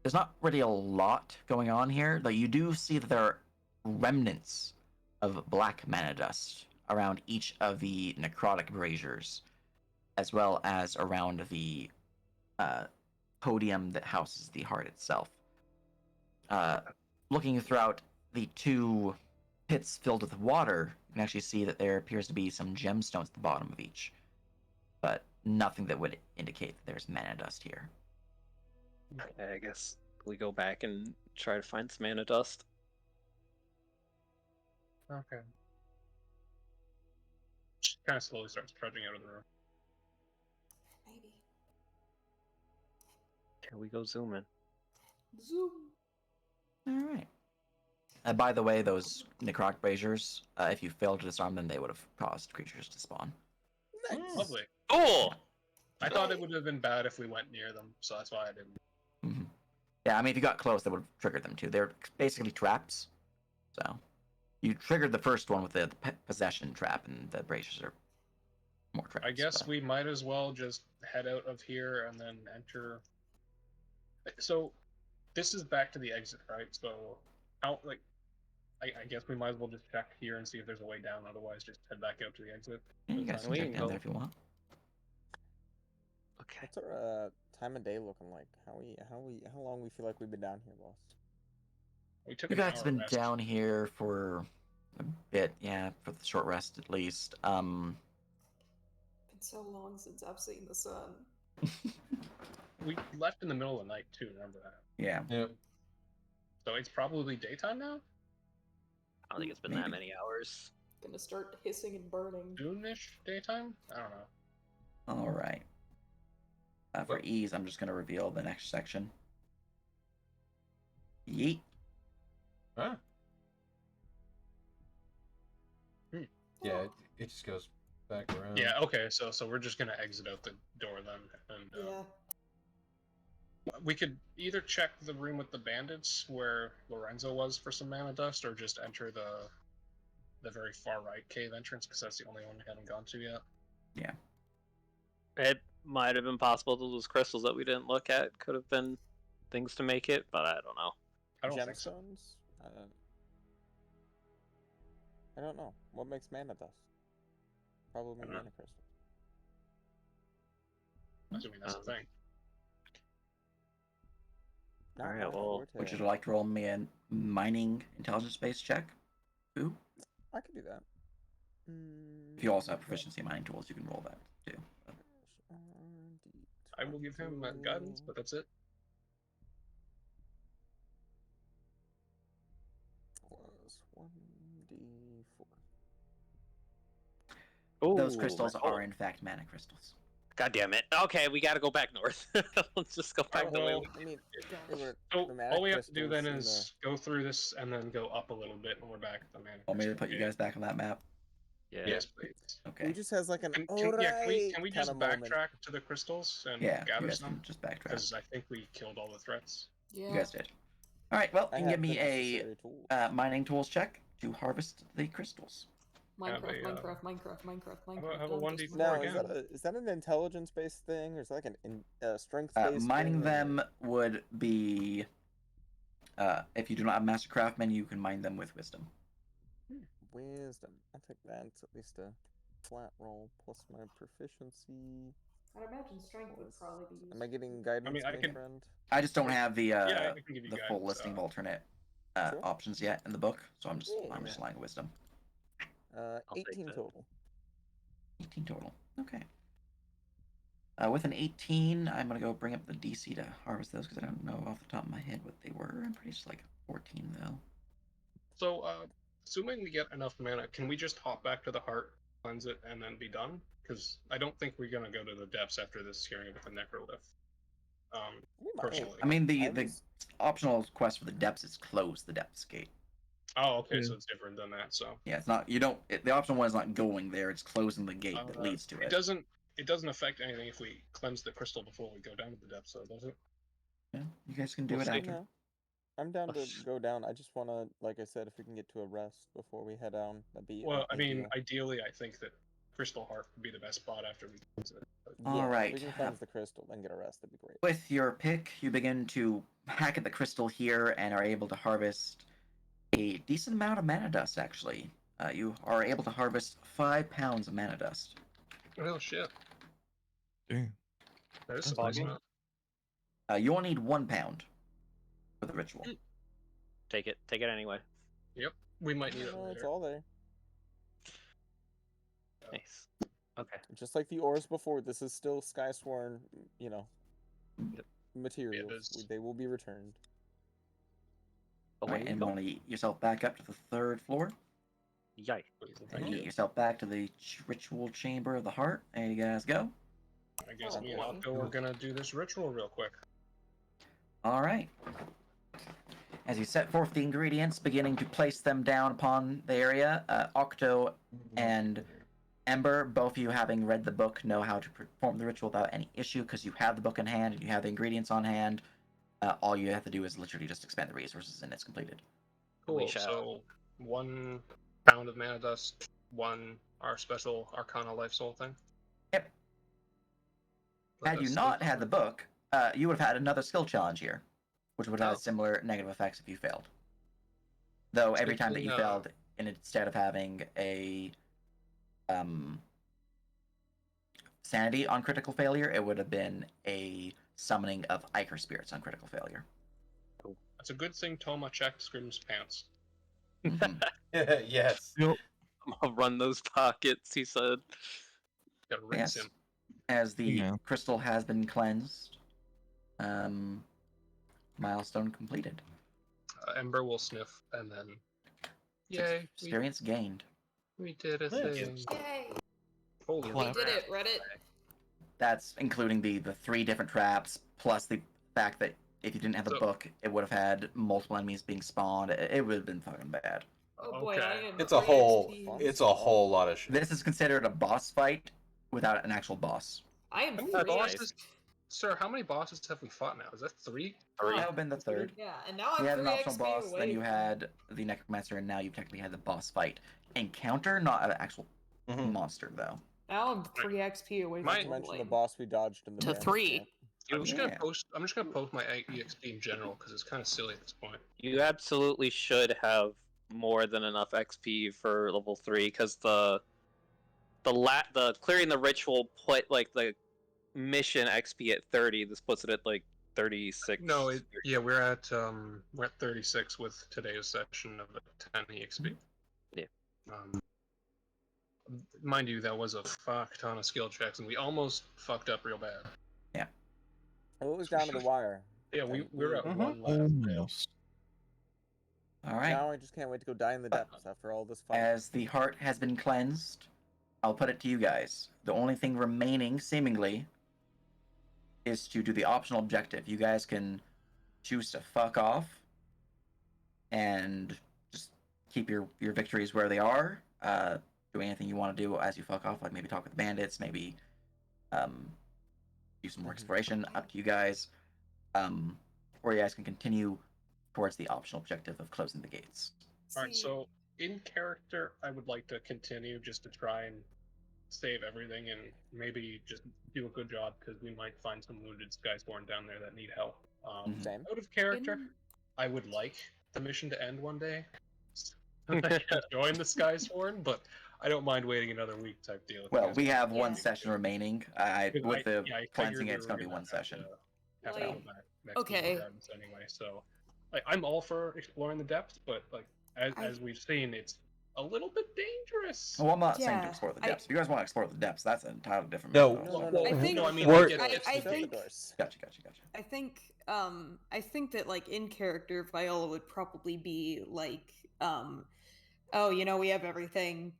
there's not really a lot going on here. Like, you do see that there are remnants of black mana dust around each of the necrotic braziers, as well as around the podium that houses the heart itself. Looking throughout the two pits filled with water, you can actually see that there appears to be some gemstones at the bottom of each, but nothing that would indicate that there's mana dust here. Okay, I guess we go back and try to find some mana dust. okay. She kind of slowly starts trudging out of the room. Maybe. Here we go zooming. Zoom. All right. By the way, those necrotic braziers, if you failed to disarm them, they would have caused creatures to spawn. Nice. Lovely. Cool! I thought it would have been bad if we went near them, so that's why I didn't. Mm-hmm. Yeah, I mean, if you got close, that would have triggered them too. They're basically traps. So, you triggered the first one with the possession trap, and the braziers are more traps. I guess but... we might as well just head out of here and then enter. So, this is back to the exit, right? So, how, like, I guess we might as well just check here and see if there's a way down. Otherwise, just head back out to the exit. Yeah, you guys can We check can down go. there if you want. Okay. What's our time of day looking like? How long we feel like we've been down here, boss? We took You an guys hour have been rest. down here for a bit, yeah, for the short rest at least. Been so long since I've seen the sun. We left in the middle of the night too. Remember that? Yeah. Yep. So it's probably daytime now. I don't think it's been that many hours. Gonna start hissing and burning. Soonish daytime. I don't know. All right. For ease, I'm just going to reveal the next section. Yeet. Huh? Hmm. Yeah, it just goes back around. Yeah. Okay. So we're just gonna exit out the door then, and Yeah. we could either check the room with the bandits where Lorenzo was for some mana dust, or just enter the very far right cave entrance because that's the only one we haven't gone to yet. Yeah. It might have been possible that those crystals that we didn't look at could have been things to make it, but I don't know. I don't think so. Gemstones? I don't know. What makes mana dust? Probably I don't mana know. crystals. Assuming that's the thing. Not Alright, my well, forte. Would you like to roll me a mining intelligence-based check? Ooh. I could do that. If you also have proficiency in mining tools, you can roll that too. I will give him guidance, but that's it. Plus 1d4. Those Ooh, crystals oh, are in fact mana crystals. God damn it. Okay, we gotta go back north. Let's just go back the way Well, we I mean, they were So the mana all we have to do then crystals is go through this and then go up a little bit, and we're back at the mana. Want me to crystal put you cave. guys back on that map? Yeah. Yes, please. Okay. He just has like an Can alright we kind just of moment. backtrack to the crystals and Yeah, you gather guys some? can just backtrack. Because I think we killed all the threats. Yeah. You guys did. All right. Well, I you can give have the me a necessary tools. mining tools check to harvest the crystals. Minecraft, Have a, Minecraft, Minecraft, Minecraft, Minecraft. have a I'm 1d4 just Now, again. is that an intelligence-based thing, or is that like an strength-based Mining thing? them would be, if you do not have Master Craftsman, you can mine them with Wisdom. Wisdom. I think that's at least a flat roll plus my proficiency. I'd imagine strength would probably be useful. Am I getting guidance, I my can- friend? I just don't have the I can give you the full guidance, listing of alternate Sure. options yet in the book, so I'm just Yeah. relying on Wisdom. I'll take 18 that. total. 18 total. Okay. With an 18, I'm gonna go bring up the DC to harvest those because I don't know off the top of my head what they were. I'm pretty sure like 14 though. So, assuming we get enough mana, can we just hop back to the heart, cleanse it, and then be done? Because I don't think we're gonna go to the depths after this hearing with the necrolith. We might. Personally. I mean, I the was- optional quest for the depths is close the depths gate. Oh, okay, so it's different than that. So Yeah, it's not. You don't. The optional one is not going there. It's closing the gate that leads to it. It doesn't affect anything if we cleanse the crystal before we go down to the depths, though, does it? Yeah, you guys can do We'll it see. after. No. I'm down to go down. I just want to, like I said, if we can get to a rest before we head down, that'd be Well, I mean, ideal. ideally, I think that Crystal Heart would be the best spot after we cleanse it. But Yeah, All if right. we can cleanse the crystal, then get a rest. That'd be great. With your pick, you begin to hack at the crystal here and are able to harvest a decent amount of mana dust. Actually, you are able to harvest 5 pounds of mana dust. oh shit, Damn. that is That's some nice awesome. amount. You only need 1 pound for the ritual. Take it anyway. Yep, we might need it No, it's later. all there. Nice. Okay. Just like the ores before, this is still Skysworn, Yep. materials. is. They will be returned. Away Right, you and go. want to eat yourself back up to the 3rd floor. Yay. And eat yourself back to the ritual chamber of the heart. There you guys go. I guess Oh, me and boy. Octo are gonna do this ritual real quick. All right. As you set forth the ingredients, beginning to place them down upon the area, Octo and Ember, both of you having read the book, know how to perform the ritual without any issue because you have the book in hand and you have the ingredients on hand. All you have to do is literally just expend the resources and it's completed. Cool. We shall. So 1 pound of mana dust, 1 our special Arcana Life Soul thing. Yep. Had you not had the book, you would have had another skill challenge here, which would have Oh. similar negative effects if you failed. Though every time that you Taking, failed, and instead of having a sanity on critical failure, it would have been a summoning of Ichor spirits on critical failure. That's a good thing Toma checked Scrim's pants. Mhm. Yes. Yep. I'll run those pockets, he said. Gotta rinse Yes. him. As the Yeah. crystal has been cleansed, milestone completed. Ember will sniff and then. Yay! Experience gained. We did a Nice. thing. Yay! Holy We Clap. did crap. it, Reddit. That's including the 3 different traps, plus the fact that if you didn't have the So- book, it would have had multiple enemies being spawned. It would have been fucking bad. Oh boy, I Okay. am It's a 3 whole. XP. It's a whole lot of shit. This is considered a boss fight without an actual boss. I am How 3 many That's bosses, sir? How many bosses have we fought now? Is that 3? Three. That would have been the 3rd. Yeah, and now You I'm had an 3 optional XP boss, away. then you from- had the Necromancer, and now you technically had the boss fight encounter, not an actual Mhm. monster, though. Now I'm 3 XP away Mine- Not to from mention the lane. boss we dodged in the To bandit 3. camp. I'm just Yeah. gonna post. I'm just gonna post my EXP in general because it's kind of silly at this point. You absolutely should have more than enough XP for level 3 because the clearing the ritual put like the mission XP at 30. This puts it at like 36. No, yeah, we're at 36 with today's session of a 10 EXP. Yeah. Mind you, that was a fuck ton of skill checks, and we almost fucked up real bad. Oh, it was down to the wire. Yeah, we're at Mhm. one last fail. Almost. All right. Now I just can't wait to go die in the depths after all this fight. As the heart has been cleansed, I'll put it to you guys. The only thing remaining, seemingly, is to do the optional objective. You guys can choose to fuck off and just keep your victories where they are. doing anything you want to do as you fuck off, like maybe talk with the bandits, maybe do some more exploration. Up to you guys. Or you guys can continue towards the optional objective of closing the gates. Alright, so in character, I would like to continue just to try and save everything and maybe just do a good job because we might find some wounded Skyborn down there that need help. Same. Out of character, I would like the mission to end one day. So I can join the Skysworn, but I don't mind waiting another week type deal. Well, we have one session remaining. With the I cleansing, figured it's going to be one session. Have to Like, go back next okay. week regardless anyway. So, like, I'm all for exploring the depths, but like as we've seen, it's a little bit dangerous. Well, I'm not saying to Yeah, explore the depths. If you guys want to explore the depths, that's an entirely different No. mission. No. I think- no, I mean, We're- like, it's I the think- gate. Gotcha. I think that like in character, Viola would probably be like, oh, we have everything.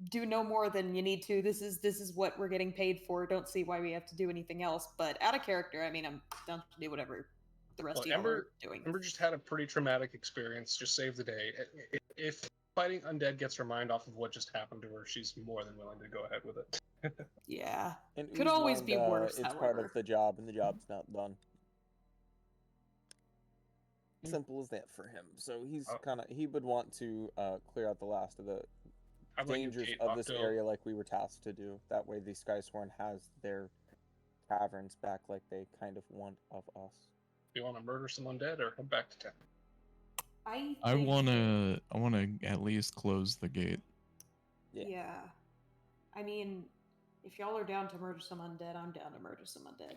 Do no more than you need to. This is what we're getting paid for. Don't see why we have to do anything else. But out of character, I mean, I'm down to do whatever the rest of you are doing. Ember just had a pretty traumatic experience. Just save the day. If fighting undead gets her mind off of what just happened to her, she's more than willing to go ahead with it. Yeah. And Could Ooze always mind, be worse, It's part however. of the job, and the job's not done. Simple as that for him. So he would want to clear out the last of the How about you, dangers Kate of this Octo? area, like we were tasked to do. That way, the Skysworn has their caverns back, like they kind of want of us. Do you want to murder some undead or head back to town? I wanna at least close the gate. Yeah. I mean, if y'all are down to murder some undead, I'm down to murder some undead.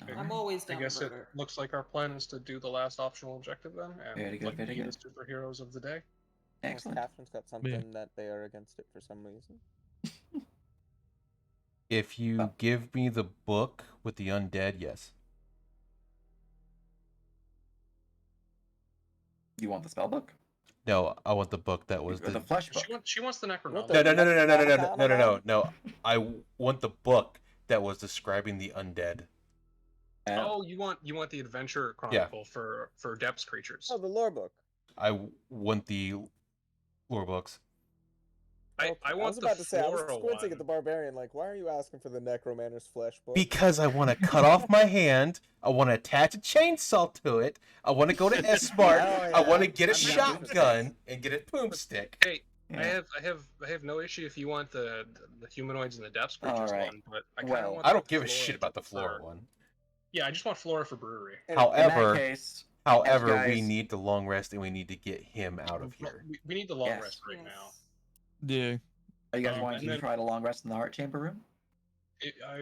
All I'm right. always I down guess to it murder. looks like our plan is to do the last optional objective then, and Very good, like, very be good. the superheroes of the day. Unless Excellent. Catherine's got something that they are against it for some reason. If you give me the book with the undead, yes. You want the spell book? No, I want the book that was Or the the. flesh book? She wants the Necronomicon. No. I want the book that was describing the undead. Oh, you want the Adventure Chronicle for Depths creatures. Oh, the lore book. I want the lore books. I want was about to say, I was Flora squinting one. at the barbarian, like, why are you asking for the Necromancer's flesh book? Because I want to cut off my hand. I want to attach a chainsaw to it. I want to go to S-Mart. I want to get a I'm down with shotgun and get a boomstick. Hey, Yeah. I have no issue if you want the humanoids and the Depths creatures Alright. one, but I kind of Well, want. I don't the give a Flora shit about the for- Flora one. Yeah, I just want Flora for brewery. In However, that case, we guys- need the long rest and we need to get him out of here. We need the long Yes. rest right now. Yeah. are you guys and wanting to then- try the long rest in the heart chamber room?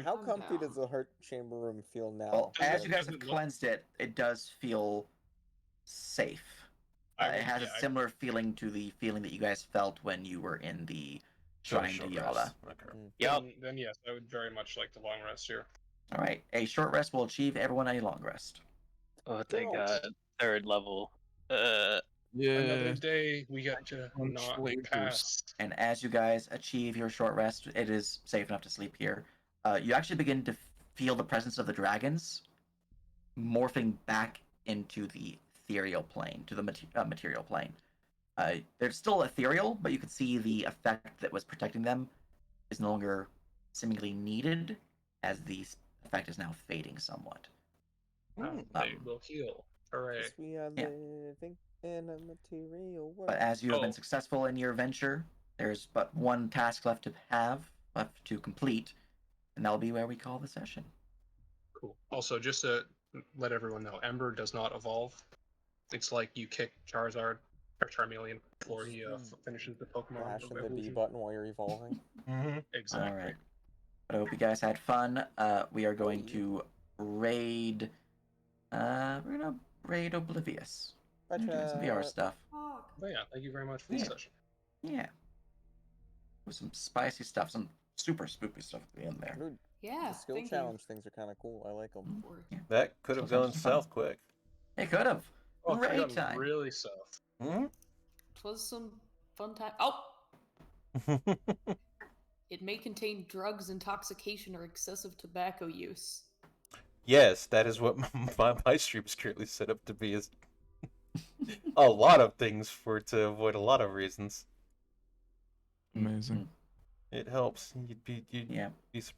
How I'm comfy down. does the Heart Chamber room feel now? Well, Does as it- you guys does have it look- cleansed it, it does feel safe. It has a similar feeling to the feeling that you guys felt when you were in the Shrine to Yala. Okay. Yep. Then yes, I would very much like the long rest here. All right, a short rest will achieve everyone a long rest. Oh, thank Cool. God. Third level. Yeah. Another day we get to Punch not lasers. pass. And as you guys achieve your short rest, it is safe enough to sleep here. You actually begin to feel the presence of the dragons morphing back into the ethereal plane, to the material plane. They're still ethereal, but you can see the effect that was protecting them is no longer seemingly needed, as the effect is now fading somewhat. They will heal. Hooray. 'Cause we are Yeah. living in a material world. But as you have been Oh. successful in your venture, there's but one task left to complete, and that'll be where we call the session. Cool. Also, just to let everyone know, Ember does not evolve. It's like you kick Charizard or Charmeleon before he finishes the Pokemon Mashing the B evolution. button while you're evolving. Exactly. All right. But I hope you guys had fun. We are going to raid. We're gonna raid Oblivious. Doing some VR stuff. Fuck. But yeah, thank you very much for the Yeah. session. Yeah. With some spicy stuff, some super spooky stuff at the end there. Dude, Yeah, the skill thank challenge things are kind of cool. I like them. Yeah. That could have gone south quick. It could have. Oh, it could've Raid gotten time. really soft. Hmm? Twas some fun time. Oh! It may contain drugs, intoxication, or excessive tobacco use. Yes, that is what my stream is currently set up to be. Is a lot of things to avoid a lot of reasons. Amazing. Mm. It helps. You'd Yeah. be surprised